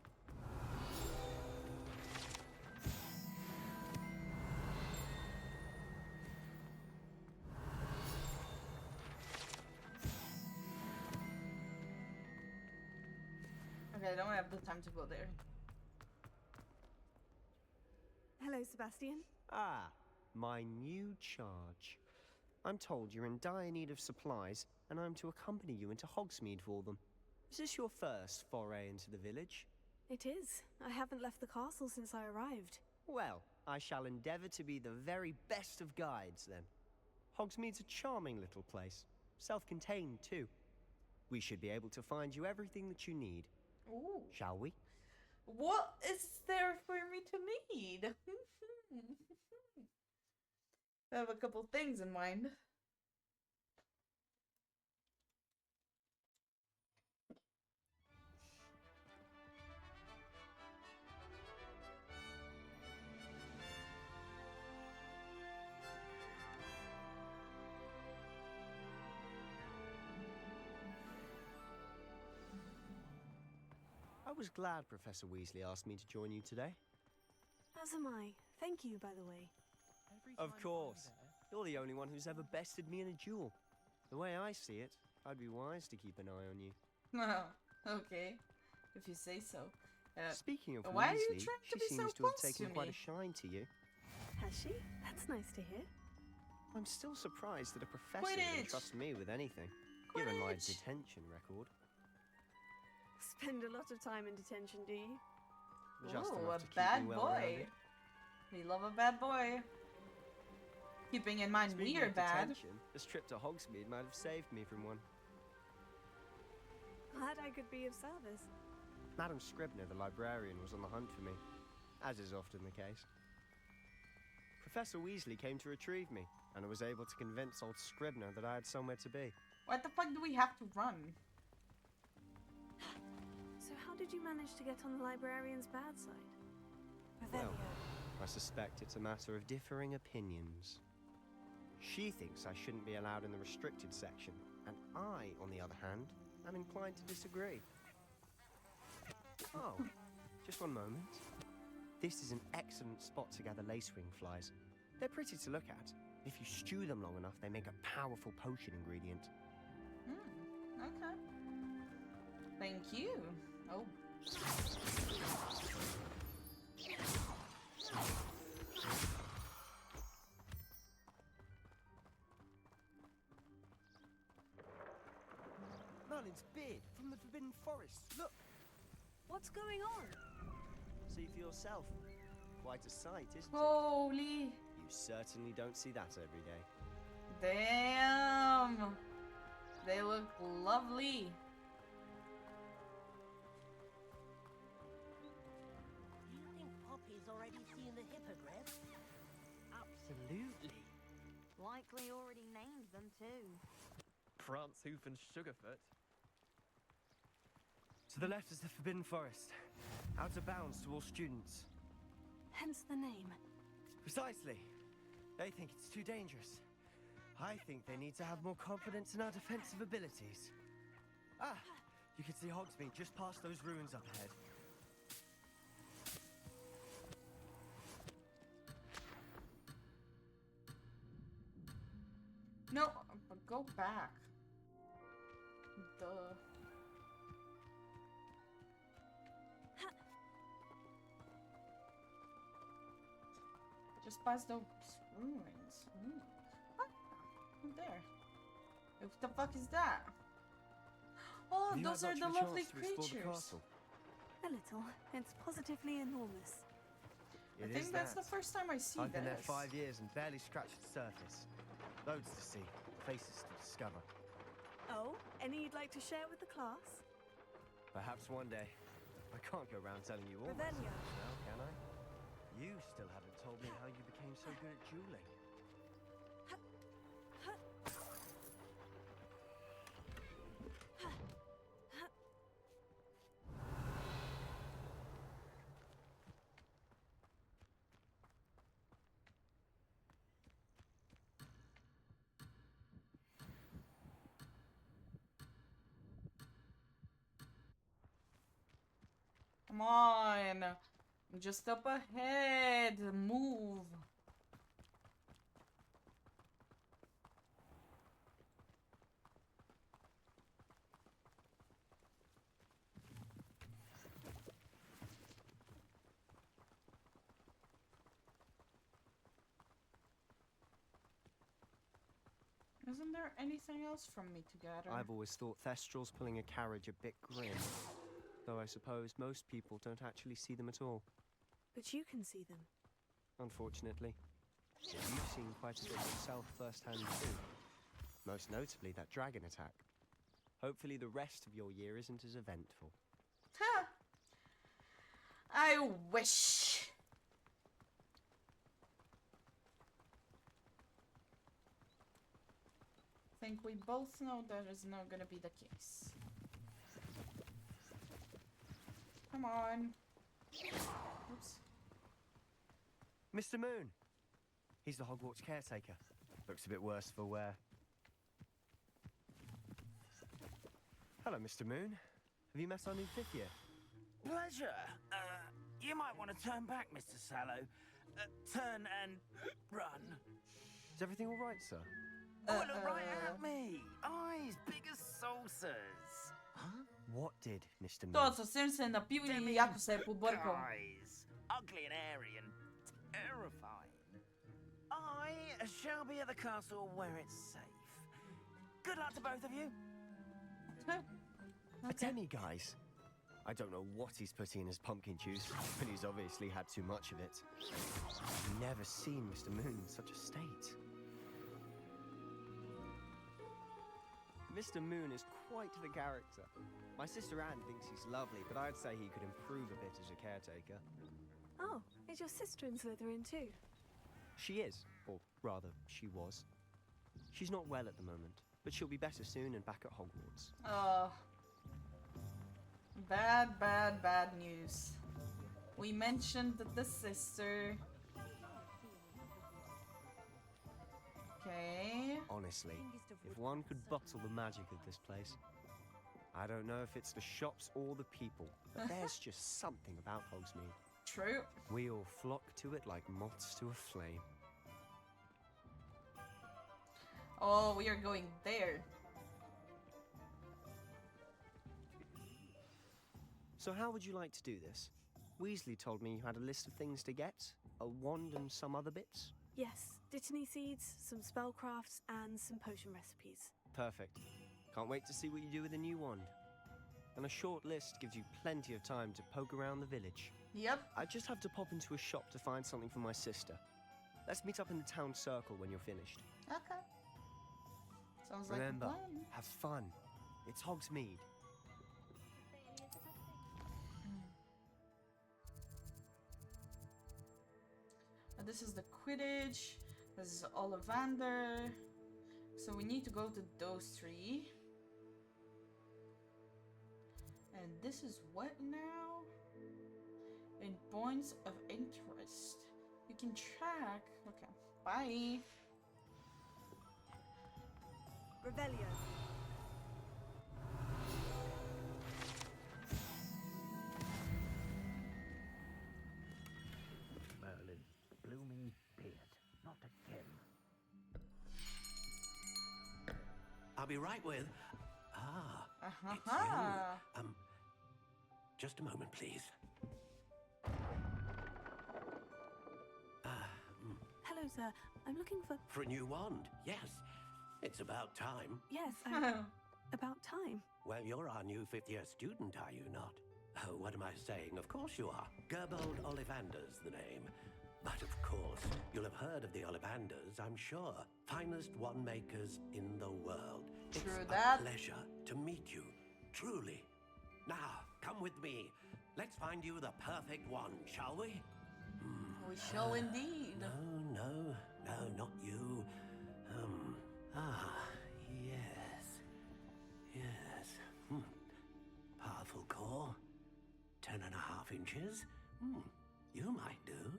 Okay, I don't have the time to go there. Hello, Sebastian. Ah, my new charge. I'm told you're in dire need of supplies, and I'm to accompany you into Hogsmeade for them. Is this your first foray into the village? It is. I haven't left the castle since I arrived. Well, I shall endeavour to be the very best of guides, then. Hogsmeade's a charming little place. Self-contained, too. We should be able to find you everything that you need. Ooh. Shall we? What is there for me to need? I have a couple things in mind. was glad Professor Weasley asked me to join you today. As am I. Thank you, by the way. Of course. You're the only one who's ever bested me in a duel. The way I see it, I'd be wise to keep an eye on you. Okay, if you say so. Speaking of why are you Weasley, trying she to be seems so to have close taken to quite me? a shine to you. Has she? That's nice to hear. I'm still surprised that a professor would trust me with anything, given my detention record. Spend a lot of time in detention, do you? Just Ooh, enough a to keep bad me well boy. rounded. We love a bad boy. Keeping in mind Speaking we are of bad. detention, this trip to Hogsmeade might have saved me from one. Glad I could be of service. Madam Scribner, the librarian, was on the hunt for me, as is often the case. Professor Weasley came to retrieve me, and I was able to convince old Scribner that I had somewhere to be. What the fuck do we have to run? So how did you manage to get on the librarian's bad side? Well, I suspect it's a matter of differing opinions. She thinks I shouldn't be allowed in the restricted section, and I, on the other hand, am inclined to disagree. Oh, just one moment. This is an excellent spot to gather lacewing flies. They're pretty to look at. If you stew them long enough, they make a powerful potion ingredient. Okay. Thank you. Oh. Merlin's beard from the Forbidden Forest. Look! What's going on? See for yourself. Quite a sight, isn't Holy. it? You certainly don't see that every day. Damn. They look lovely. Do you think Poppy's already seen the hippogriff? Absolutely. Likely already named them too. Prance, Hoof, and Sugarfoot. To the left is the Forbidden Forest. Out of bounds to all students. Hence the name. Precisely. They think it's too dangerous. I think they need to have more confidence in our defensive abilities. Ah! You can see Hogsmeade just past those ruins up ahead. No, but go back. Duh. Just past those ruins. What? There. What the fuck is that? Oh, those are the lovely creatures. A little. It's positively enormous. I think that's the first time I see I've been there this. 5 years and barely scratched the surface. Loads to see, places to discover. Oh, any you'd like to share with the class? Perhaps one day. I can't go around telling you all my Revelio. secrets now, can I? You still haven't told me how you became so good at dueling. Come on. I'm just up ahead. Move. Isn't there anything else from me to gather? I've always thought Thestrals pulling a carriage a bit grim. Though I suppose most people don't actually see them at all. But you can see them. Unfortunately. You've seen quite a bit yourself firsthand too. Most notably that dragon attack. Hopefully the rest of your year isn't as eventful. Huh. I wish. I think we both know that is not gonna be the case. Come on. Oops. Mr. Moon! He's the Hogwarts caretaker. Looks a bit worse for wear. Hello, Mr. Moon. Have you met our new 5th year? Pleasure. You might want to turn back, Mr. Sallow. Turn and run. Is everything all right, sir? Oh, look right at me. Eyes big as saucers. Huh? What did Mr. Moon? Tot, sem se napil in jako se je pobrkal. Guys, ugly and airy and terrifying. I shall be at the castle where it's safe. Good luck to both of you. A demi, guys. I don't know what he's putting in his pumpkin juice, but he's obviously had too much of it. I've never seen Mr. Moon in such a state. Mr. Moon is quite the character. My sister Anne thinks he's lovely, but I'd say he could improve a bit as a caretaker. Oh, is your sister in Slytherin too? She is, or rather, she was. She's not well at the moment, but she'll be better soon and back at Hogwarts. Oh. Bad news. We mentioned the sister. Okay. Honestly, if one could bottle the magic of this place. I don't know if it's the shops or the people, but there's just something about Hogsmeade. True. We all flock to it like moths to a flame. Oh, we are going there. So how would you like to do this? Weasley told me you had a list of things to get, a wand and some other bits. Yes, Dittany seeds, some spellcrafts, and some potion recipes. Perfect. Can't wait to see what you do with the new wand. And a short list gives you plenty of time to poke around the village. Yep. I just have to pop into a shop to find something for my sister. Let's meet up in the town circle when you're finished. Okay. Sounds Remember, like a plan. have fun. It's Hogsmeade. This is the Quidditch. This is Ollivander. So we need to go to those three. And this is what now? In points of interest. You can track. Okay. Bye. Revelio. Merlin, blooming beard, not again. I'll be right with. Ah, it's Uh-huh. you. Just a moment, please. Hello, sir. I'm looking for... For a new wand, yes. It's about time. Yes, about time. Well, you're our new fifth-year student, are you not? Oh, what am I saying? Of course you are. Gerbold Ollivander's the name. But of course, you'll have heard of the Ollivanders, I'm sure. Finest wand makers in the world. True it's that. a pleasure to meet you, truly. Now, come with me. Let's find you the perfect wand, shall we? We shall indeed. No, not you. Yes. Powerful core. 10.5 inches. You might do.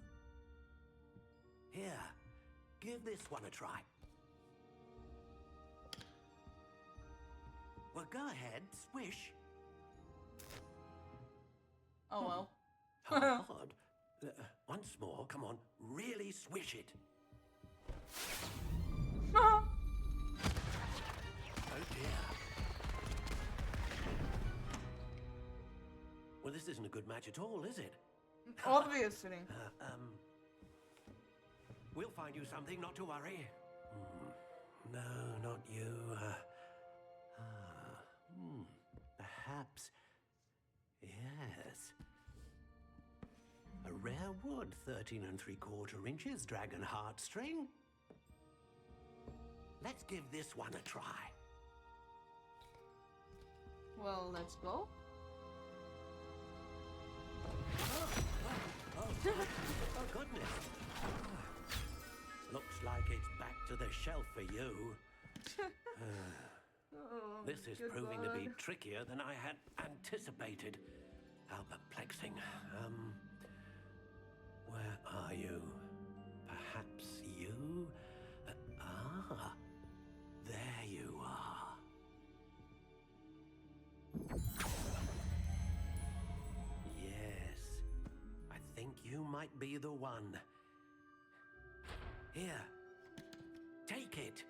Here, give this one a try. Well, go ahead, swish. Oh well. How odd. Once more, come on, really swish it. Oh dear. Well, this isn't a good match at all, is it? Obviously. We'll find you something, not to worry. No, not you. Perhaps. Yes. A rare wood, 13 3/4 inches, dragon heartstring. Let's give this one a try. Well, let's go. Oh, goodness. Looks like it's back to the shelf for you. Oh, This is good proving to be God. trickier than I had anticipated. How perplexing. Where are you? Perhaps you? There you are. be the one. Here, take it.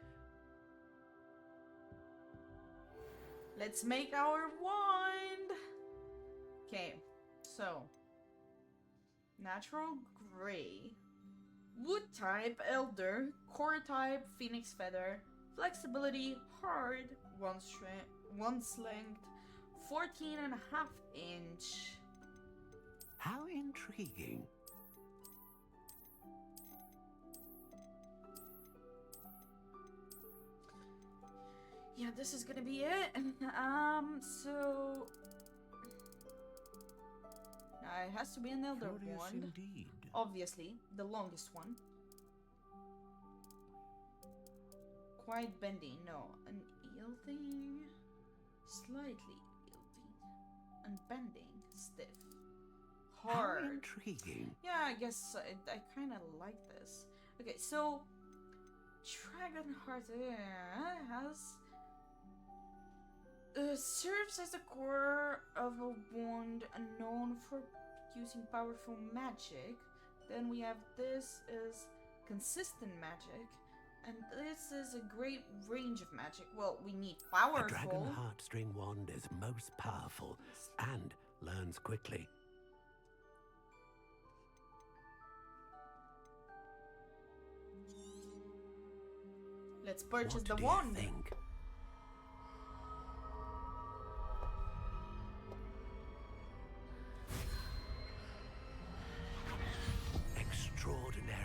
Let's make our wand. Okay, so natural gray, wood type elder, core type phoenix feather, flexibility hard, one length, 14.5 inch. How intriguing. Yeah, this is gonna be it. So now it has to be an elder Curious wand. indeed. Obviously, the longest one. Quite bendy, no. An yielding, slightly yielding, unbending, stiff, hard. How intriguing. Yeah, I guess I kind of like this. Okay, so Dragonheart has serves as the core of a wand known for using powerful magic. Then we have this is consistent magic, and this is a great range of magic. Well, we need powerful. A dragon heartstring wand is most powerful and learns quickly. Let's purchase What the do wand. you think? Extraordinary.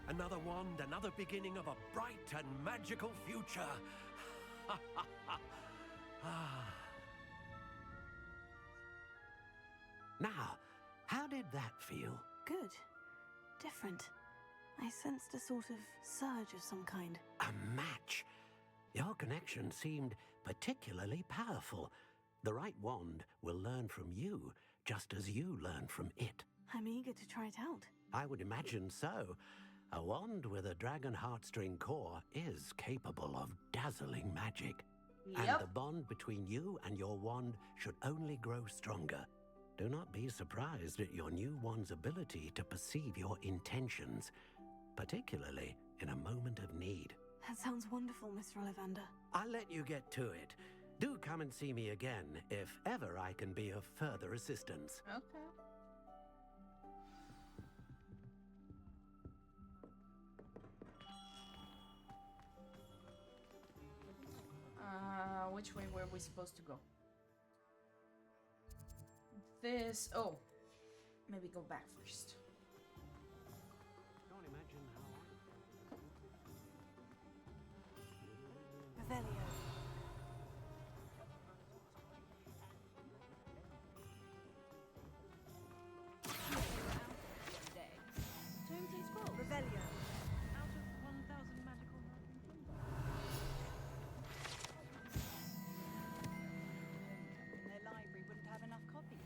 Another wand, another beginning of a bright and magical future. Now, how did that feel? Good. Different. I sensed a sort of surge of some kind. A match. Your connection seemed particularly powerful. The right wand will learn from you, just as you learn from it. I'm eager to try it out. I would imagine so. A wand with a dragon heartstring core is capable of dazzling magic. And the bond between you and your wand should only grow stronger. Do not be surprised at your new wand's ability to perceive your intentions, particularly in a moment of need. That sounds wonderful, Mr. Ollivander. I'll let you get to it. Do come and see me again if ever I can be of further assistance. Okay. Which way were we supposed to go? This. Oh, maybe go back first. Can't imagine how Revelio. Revelio. Out of 1,000 magical Their library wouldn't have enough copies.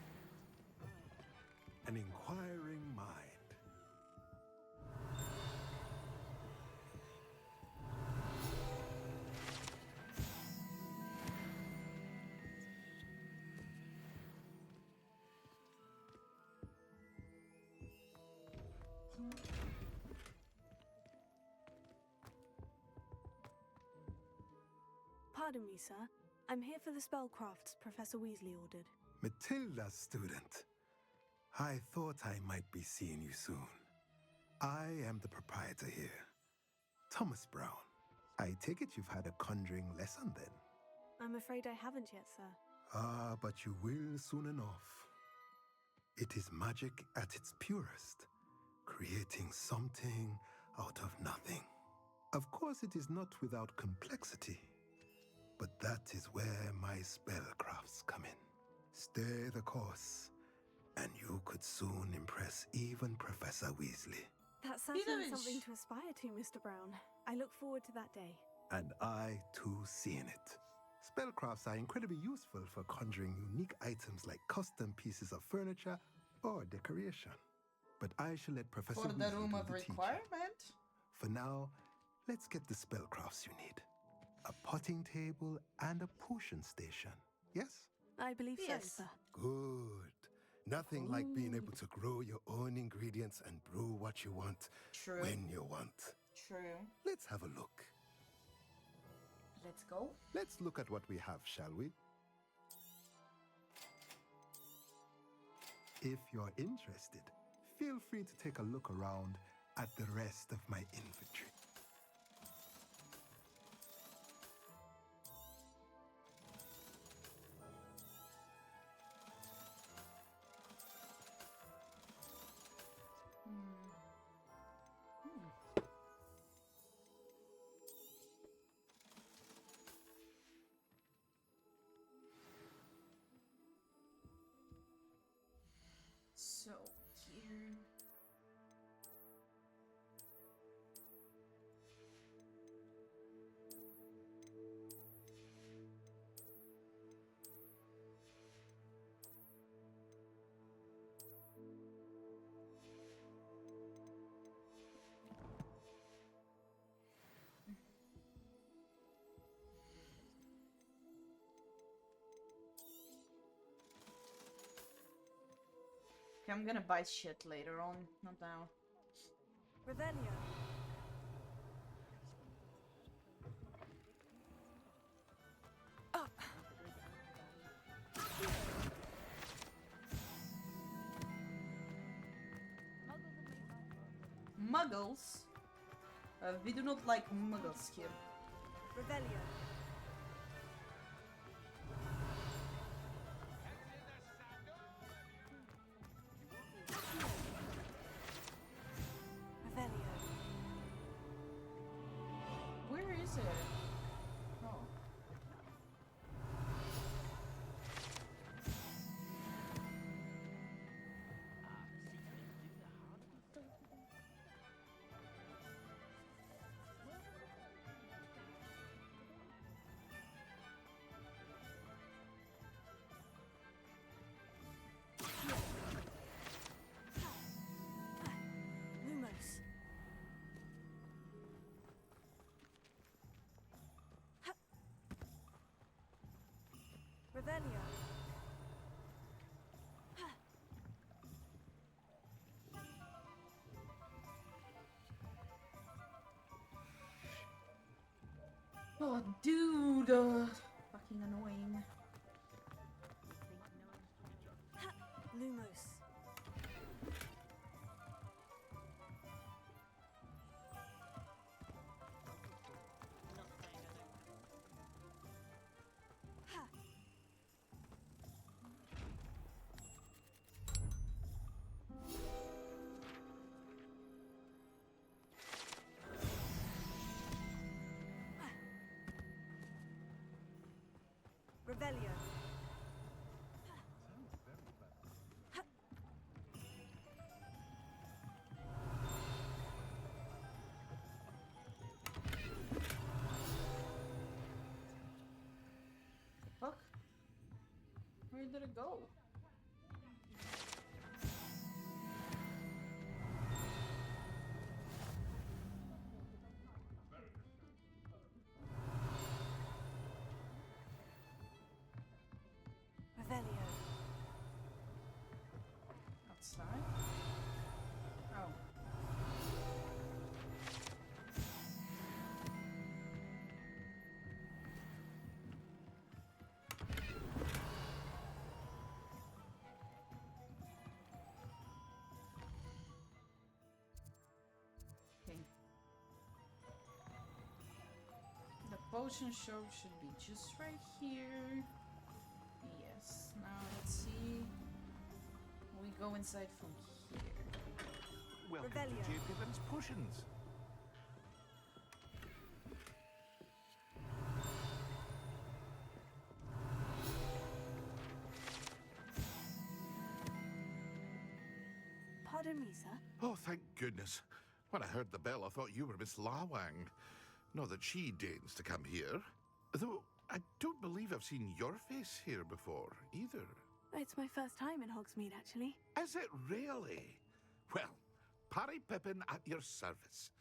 An inquiring mind. Pardon me, sir. I'm here for the spellcrafts Professor Weasley ordered. Matilda's student. I thought I might be seeing you soon. I am the proprietor here, Thomas Brown. I take it you've had a conjuring lesson then? I'm afraid I haven't yet, sir. Ah, but you will soon enough. It is magic at its purest, creating something out of nothing. Of course, it is not without complexity, but that is where my spellcrafts come in. Stay the course, and you could soon impress even Professor Weasley. That's certainly something to aspire to, Mr. Brown. I look forward to that day. And I, too, seeing it. Spellcrafts are incredibly useful for conjuring unique items like custom pieces of furniture or decoration. But I shall let Professor For the Weasley room do of the teaching. requirement? For now, let's get the spellcrafts you need. A potting table and a potion station. Yes? I believe Yes. so, sir. Good. Nothing like being able to grow your own ingredients and brew what you want True. when you want. True. Let's have a look. Let's go. Let's look at what we have, shall we? If you're interested, feel free to take a look around at the rest of my inventory. So here. Okay, I'm gonna buy shit later on, not now. Revelio. Muggles? We do not like muggles here. Revelio. Revelio. Where is it? Oh. Lumos. Revelio. Oh, dude! Fucking annoying. Lumos. Revelio. Fuck. Where did it go? Revelio. Outside? Oh. Okay. The potion shop should be just right here. Yes. Now let's see. We go inside from here. Welcome Revelio. to J. Pippin's Potions. Pardon me, sir. Oh, thank goodness. When I heard the bell, I thought you were Miss Lawang. Not that she deigns to come here. Though I don't believe I've seen your face here before, either. It's my first time in Hogsmeade, actually. Is it really? Well, Parry Pippin at your service.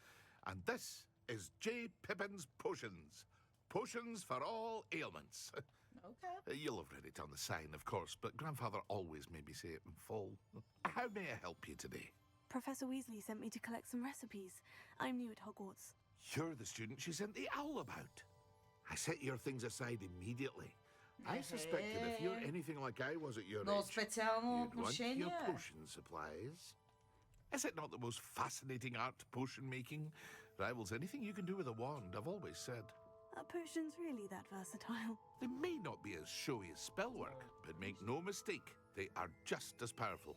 And this is J. Pippin's Potions. Potions for all ailments. Okay. You'll have read it on the sign, of course, but Grandfather always made me say it in full. How may I help you today? Professor Weasley sent me to collect some recipes. I'm new at Hogwarts. You're the student she sent the owl about. I set your things aside immediately. I suspected if you're anything like I was at your No age, специално you'd want your отношение. potion supplies. Is it not the most fascinating art, potion making? Rivals anything you can do with a wand, I've always said. Are potions really that versatile? They may not be as showy as spellwork, but make no mistake, they are just as powerful.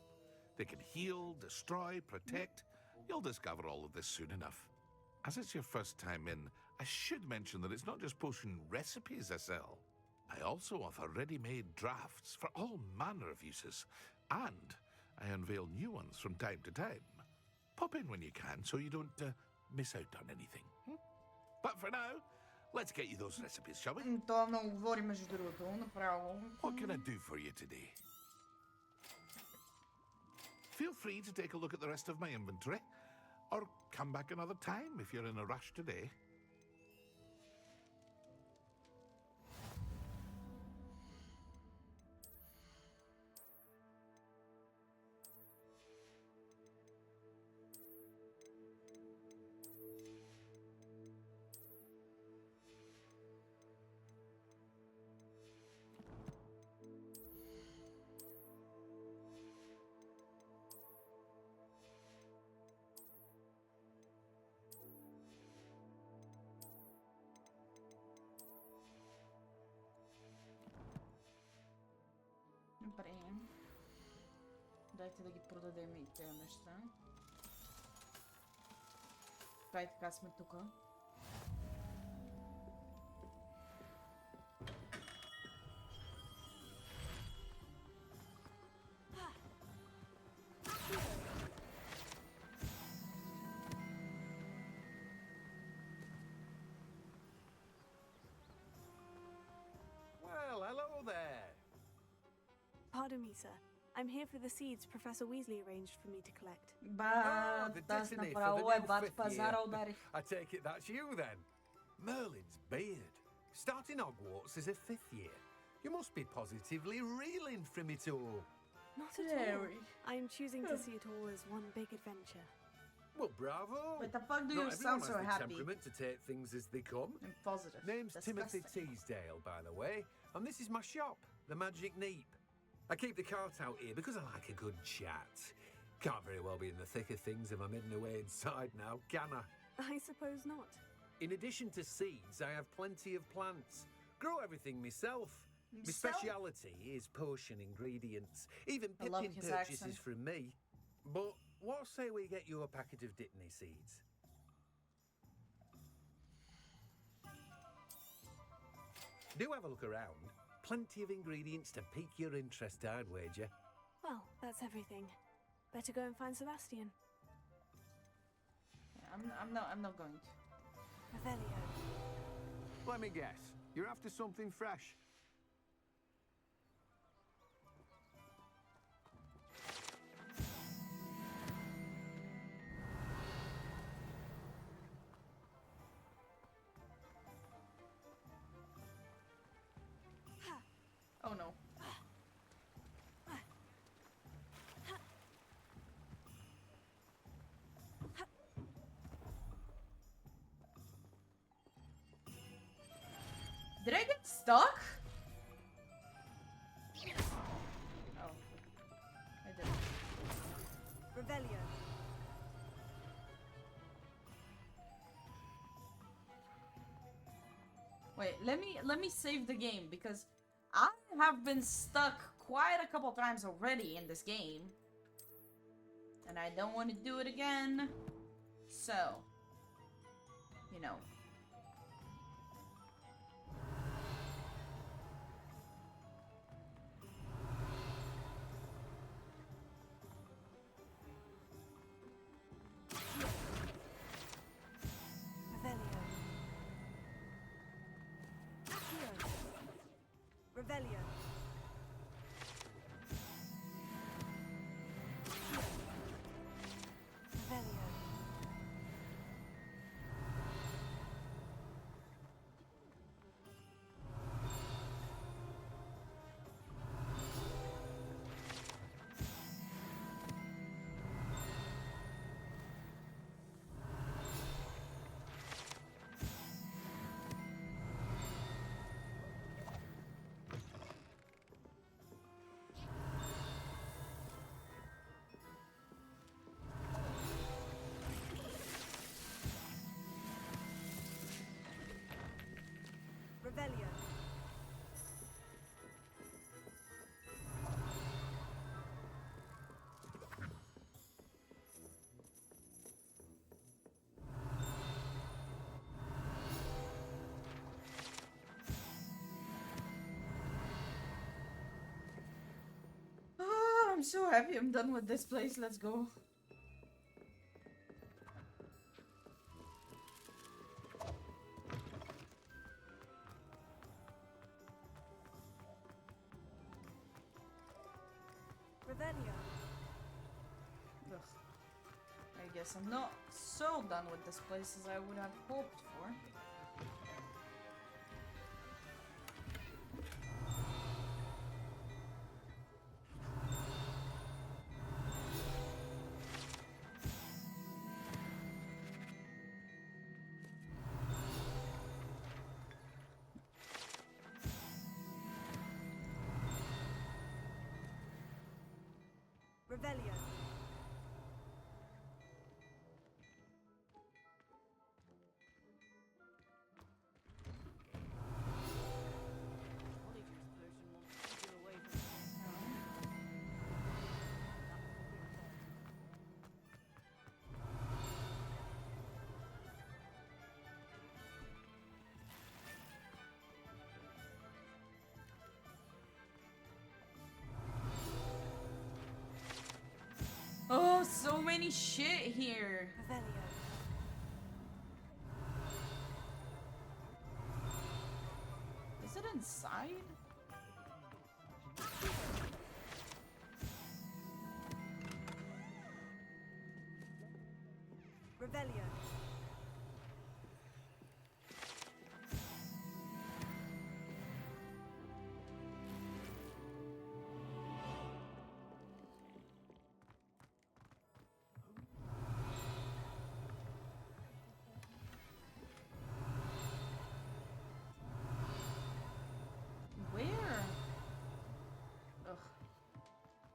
They can heal, destroy, protect. You'll discover all of this soon enough. As it's your first time in, I should mention that it's not just potion recipes I sell. I also offer ready-made drafts for all manner of uses, and I unveil new ones from time to time. Pop in when you can so you don't miss out on anything. But for now, let's get you those recipes, shall we? Това много говори между другото, направо. What can I do for you today? Feel free to take a look at the rest of my inventory, or come back another time if you're in a rush today. Добре. Дайте да ги продадем и тези неща. Това и така сме тук. Well, hello there. Pardon me, sir. I'm here for the seeds Professor Weasley arranged for me to collect. Ба, the аз destiny for направо the е new бат fifth пазара year. ударих. I take it that's you then. Merlin's beard. Starting Hogwarts as a fifth year. You must be positively reeling from it all. Not at all. I am choosing to see it all as one big adventure. Well, bravo. But the fuck do Not you everyone sound has so the happy? temperament to take things as they come. I'm positive. Name's Timothy Disgusting. Teasdale, by the way, and this is my shop, the Magic Neep. I keep the cart out here because I like a good chat. Can't very well be in the thick of things if I'm hidden away inside now, can I? I suppose not. In addition to seeds, I have plenty of plants. Grow everything myself. My Yourself? speciality is potion ingredients. Even I love Pippin his purchases accent. from me. But what say we get you a packet of Dittany seeds? Do have a look around. Plenty of ingredients to pique your interest, I'd wager. Well, that's everything. Better go and find Sebastian. Yeah, I'm not going to. Revelio. Let me guess. You're after something fresh. Oh no. Did I get stuck? Oh. I didn't. Revelio. Wait, let me save the game because I have been stuck quite a couple times already in this game. And I don't want to do it again. So, you know. Revelio. Revelio. I'm so happy I'm done with this place. Let's go. Revelio. Ugh. I guess I'm not so done with this place as I would have hoped for. Revelio. Oh, so many shit here. Revelio. Is it inside? Revelio. Where? Ugh.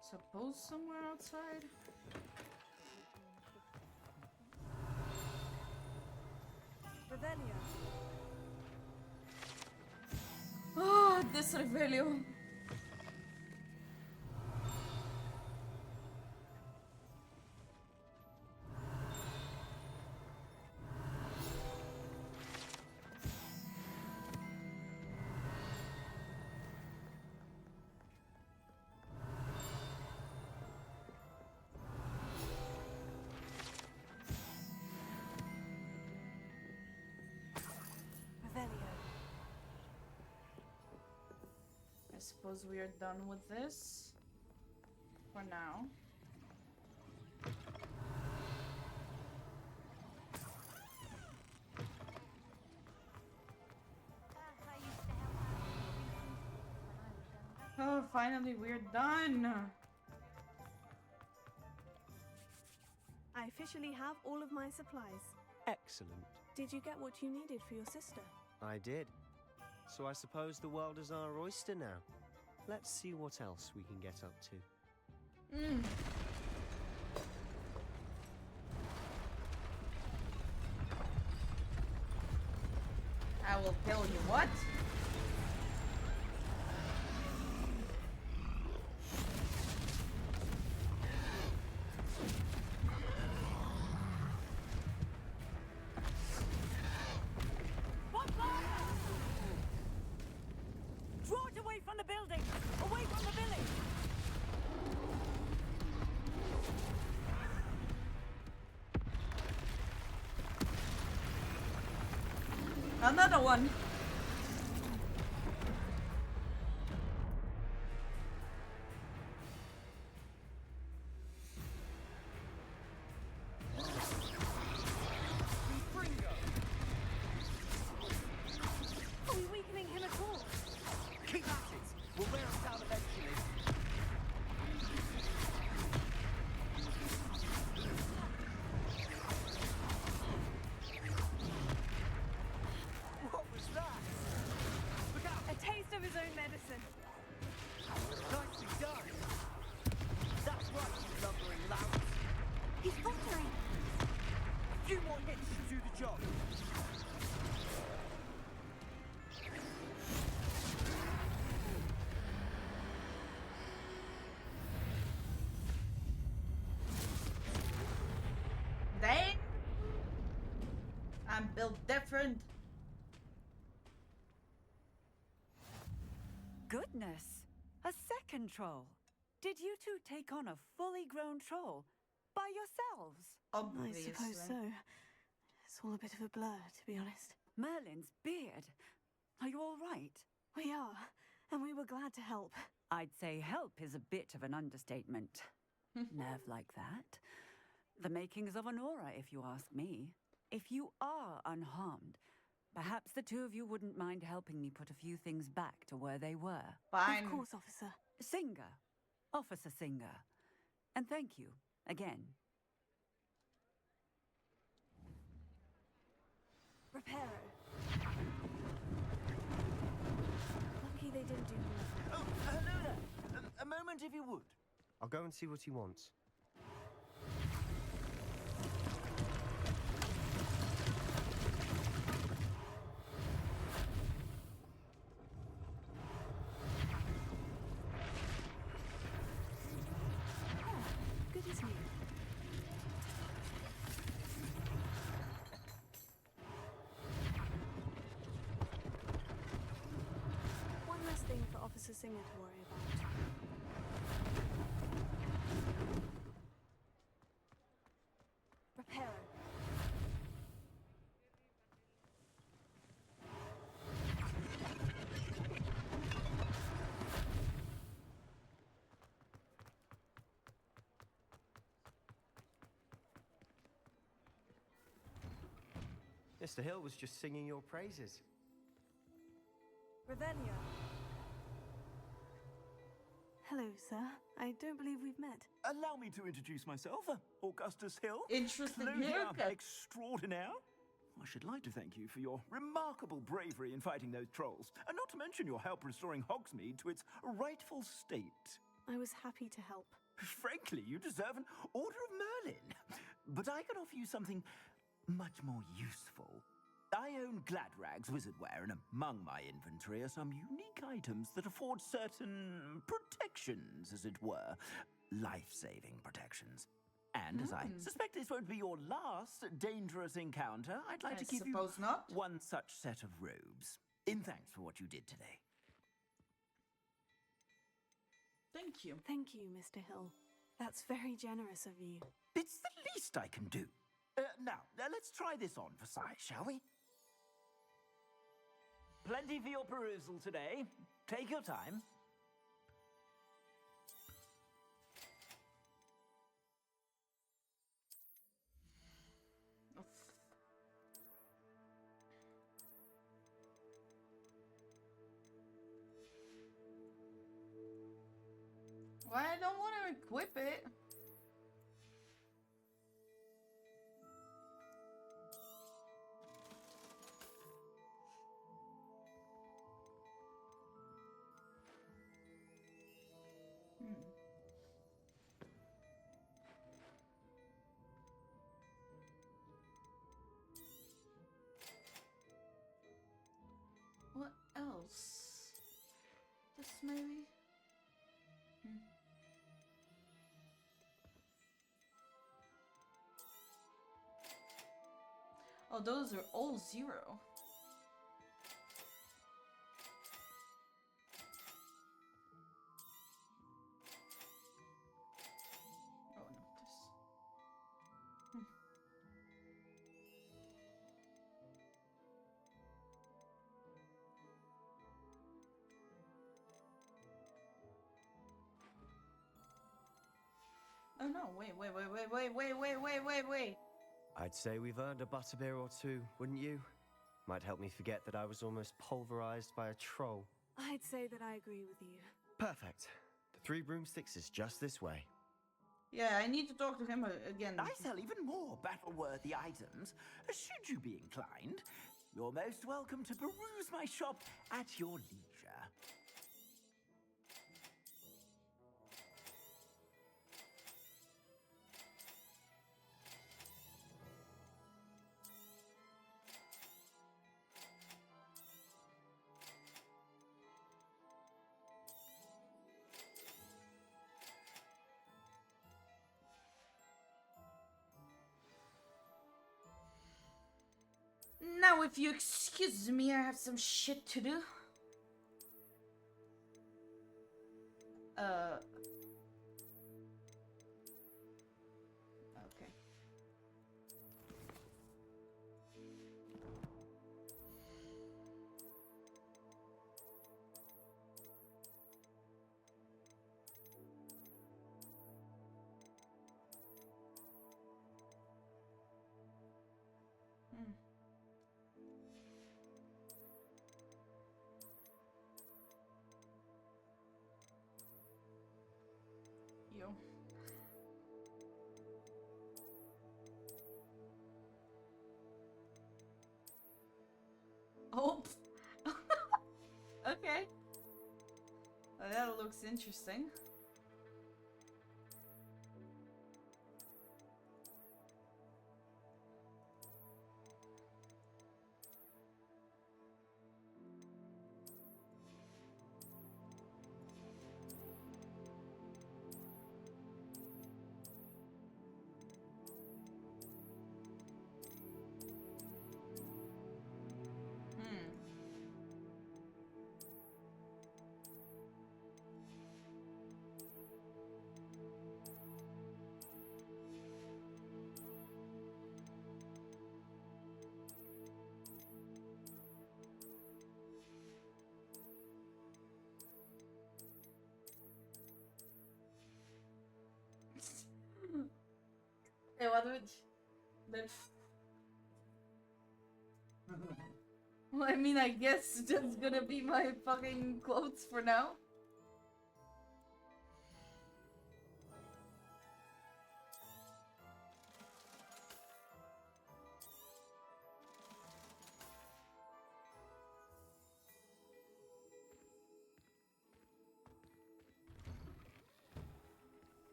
Suppose somewhere outside? Revelio. Ah, this Revelio. Revelio. I suppose we are done with this. For now. Oh, finally we're done. I officially have all of my supplies. Excellent. Did you get what you needed for your sister? I did. So I suppose the world is our oyster now. Let's see what else we can get up to. I will tell you what. Draw it away from the building! Away from the village! Another one. Are we weakening him at all? Keep at it! We'll wear him down eventually. What was that? Look out! A taste of his own medicine. Nicely done! That's right, you lumbering lout! He's faltering. A few more hits should do the job. Dang. I'm built different. Goodness, a second troll. Did you two take on a fully grown troll by yourselves? I suppose so. It's all a bit of a blur, to be honest. Merlin's beard. Are you all right? We are, and we were glad to help. I'd say help is a bit of an understatement. Nerve like that. The makings of an aura, if you ask me. If you are unharmed, perhaps the two of you wouldn't mind helping me put a few things back to where they were. Fine. Of course, officer. Singer. Officer Singer. And thank you, again. Reparo. Lucky they didn't do more. Oh, hello there. A moment, if you would. I'll go and see what he wants. Good as new. One less thing for Officer Singer to worry about. Reparo. Mr. Hill was just singing your praises. Revelio. Hello, sir. I don't believe we've met. Allow me to introduce myself, Augustus Hill. Interesting Clothier haircut. extraordinaire. I should like to thank you for your remarkable bravery in fighting those trolls, and not to mention your help restoring Hogsmeade to its rightful state. I was happy to help. Frankly, you deserve an Order of Merlin. But I can offer you something much more useful. I own Gladrag's wizardware, and among my inventory are some unique items that afford certain protections, as it were. Life-saving protections. And as I suspect this won't be your last dangerous encounter, I'd like to give you one such set of robes, in thanks for what you did today. Thank you. Thank you, Mr. Hill. That's very generous of you. It's the least I can do. Now, let's try this on for size, shall we? Plenty for your perusal today. Take your time. Well, I don't want to equip it. What else? This maybe? Oh, those are all 0. Oh, no, this. Oh no, wait. I'd say we've earned a butterbeer or two, wouldn't you? Might help me forget that I was almost pulverized by a troll. I'd say that I agree with you. Perfect. The 3 broomsticks is just this way. Yeah, I need to talk to him again. I sell even more battle-worthy items. Should you be inclined, you're most welcome to peruse my shop at your leisure. Now, if you excuse me, I have some shit to do. Oh. Okay. Well, that looks interesting. Hey, what would... Well, I mean, I guess that's gonna be my fucking clothes for now.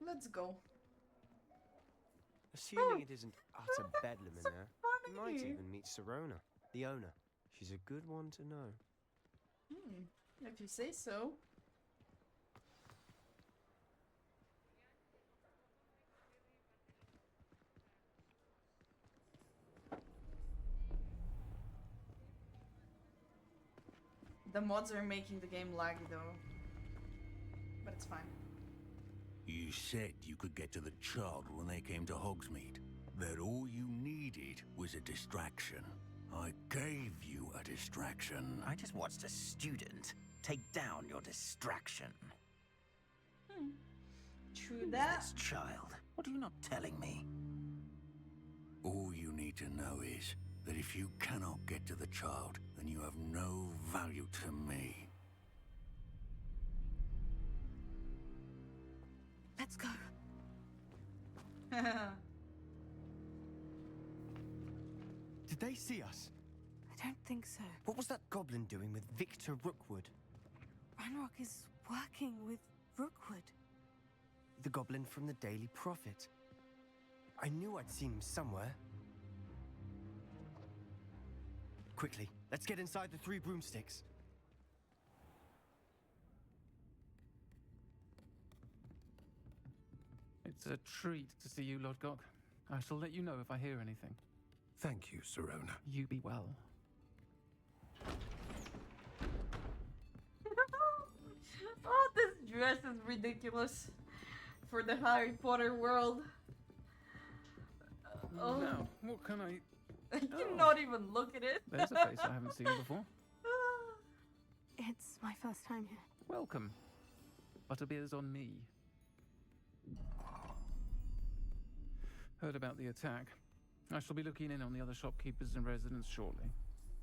Let's go. Assuming it isn't utter bedlam in so there, funny. you might even meet Serona, the owner. She's a good one to know. If you say so. The mods are making the game laggy though. But it's fine. You said you could get to the child when they came to Hogsmeade. That all you needed was a distraction. I gave you a distraction. I just watched a student take down your distraction. True Who's that. this child? What are you not telling me? All you need to know is that if you cannot get to the child, then you have no value to me. Let's go. Did they see us? I don't think so. What was that goblin doing with Victor Rookwood? Ranrock is working with Rookwood. The goblin from the Daily Prophet. I knew I'd seen him somewhere. Quickly, let's get inside the 3 broomsticks. It's a treat to see you, Lodgok. I shall let you know if I hear anything. Thank you, Serona. You be well. Oh, this dress is ridiculous for the Harry Potter world. Oh. Now, what can I... I cannot even look at it. There's a face I haven't seen before. It's my first time here. Welcome. Butterbeer's on me. Heard about the attack. I shall be looking in on the other shopkeepers and residents shortly.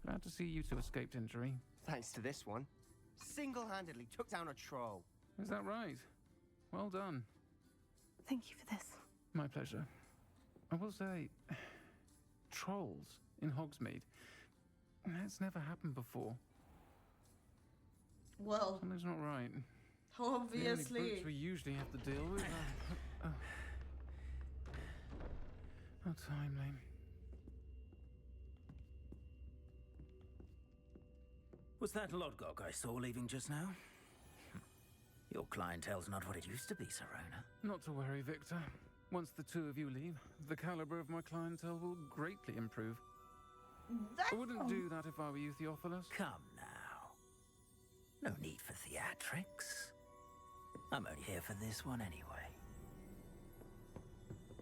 Glad to see you two escaped injury. Thanks to this one. Single-handedly took down a troll. Is that right? Well done. Thank you for this. My pleasure. I will say, trolls in Hogsmeade. That's never happened before. Well, something's not right. Obviously. The only brutes we usually have to deal with. How timely. Was that Lodgok I saw leaving just now? Your clientele's not what it used to be, Serona. Not to worry, Victor. Once the two of you leave, the caliber of my clientele will greatly improve. I wouldn't do that if I were you, Theophilus. Come now. No need for theatrics. I'm only here for this one anyway.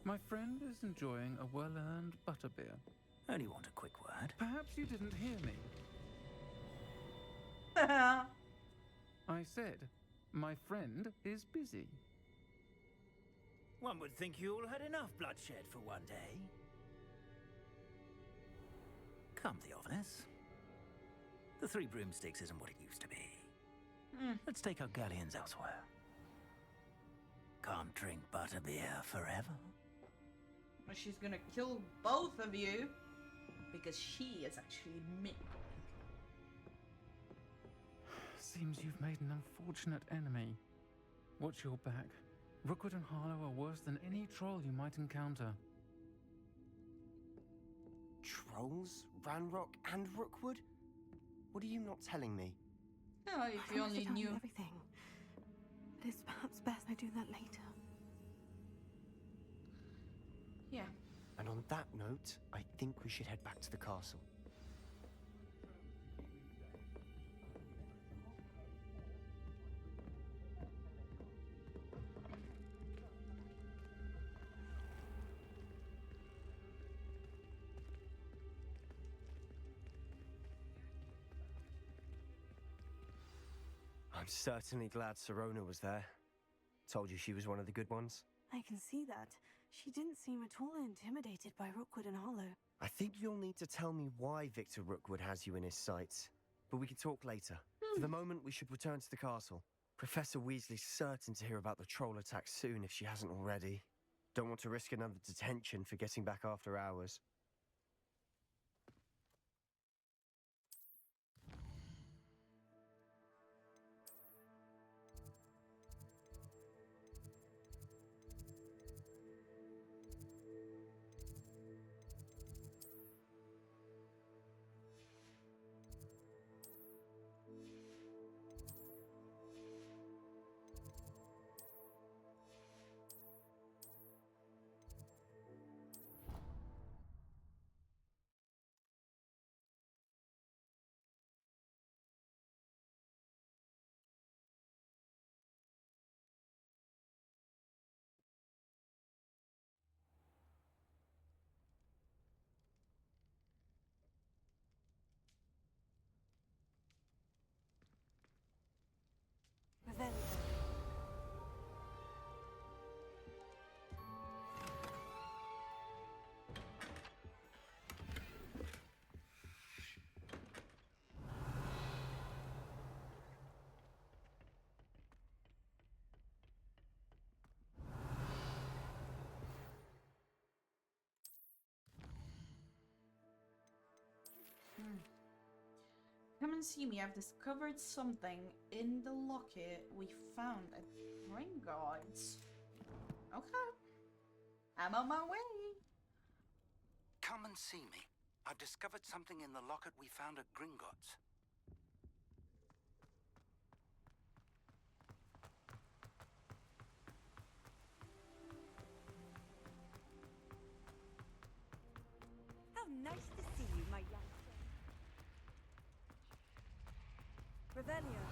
My friend is enjoying a well-earned butterbeer. Only want a quick word. Perhaps you didn't hear me. I said, my friend is busy. One would think you all had enough bloodshed for one day. Come, Theophilus. The 3 broomsticks isn't what it used to be. Let's take our galleons elsewhere. Can't drink butterbeer forever. She's gonna kill both of you. because she is actually me. Seems you've made an unfortunate enemy. Watch your back. Rookwood and Harlow are worse than any troll you might encounter. Trolls? Ranrock and Rookwood? What are you not telling me? Oh, if you only knew. Everything. But it's perhaps best I do that later. Yeah. And on that note, I think we should head back to the castle. I'm certainly glad Serona was there. Told you she was one of the good ones. I can see that. She didn't seem at all intimidated by Rookwood and Harlow. I think you'll need to tell me why Victor Rookwood has you in his sights. But we can talk later. For the moment, we should return to the castle. Professor Weasley's certain to hear about the troll attack soon if she hasn't already. Don't want to risk another detention for getting back after hours. Come and see me. I've discovered something in the locket we found at Gringotts. Okay. I'm on my way. Come and see me. I've discovered something in the locket we found at Gringotts. How nice to see you, my young friend. Revelio.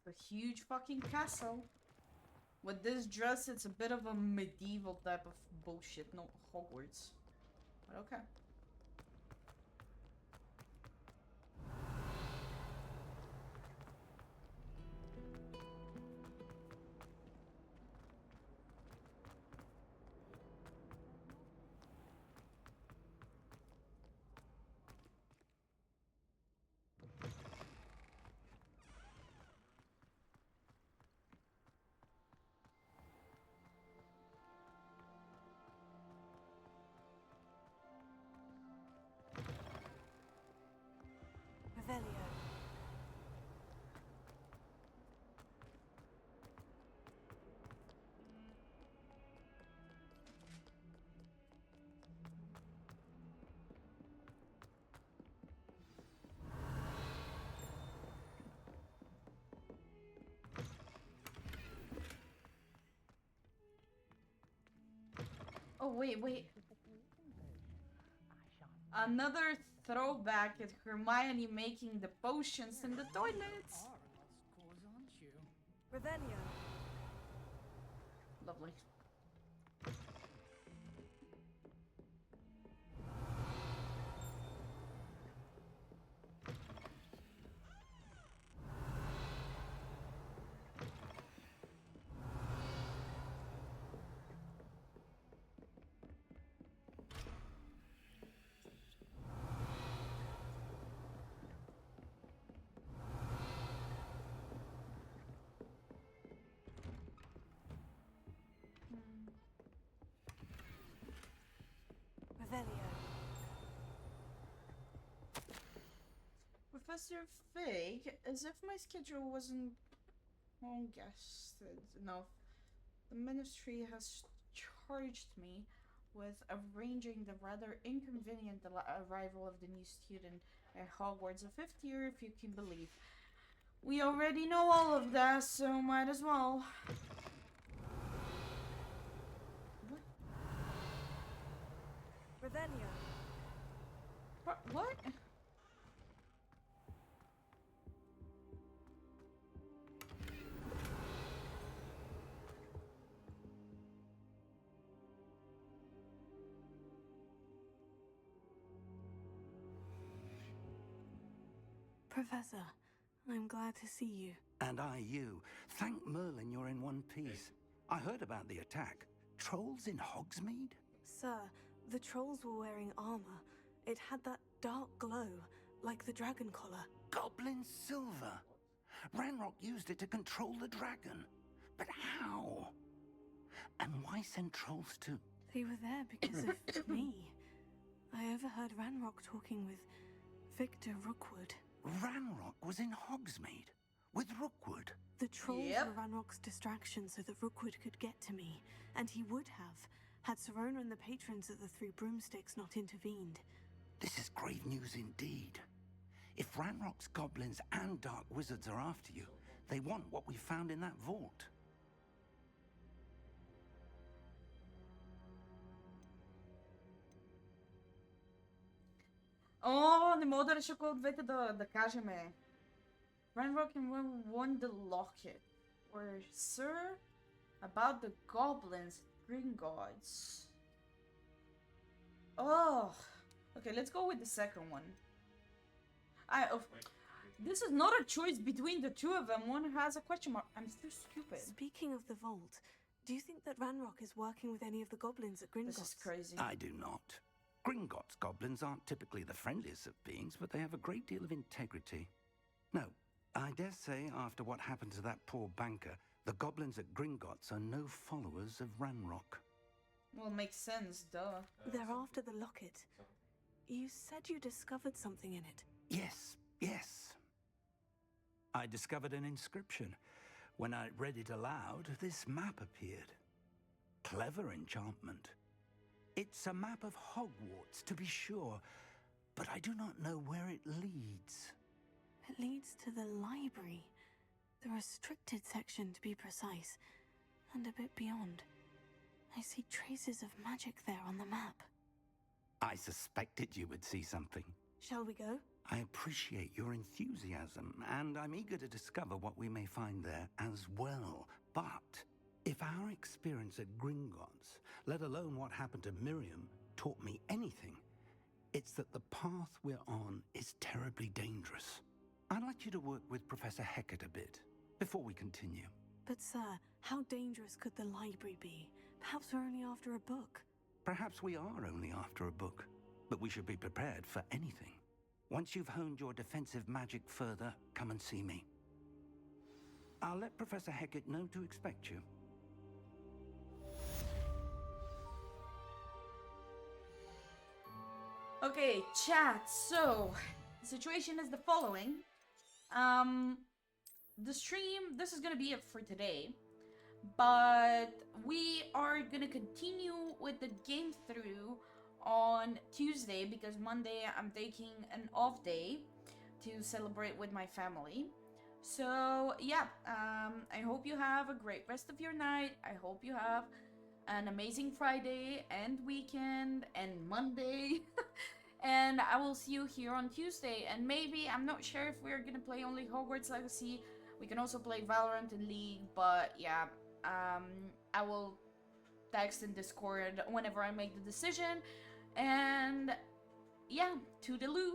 A huge fucking castle. With this dress, it's a bit of a medieval type of bullshit, no Hogwarts. But okay. Revelio. Oh, wait. Another throwback at Hermione making the potions in the toilets. Revelio. Lovely. Professor Fig, as if my schedule wasn't congested enough. The Ministry has charged me with arranging the rather inconvenient arrival of the new student at Hogwarts, a fifth year, if you can believe. We already know all of that, so might as well. What? Revelio. What? Professor, I'm glad to see you. And I you. Thank Merlin you're in one piece. I heard about the attack. Trolls in Hogsmeade? Sir, the trolls were wearing armor. It had that dark glow, like the dragon collar. Goblin silver. Ranrock used it to control the dragon. But how? And why send trolls too? They were there because of me. I overheard Ranrock talking with Victor Rookwood. Ranrock was in Hogsmeade with Rookwood. The trolls were Ranrock's distraction so that Rookwood could get to me, and he would have, had Serona and the patrons of the Three Broomsticks not intervened. This is grave news indeed. If Ranrock's goblins and dark wizards are after you, they want what we found in that vault. О, не мога да реша кой от двете да кажеме. Ranrock and Ron won the locket. Or, sir, about the goblins, Gringotts. Oh, okay, let's go with the second one. This is not a choice between the two of them. One has a question mark. I'm still stupid. Speaking of the vault, do you think that Ranrock is working with any of the goblins at Gringotts? This is crazy. I do not. Gringotts goblins aren't typically the friendliest of beings, but they have a great deal of integrity. No, I dare say after what happened to that poor banker, the goblins at Gringotts are no followers of Ranrock. Well, makes sense, duh. They're after the locket. You said you discovered something in it. Yes. I discovered an inscription. When I read it aloud, this map appeared. Clever enchantment. It's a map of Hogwarts, to be sure, but I do not know where it leads. It leads to the library. The restricted section, to be precise, and a bit beyond. I see traces of magic there on the map. I suspected you would see something. Shall we go? I appreciate your enthusiasm, and I'm eager to discover what we may find there as well. But if our experience at Gringotts, let alone what happened to Miriam, taught me anything, it's that the path we're on is terribly dangerous. I'd like you to work with Professor Hecat a bit before we continue. But sir, how dangerous could the library be? Perhaps we're only after a book. Perhaps we are only after a book, but we should be prepared for anything. Once you've honed your defensive magic further, come and see me. I'll let Professor Hecat know to expect you. Okay, chat, so the situation is the following. The stream, this is gonna be it for today, but we are gonna continue with the game through on Tuesday because Monday I'm taking an off day to celebrate with my family. So yeah, I hope you have a great rest of your night. I hope you have an amazing Friday and weekend and Monday. And I will see you here on Tuesday. And maybe, I'm not sure if we're gonna play only Hogwarts Legacy. We can also play Valorant and League, but yeah, I will text in Discord whenever I make the decision. And yeah, toodaloo.